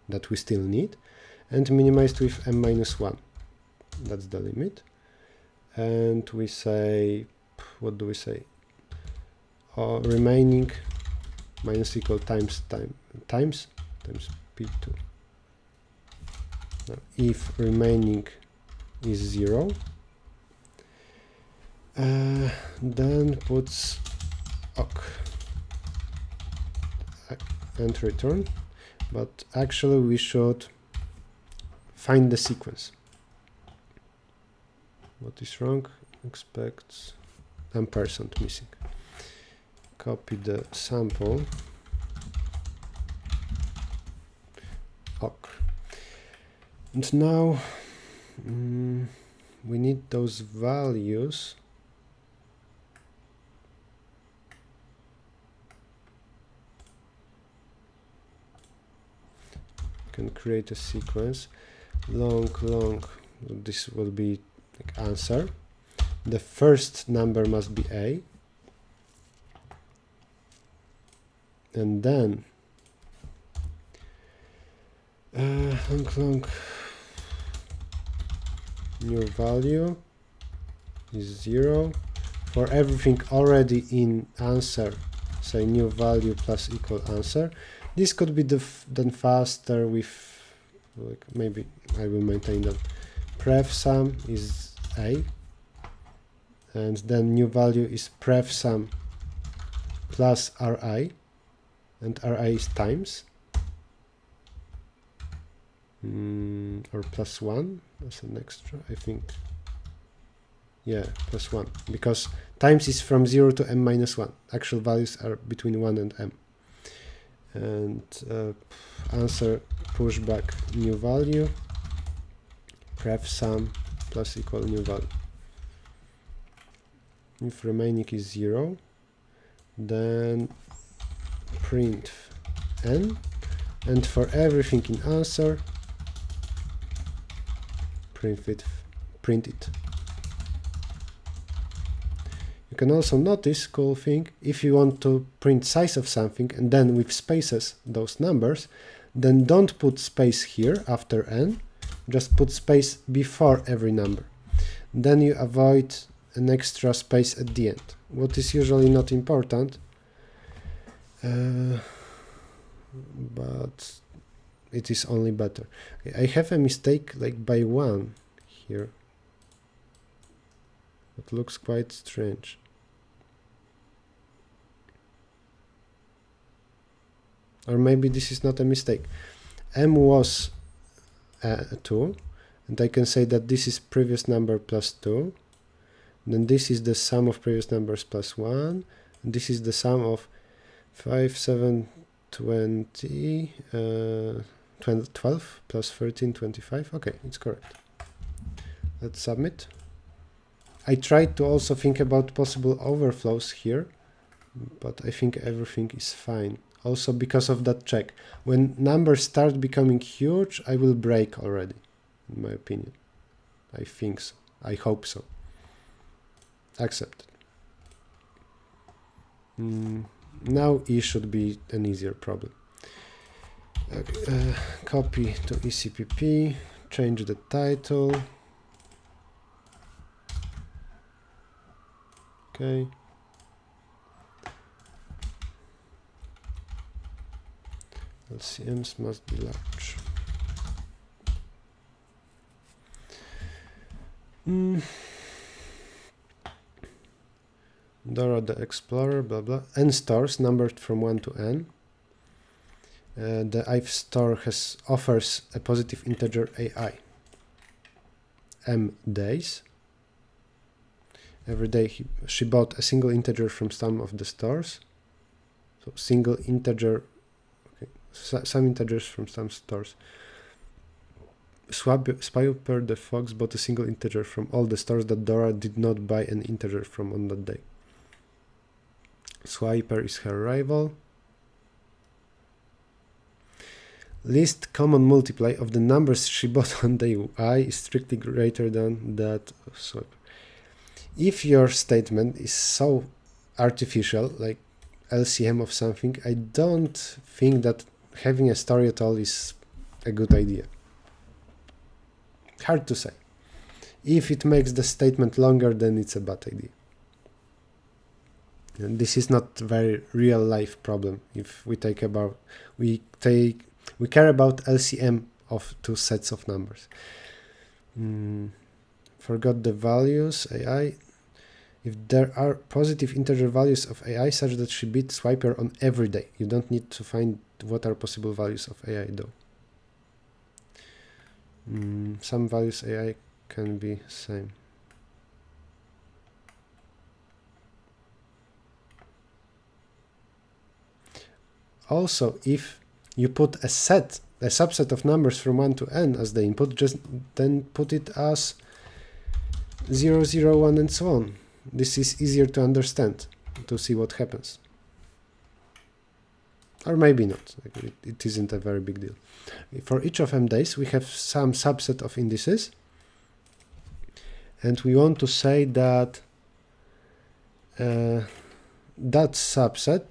that we still need, and minimized with m minus 1. That's the limit. And we say, what do we say? Remaining minus equal times p2. Now, if remaining is 0, then puts ok and return, but actually we should find the sequence. What is wrong? Expects ampersand missing. Copy the sample. Ok. And now we need those values. Can create a sequence. Long, this will be like answer. The first number must be A. And then long new value is 0. For everything already in answer, say new value plus equal answer. This could be done faster with, like, maybe I will maintain that pref sum is A, and then new value is pref sum plus Ri, and Ri is times, or plus 1 as an extra, I think. Yeah, plus 1, because times is from 0 to m minus 1. Actual values are between 1 and m. And answer pushback new value, pref sum plus equal new value. If remaining is 0, then print n, and for everything in answer, print it. You can also notice, cool thing, if you want to print size of something and then with spaces those numbers, then don't put space here after n, just put space before every number. Then you avoid an extra space at the end, what is usually not important, but it is only better. Okay, I have a mistake like by 1 here. It looks quite strange. Or maybe this is not a mistake. M was 2, and I can say that this is previous number plus 2. Then this is the sum of previous numbers plus 1. And this is the sum of 5, 7, 20, 12 plus 13, 25. Okay, it's correct. Let's submit. I tried to also think about possible overflows here, but I think everything is fine. Also because of that check. When numbers start becoming huge, I will break already, in my opinion. I think so. I hope so. Accepted. Now E should be an easier problem. Okay, copy to ECPP, change the title. Okay. LCMs must be large. Dora the Explorer, blah blah. N stores numbered from 1 to n. The if store offers a positive integer AI. M days. Every day she bought a single integer from some of the stores. So single integer, okay, some integers from some stores. Spyper the Fox bought a single integer from all the stores that Dora did not buy an integer from on that day. Swiper is her rival. Least common multiply of the numbers she bought on day I is strictly greater than that of Swiper. If your statement is so artificial, like LCM of something, I don't think that having a story at all is a good idea. hard to say. If it makes the statement longer, then it's a bad idea. And this is not a very real life problem. If we care about LCM of two sets of numbers. Forgot the values AI. If there are positive integer values of AI such that she beat Swiper on every day, you don't need to find what are possible values of AI though. Some values AI can be same. Also, if you put a subset of numbers from 1 to n as the input, just then put it as 0, 0, 1 and so on. This is easier to understand, to see what happens. Or maybe not, it isn't a very big deal. For each of m days, we have some subset of indices, and we want to say that that subset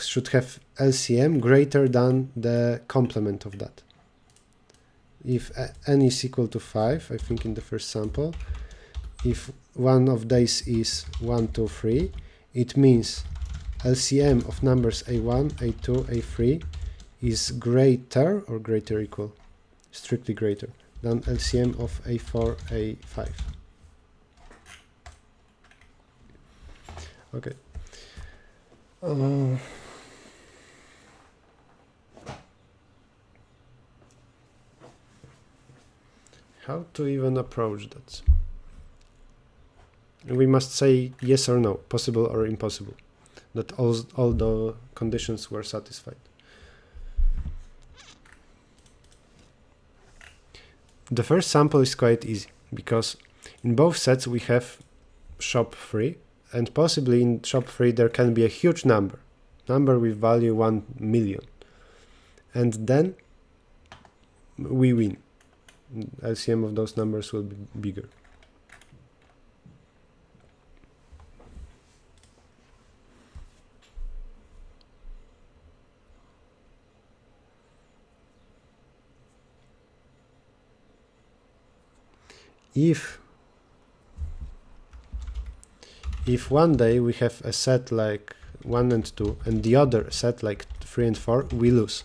should have LCM greater than the complement of that. If n is equal to 5, I think in the first sample, if one of these is 1, 2, 3, it means LCM of numbers A1, A2, A3 is greater or greater equal, strictly greater, than LCM of A4, A5. Okay. How to even approach that? We must say yes or no, possible or impossible, that all the conditions were satisfied. The first sample is quite easy, because in both sets we have shop 3, and possibly in shop 3 there can be a huge number with value 1 million. And then we win. LCM of those numbers will be bigger. If one day we have a set like 1 and 2 and the other set like 3 and 4, we lose,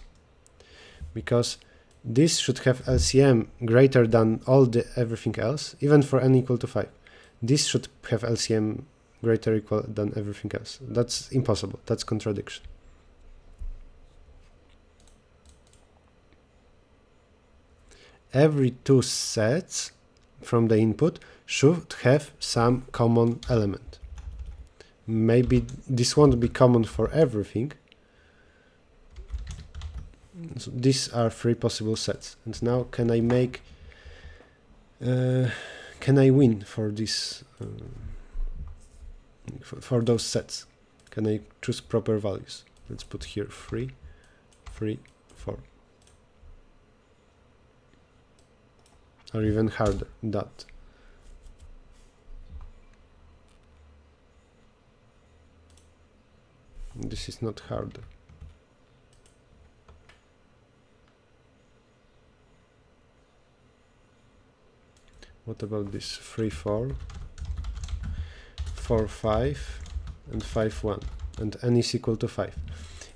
because this should have LCM greater than everything else, even for n equal to 5. This should have LCM greater or equal than everything else. That's impossible. That's contradiction. Every two sets from the input should have some common element. Maybe this won't be common for everything. So these are 3 possible sets. And now can I make can I win for this for those sets? Can I choose proper values? Let's put here 3, 3, 4. Or even harder, that. This is not harder. What about this? 3, 4, 4, 5, and 5, 1, and n is equal to 5.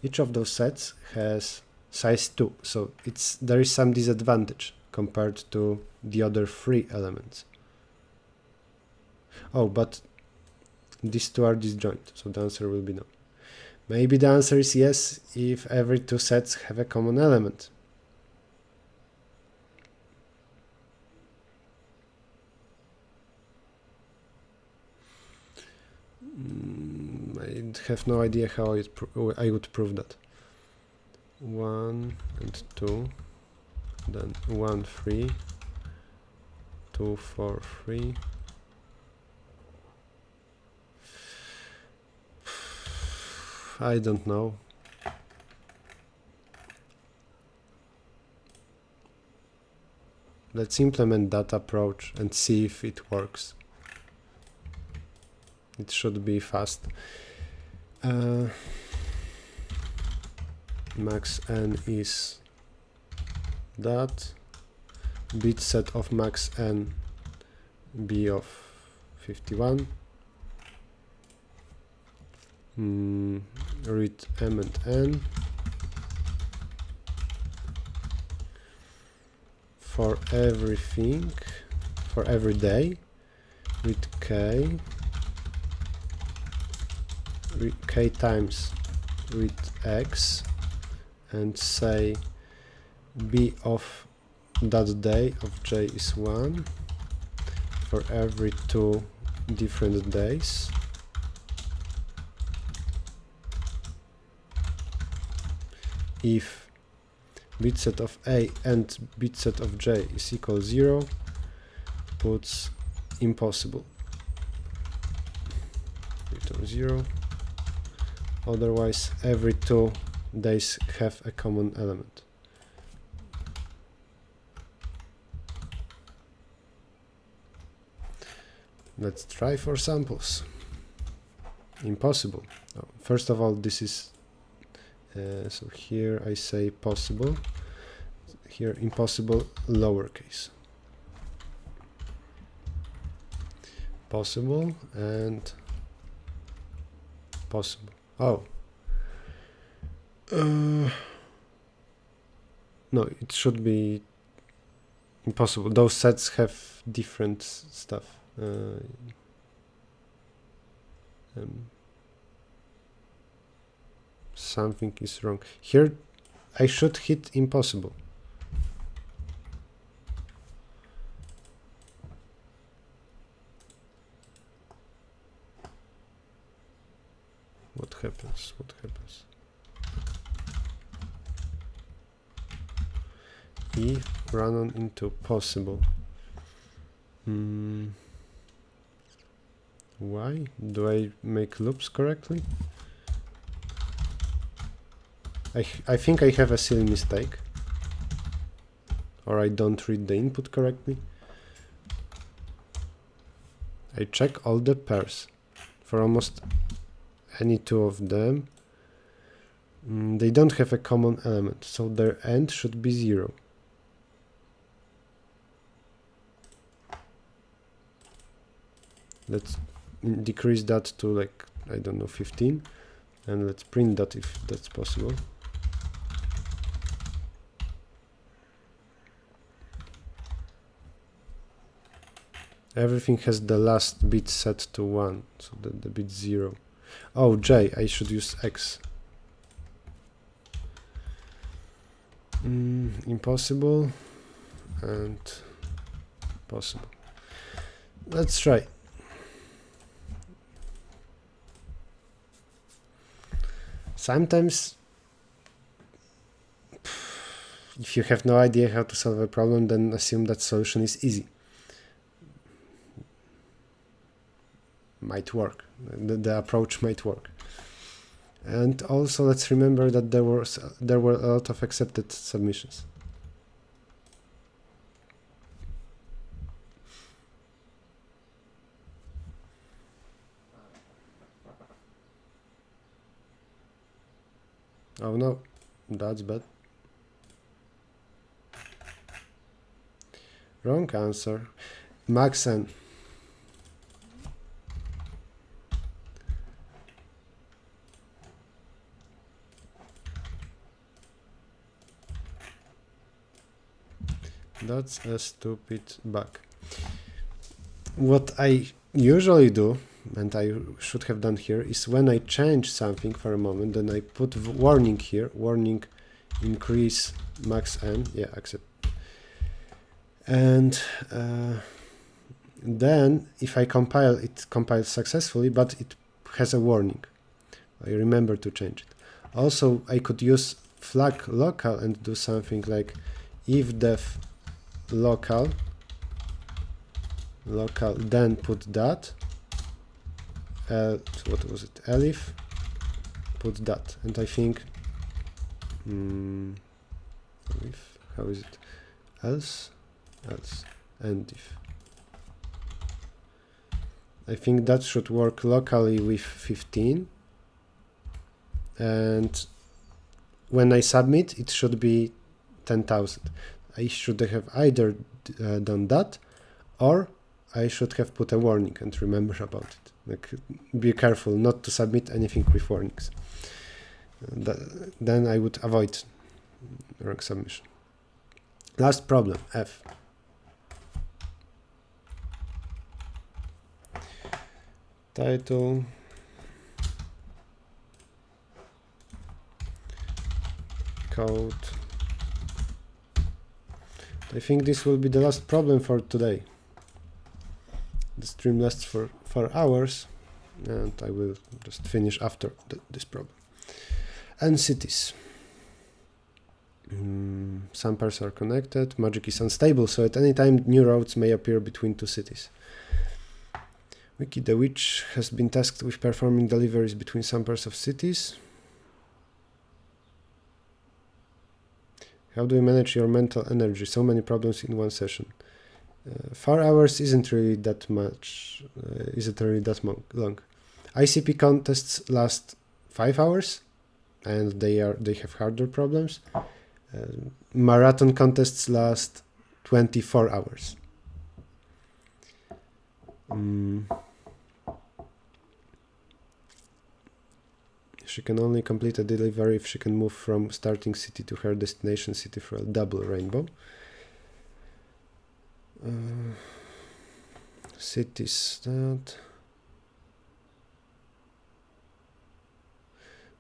Each of those sets has size 2, so there is some disadvantage compared to the other 3 elements. Oh, but these 2 are disjoint, so the answer will be no. Maybe the answer is yes if every 2 sets have a common element. I have no idea how I would prove that. 1 and 2, then 1, 3, 2, 4, 3. I don't know. Let's implement that approach and see if it works. It should be fast. Max n is that. bit set of max n be of 51, read m and n for everything, for every day, read k times read x, and say b of that day of j is 1 for every 2 different days. If bit set of a and bit set of j is equal 0, puts impossible. Return 0. Otherwise, every 2 days have a common element. Let's try for samples. Impossible. Oh, first of all, this is so here I say possible, here impossible lowercase. Possible and possible. Oh. No, it should be impossible. Those sets have different stuff. Something is wrong. Here I should hit impossible. What happens? What happens? If run on into possible. Why? Do I make loops correctly? I think I have a silly mistake. Or I don't read the input correctly. I check all the pairs for almost any 2 of them. They don't have a common element, so their end should be 0. Let's decrease that to, like, I don't know, 15, and let's print that if that's possible. Everything has the last bit set to 1, so the bit 0. Oh, j, I should use x. Impossible and possible. Let's try. Sometimes, if you have no idea how to solve a problem, then assume that solution is easy. Might work. The approach might work. And also let's remember that there were a lot of accepted submissions. Oh no, that's bad. Wrong answer. Max n. That's a stupid bug. What I usually do, and I should have done here, is when I change something for a moment, then I put warning here, warning increase max n, yeah, accept. And then if I compile, it compiles successfully, but it has a warning. I remember to change it. Also, I could use flag local and do something like if def local, then put that, what was it, elif, put that, and I think, if, how is it, else, and if. I think that should work locally with 15, and when I submit, it should be 10,000. I should have either done that, or I should have put a warning and remember about it. Like, be careful not to submit anything with warnings. Then I would avoid wrong submission. Last problem, F. Title. Code. I think this will be the last problem for today. The stream lasts for 4 hours, and I will just finish after this problem. And cities. Some pairs are connected. Magic is unstable, so at any time new routes may appear between two cities. Wiki the Witch has been tasked with performing deliveries between some pairs of cities. How do you manage your mental energy? So many problems in one session. 4 hours isn't really that much. Isn't really that long. ICP contests last 5 hours, and they have harder problems. Marathon contests last 24 hours. She can only complete a delivery if she can move from starting city to her destination city for a double rainbow. Cities that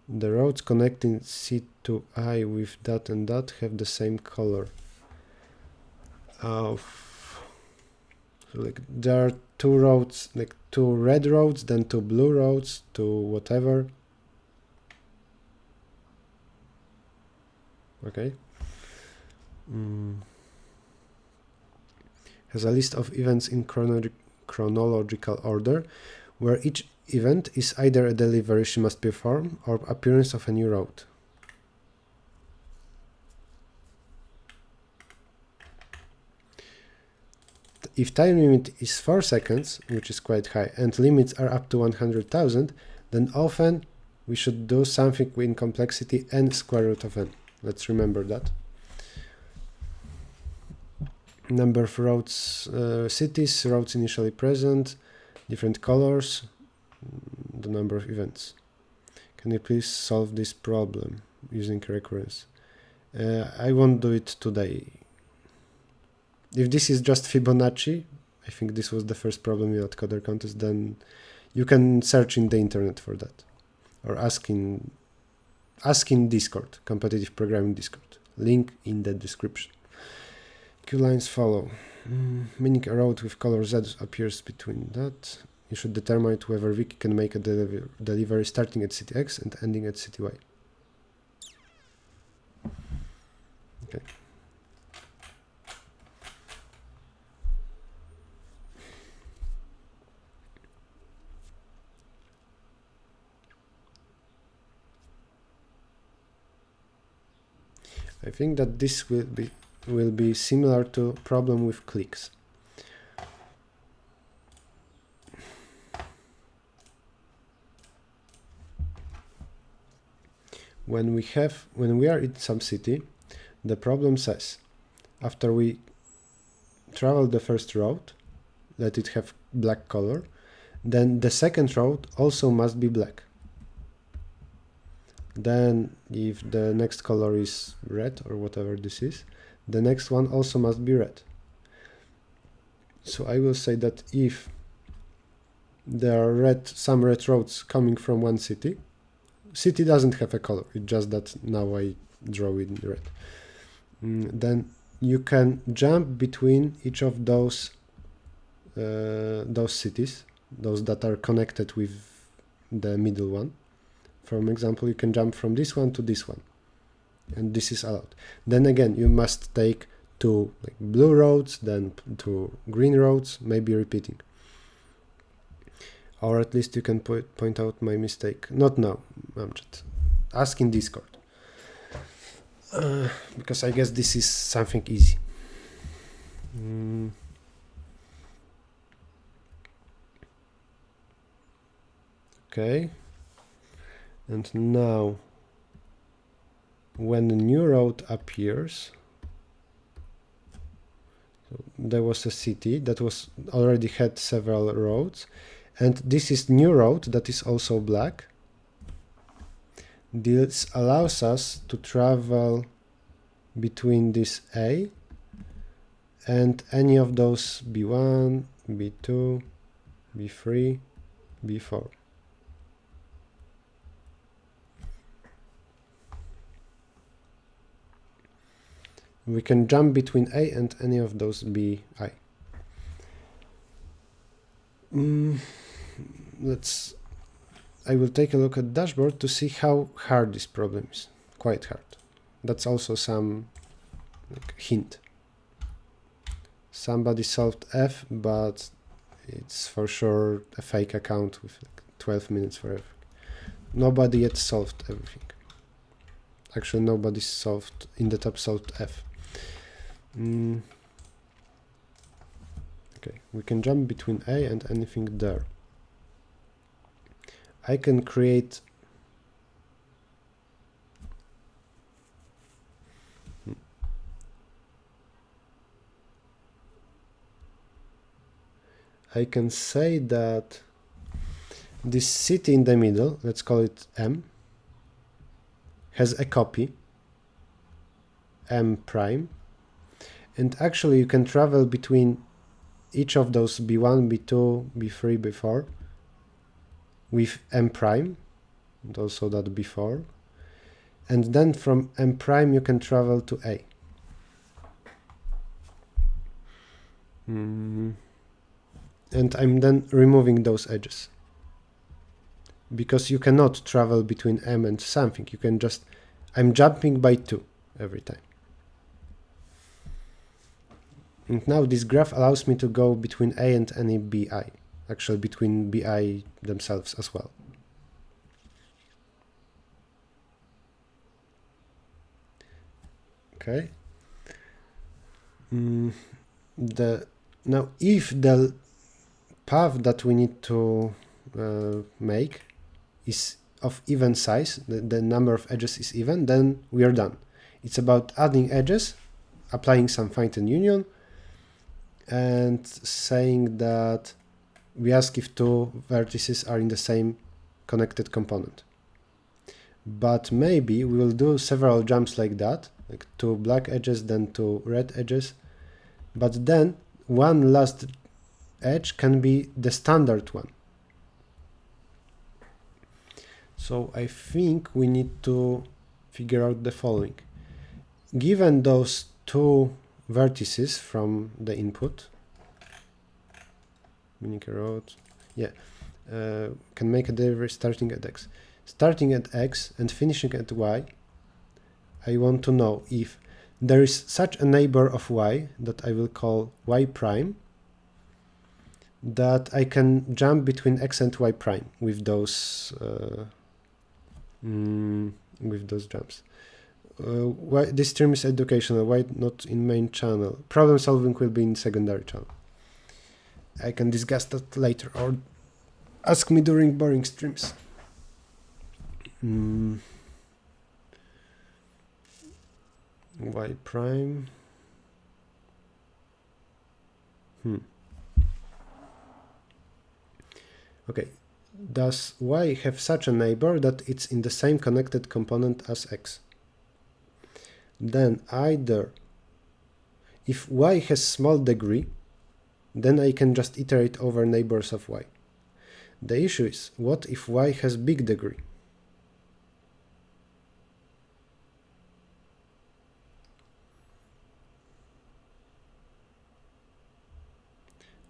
the roads connecting C to I with that and that have the same color. Like there are two roads, like two red roads, then two blue roads, two whatever. Okay. Has a list of events in chronological order, where each event is either a delivery she must perform or appearance of a new route. If time limit is 4 seconds, which is quite high, and limits are up to 100,000, then often we should do something in complexity n square root of n. Let's remember that. Number of roads, cities, roads initially present, different colors, the number of events. Can you please solve this problem using recurrence? I won't do it today. If this is just Fibonacci, I think this was the first problem in Coder contest, then you can search in the internet for that, or ask in Discord, competitive programming Discord, link in the description. Q lines follow. Meaning a road with color Z appears between that. You should determine whether Wiki can make a delivery starting at city X and ending at city Y. Okay. I think that this will be similar to problem with clicks. When we are in some city, the problem says, after we travel the first road, let it have black color, then the second road also must be black. Then if the next color is red or whatever this is, the next one also must be red. So I will say that if there are some red roads coming from one city doesn't have a color, it's just that now I draw it in red. Then you can jump between each of those cities, those that are connected with the middle one. For example, you can jump from this one to this one, and this is allowed. Then again, you must take two blue roads, then two green roads, maybe repeating. Or at least you can point out my mistake. Not now, I'm just asking Discord. Because I guess this is something easy. Okay. And now, when a new road appears, There was a city that was already had several roads, and this is new road that is also black. This allows us to travel between this A and any of those B1, B2, B3, B4. We can jump between A and any of those BI. I will take a look at dashboard to see how hard this problem is. Quite hard. That's also some hint. Somebody solved F, but it's for sure a fake account with 12 minutes for everything. Nobody yet solved everything. Actually, nobody solved in the top solved F. Okay, we can jump between A and anything there. I can create I can say that this city in the middle, let's call it M, has a copy, M prime, and actually you can travel between each of those B1, B2, B3, B4 with M prime, and also that B4, and then from M prime you can travel to A. And I'm then removing those edges, because you cannot travel between M and something. You can just, I'm jumping by 2 every time. And now this graph allows me to go between A and any BI, actually between BI themselves as well. Okay. Now if the path that we need to make is of even size, the number of edges is even, then we are done. It's about adding edges, applying some fine-tune union, and saying that we ask if 2 vertices are in the same connected component. But maybe we will do several jumps like that, like 2 black edges, then 2 red edges, but then one last edge can be the standard one. So I think we need to figure out the following. Given those 2 vertices from the input, can make a delivery starting at X. Starting at X and finishing at Y, I want to know if there is such a neighbor of Y that I will call Y prime, that I can jump between X and Y prime with those jumps. Why this stream is educational, why not in main channel? Problem solving will be in secondary channel. I can discuss that later, or ask me during boring streams. Y prime. Okay, does Y have such a neighbor that it's in the same connected component as X? Then either if Y has small degree, then I can just iterate over neighbors of Y. The issue is, what if Y has big degree?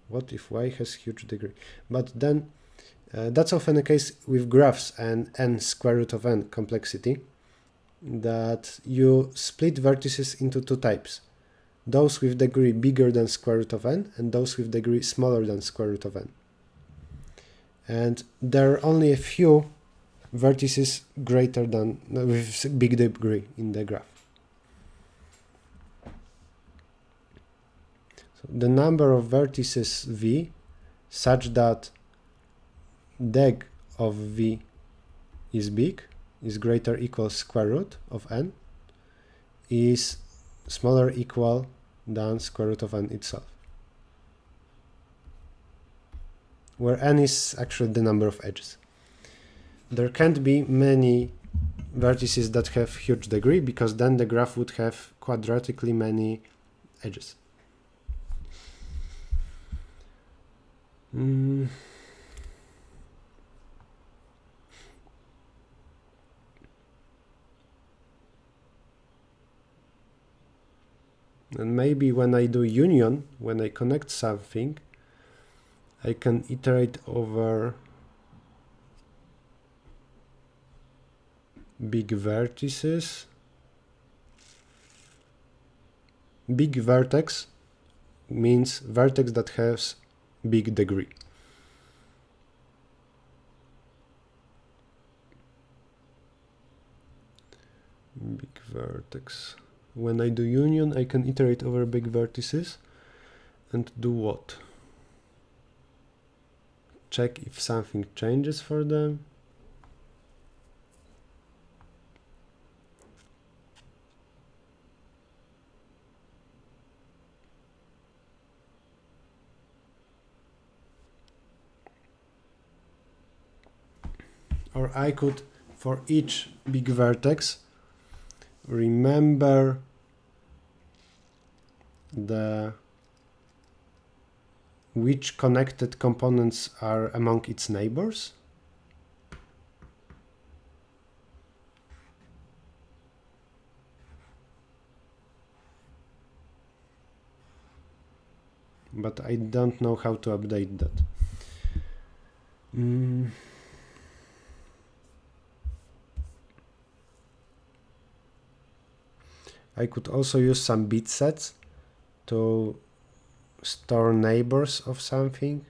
What if Y has huge degree? But then that's often the case with graphs and n square root of n complexity, that you split vertices into 2 types. Those with degree bigger than square root of n and those with degree smaller than square root of n. And there are only a few vertices greater than with big degree in the graph. So the number of vertices V such that deg of V is big, is greater equals square root of n, is smaller equal than square root of n itself, where n is actually the number of edges. There can't be many vertices that have huge degree, because then the graph would have quadratically many edges. And maybe when I do union, when I connect something, I can iterate over big vertices. Big vertex means vertex that has big degree. Big vertex. When I do union, I can iterate over big vertices and do what? Check if something changes for them. Or I could, for each big vertex, remember which connected components are among its neighbors. But I don't know how to update that. I could also use some bit sets to store neighbors of something.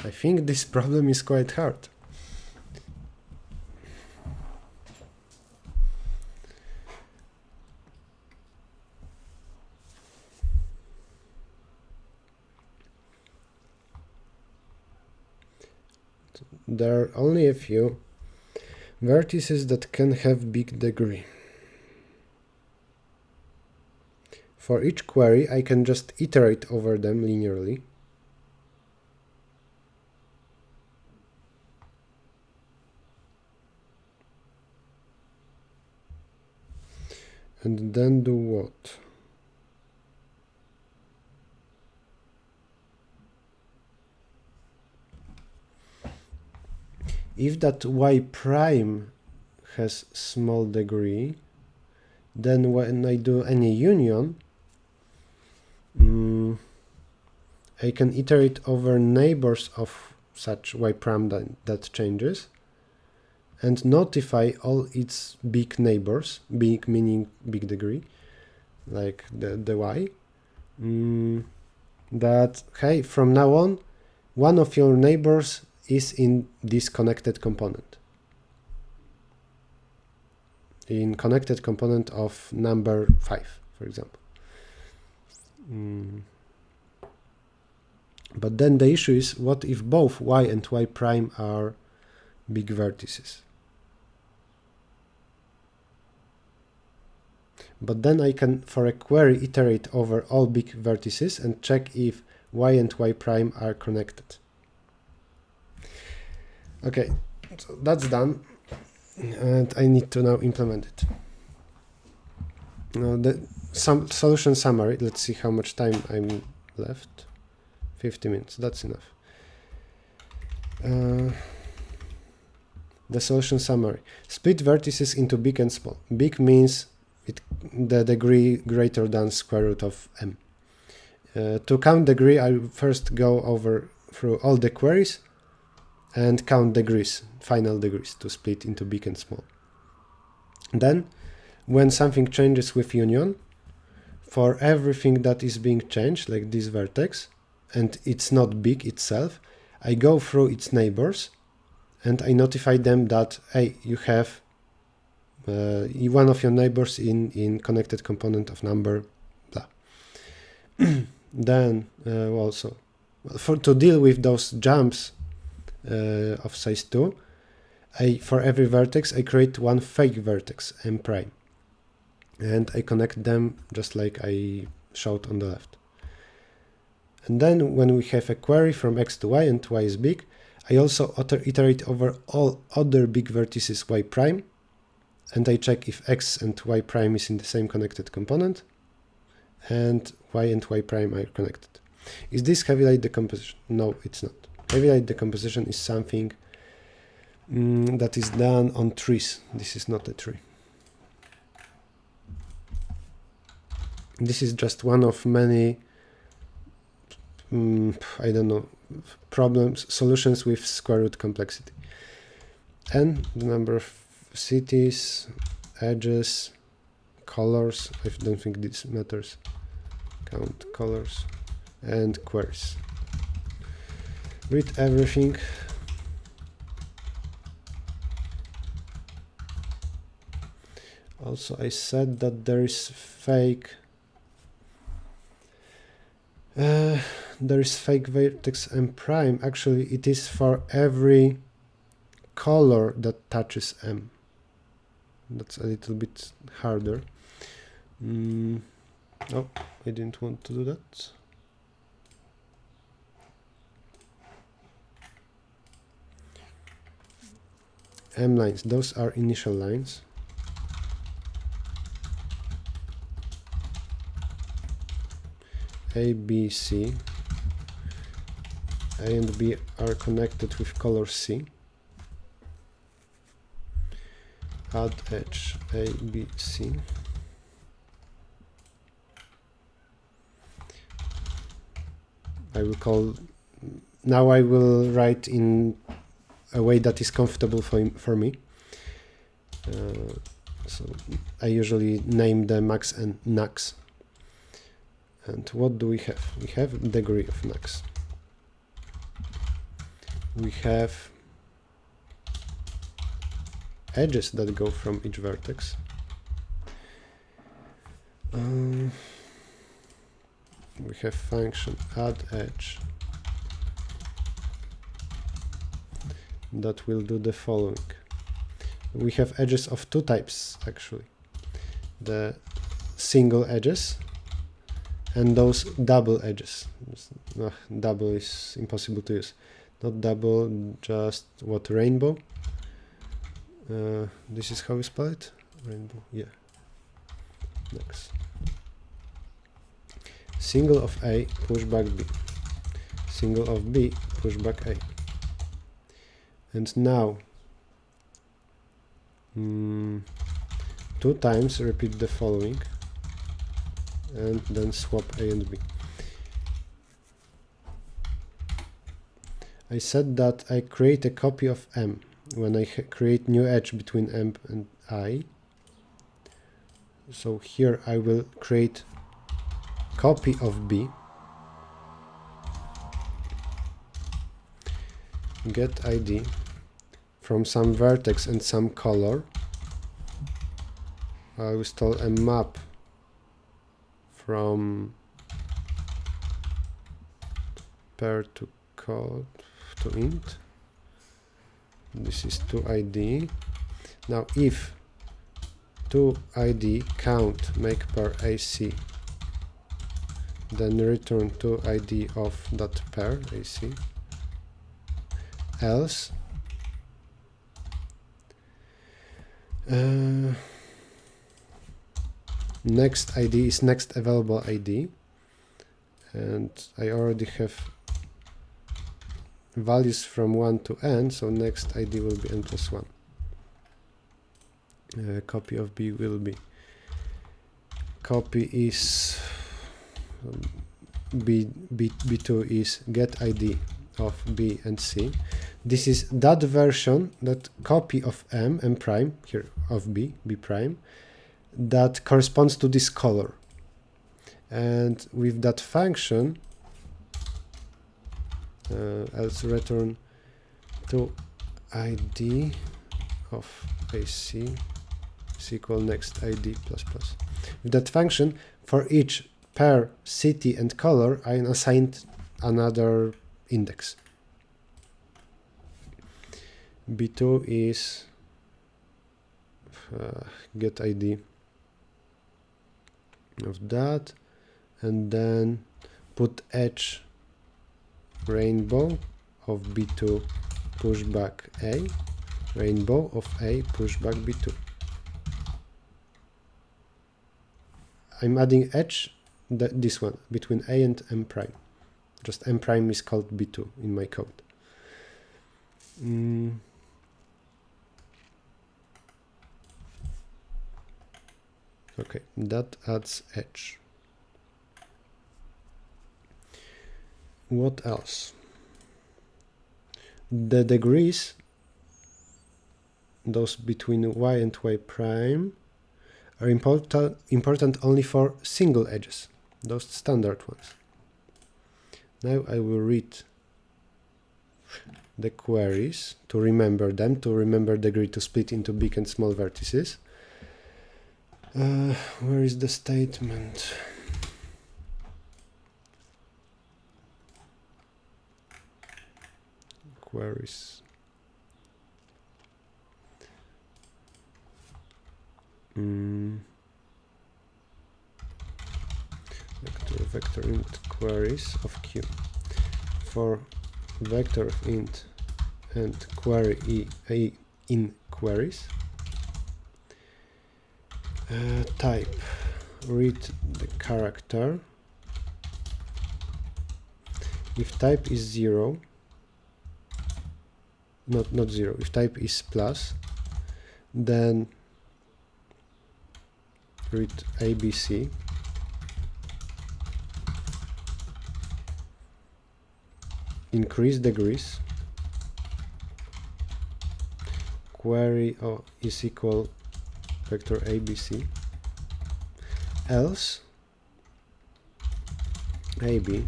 I think this problem is quite hard. There are only a few vertices that can have big degree. For each query, I can just iterate over them linearly. And then do what? If that y prime has small degree, then when I do any union, I can iterate over neighbors of such y prime that changes, and notify all its big neighbors, big meaning big degree, like the y, that, hey, from now on, one of your neighbors is in this connected component. In connected component of number 5, for example. But then the issue is, what if both y and y prime are big vertices? But then I can, for a query, iterate over all big vertices and check if y and y prime are connected. Okay, so that's done, and I need to now implement it. Now some solution summary. Let's see how much time I'm left. 50 minutes, that's enough. The solution summary. Split vertices into big and small. Big means the degree greater than square root of m. To count degree, I first go through all the queries and count degrees, final degrees, to split into big and small. Then, when something changes with union, for everything that is being changed, like this vertex, and it's not big itself, I go through its neighbors and I notify them that, hey, you have one of your neighbors in connected component of number blah. Then also to deal with those jumps of size 2, for every vertex I create one fake vertex m prime, and I connect them just like I showed on the left. And then when we have a query from x to y and y is big, I also iterate over all other big vertices y prime, and I check if x and y prime is in the same connected component, and y and y prime are connected. Is this heavy light decomposition? No, it's not. Heavy light decomposition is something that is done on trees. This is not a tree. This is just one of many, I don't know, solutions with square root complexity. And the number of cities, edges, colors, I don't think this matters. Count colors and queries. Read everything. Also, I said that there is fake vertex m prime. Actually, it is for every color that touches m. That's a little bit harder. Oh, I didn't want to do that. M lines, those are initial lines. A, B, C. A and B are connected with color C. Add edge A, B, C. Now I will write in a way that is comfortable for me. So I usually name the max and nax. And what do we have? We have degree of nax. We have edges that go from each vertex. We have function add edge that will do the following. We have edges of two types actually. The single edges and those double edges. Double is impossible to use. Not double, just what, rainbow? This is how we spell it? Rainbow, yeah. Next. Single of A, push back B. Single of B, push back A. And now, 2 times repeat the following, and then swap A and B. I said that I create a copy of M when I create new edge between M and I. So here I will create copy of B, get ID from some vertex and some color. I will install a map from pair to code to int. This is 2id. Now if 2id count make pair AC, then return 2id of that pair AC. Else next ID is next available ID, and I already have values from 1 to n, so next ID will be n plus 1. Copy of B will be copy is B2 is get ID of B and C. This is that version, that copy of M prime here of B prime, that corresponds to this color. And with that function else return to id of AC is equal next id plus plus. With that function, for each pair, city and color, I assigned another index. B2 is get ID of that, and then put edge rainbow of B2 pushback A, rainbow of A pushback B2. I'm adding edge, this one, between A and M prime. Just M prime is called B2 in my code. Okay, that adds edge. What else? The degrees, those between y and y prime, are important only for single edges, those standard ones. Now I will read the queries to remember them, to remember degree to split into big and small vertices. Where is the statement? Queries. Vector int queries of q. For vector of int and query in queries, type read the character. If type is 0, not 0, if type is plus, then read ABC, increase degrees, query is equal vector ABC, else AB,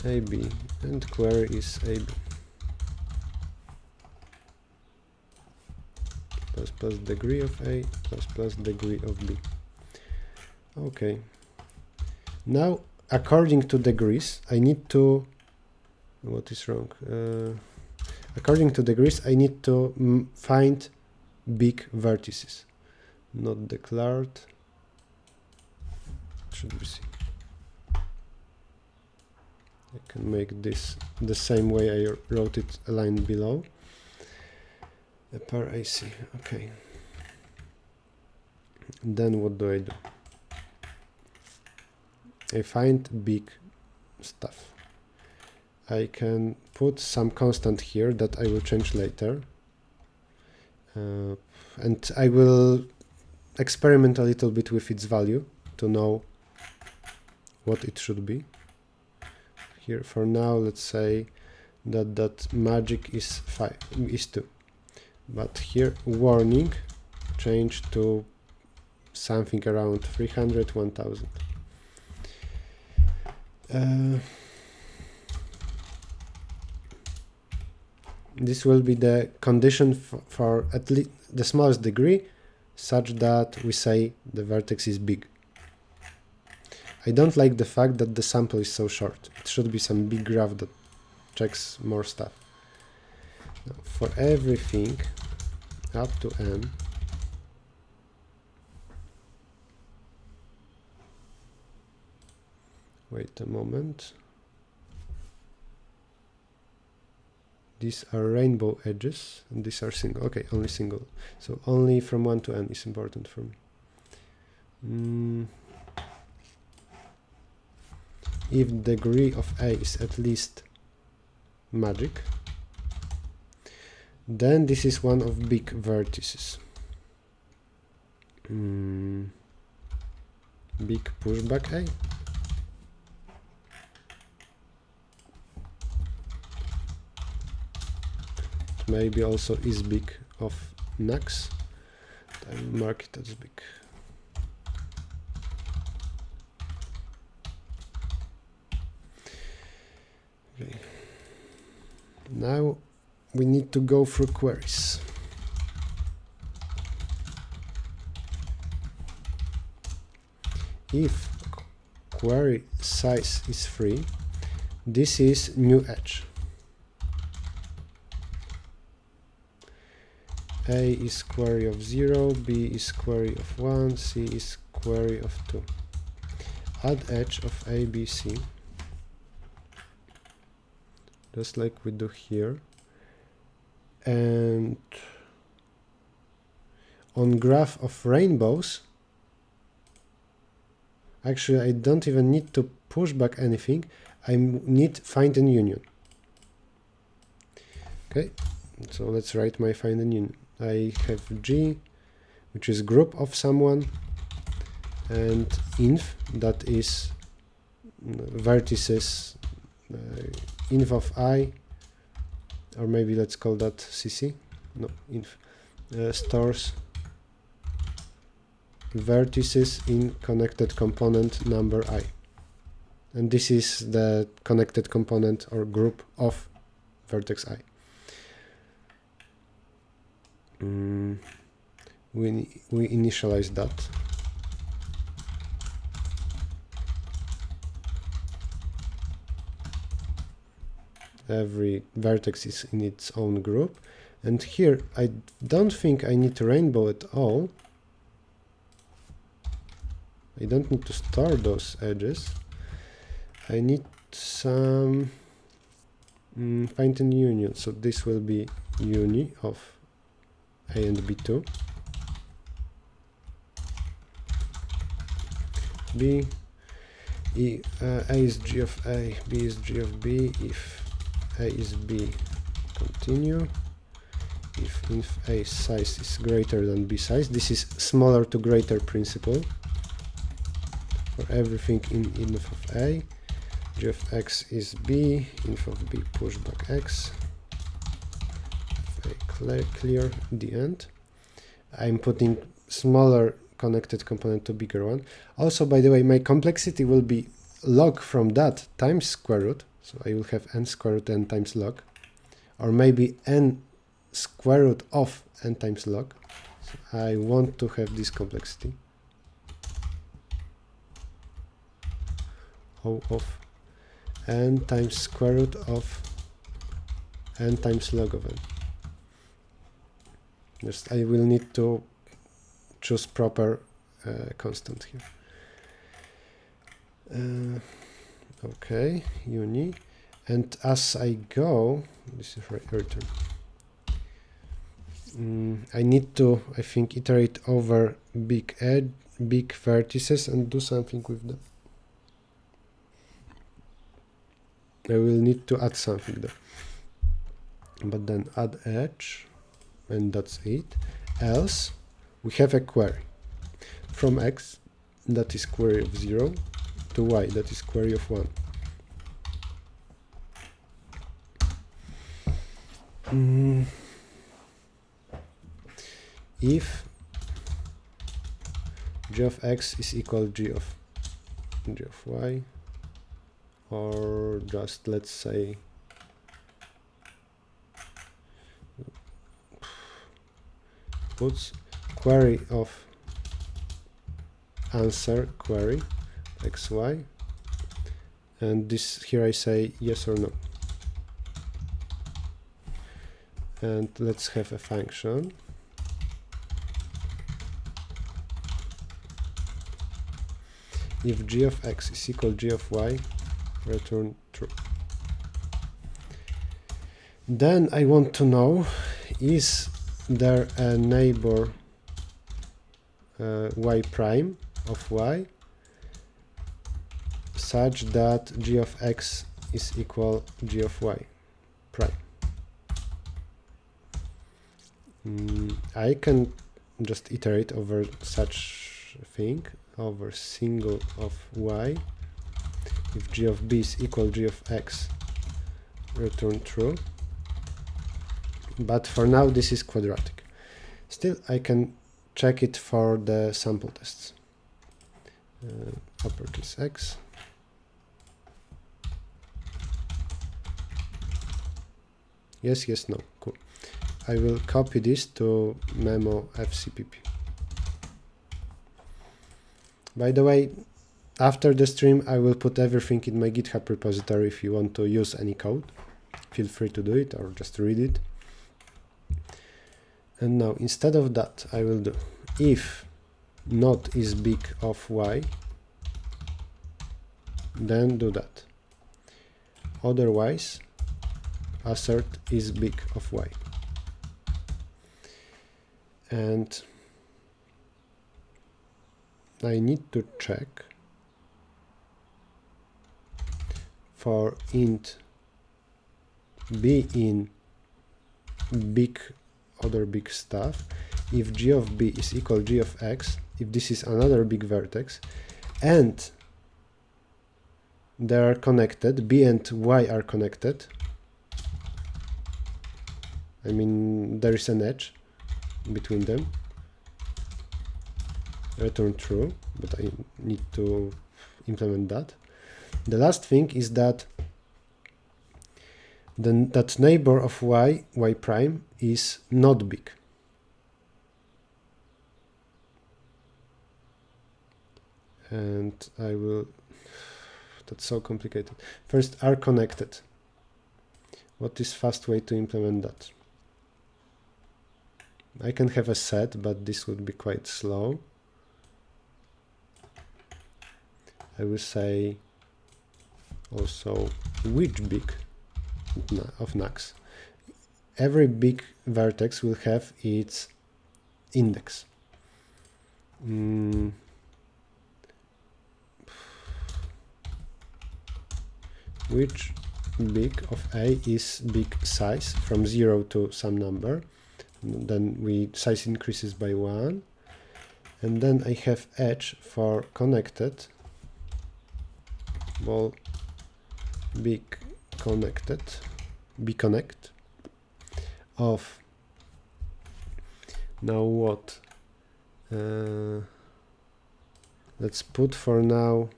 and query is AB. Plus degree of A plus degree of B. Okay. Now, according to degrees, I need to... What is wrong? According to degrees, I need to find big vertices. Not declared. Should be C. I can make this the same way I wrote it a line below. Per AC, okay. Then what do? I find big stuff. I can put some constant here that I will change later. And I will experiment a little bit with its value to know what it should be. Here for now, let's say that magic is 2. But here, warning, change to something around 300, 1000. This will be the condition for at least the smallest degree, such that we say the vertex is big. I don't like the fact that the sample is so short. It should be some big graph that checks more stuff. Now, for everything up to n, wait a moment, these are rainbow edges and these are single. Okay, only single, so only from 1 to n is important for me. If degree of A is at least magic, then this is one of big vertices. Big pushback A. Maybe also is big of Nax. I will mark it as big. Okay. Now we need to go through queries. If query size is 3, this is new edge. A is query of 0, B is query of 1, C is query of 2. Add edge of A, B, C, just like we do here. And on graph of rainbows, actually I don't even need to push back anything, I need find an union. Okay, so let's write my find an union. I have G, which is group of someone, and inf, that is vertices, inf of I, or maybe let's call that CC, no, inf, stores vertices in connected component number I. And this is the connected component or group of vertex I. We initialize that. Every vertex is in its own group. And here, I don't think I need to rainbow at all. I don't need to store those edges. I need some find an union. So this will be uni of A and B2. B, A is G of A, B is G of B. If A is B, continue. If A size is greater than B size, this is smaller to greater principle. For everything in inf of A, G of X is B, inf of B push back X. Clear the end. I'm putting smaller connected component to bigger one. Also, by the way, my complexity will be log from that times square root. So I will have n square root n times log, or maybe n square root of n times log. So I want to have this complexity. O of n times square root of n times log of n. Just I will need to choose proper constant here. Okay, uni, and as I go, this is return. I need to, I think, iterate over big vertices and do something with them. I will need to add something there, but then add edge, and that's it. Else, we have a query from X, that is query of 0, to Y, that is query of 1. If G of X is equal G of Y, or just let's say puts query of answer query xy, and this here I say yes or no, and let's have a function if G of X is equal G of Y, return true. Then I want to know, is there a neighbor y prime of y such that G of X is equal G of Y prime. I can just iterate over such a thing, over single of y. If G of B is equal G of X, return true. But for now this is quadratic. Still I can check it for the sample tests. Uppercase X. Yes, yes, no. Cool. I will copy this to memo fcpp. By the way, after the stream, I will put everything in my GitHub repository. If you want to use any code, feel free to do it or just read it. And now, instead of that, I will do if not is big of y, then do that. Otherwise, assert is big of y. And I need to check for int b in big other big stuff, if g of b is equal g of x, if this is another big vertex, and they are connected, b and y are connected, I mean there is an edge between them, return true, but I need to implement that. The last thing is that that neighbor of y, y prime, is not big. And I will, that's so complicated. First, are connected. What is fast way to implement that? I can have a set, but this would be quite slow. I will say also which big of Nux. Every big vertex will have its index. Which big of A is big size from 0 to some number. Then size increases by 1. And then I have edge for connected. Well, big connected, be connect of, now what, let's put for now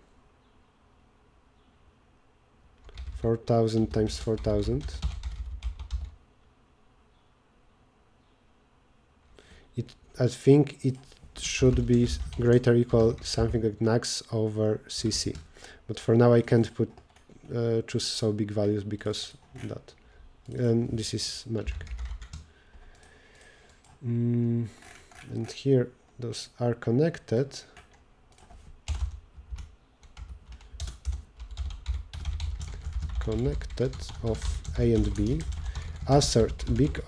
4000 times 4000. I think it should be greater or equal something like Nux over cc, but for now I can't put choose so big values because that, and this is magic. And here those are connected. Connected of A and B. Assert big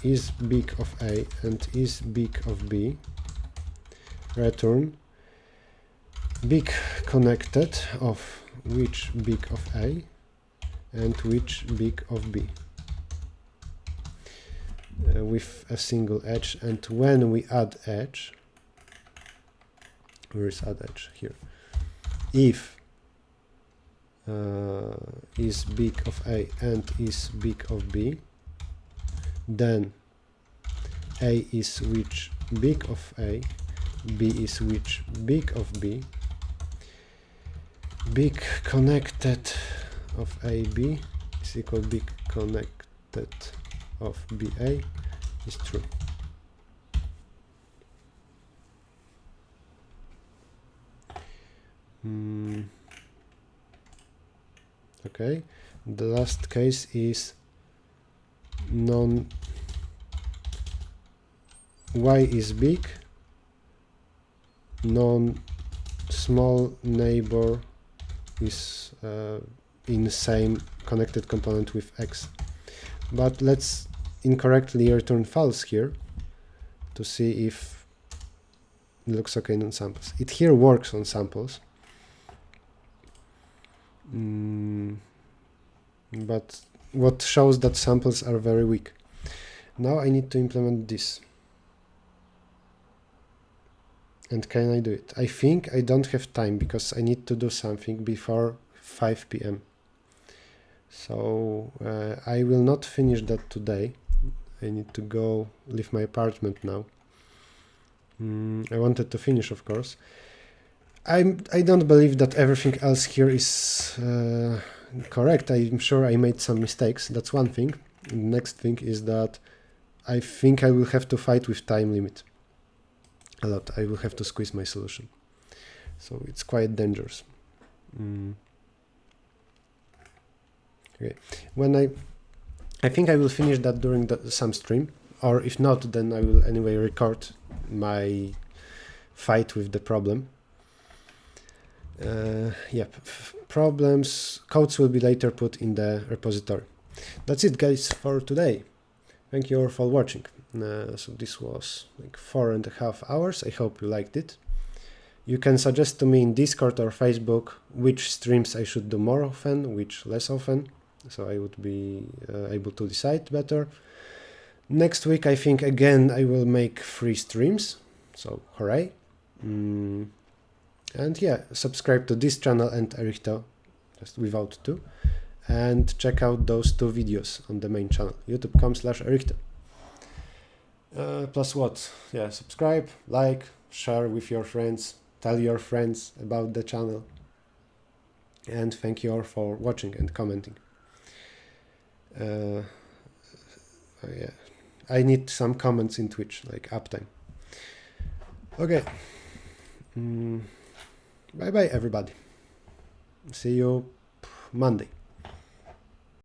is big of A and is big of B. Return big connected of which big of A and which big of B, with a single edge. And when we add edge, where is add edge? Here. If is big of A and is big of B, then A is which big of A, B is which big of B, big connected of AB is equal big connected of BA is true. Okay, the last case is non y is big, non small neighbor is in same connected component with x. But let's incorrectly return false here to see if it looks okay on samples. It here works on samples. But what shows that samples are very weak. Now I need to implement this. And can I do it? I think I don't have time because I need to do something before 5 p.m. So I will not finish that today. I need to go leave my apartment now. I wanted to finish, of course. I don't believe that everything else here is correct. I'm sure I made some mistakes. That's one thing. Next thing is that I think I will have to fight with time limit a lot. I will have to squeeze my solution. So it's quite dangerous. Okay. When I think I will finish that during some stream, or if not, then I will anyway record my fight with the problem. Yep, problems, codes will be later put in the repository. That's it, guys, for today. Thank you all for watching. So this was like 4.5 hours. I hope you liked it. You can suggest to me in Discord or Facebook which streams I should do more often, which less often, so I would be able to decide better. Next week, I think again I will make 3 streams, so hooray. And yeah, subscribe to this channel and Errichto, just without 2, and check out those 2 videos on the main channel, youtube.com/Errichto. Plus what? Yeah, subscribe, like, share with your friends, tell your friends about the channel, and thank you all for watching and commenting. Yeah, I need some comments in Twitch, like uptime. Okay. Bye bye, everybody. See you Monday.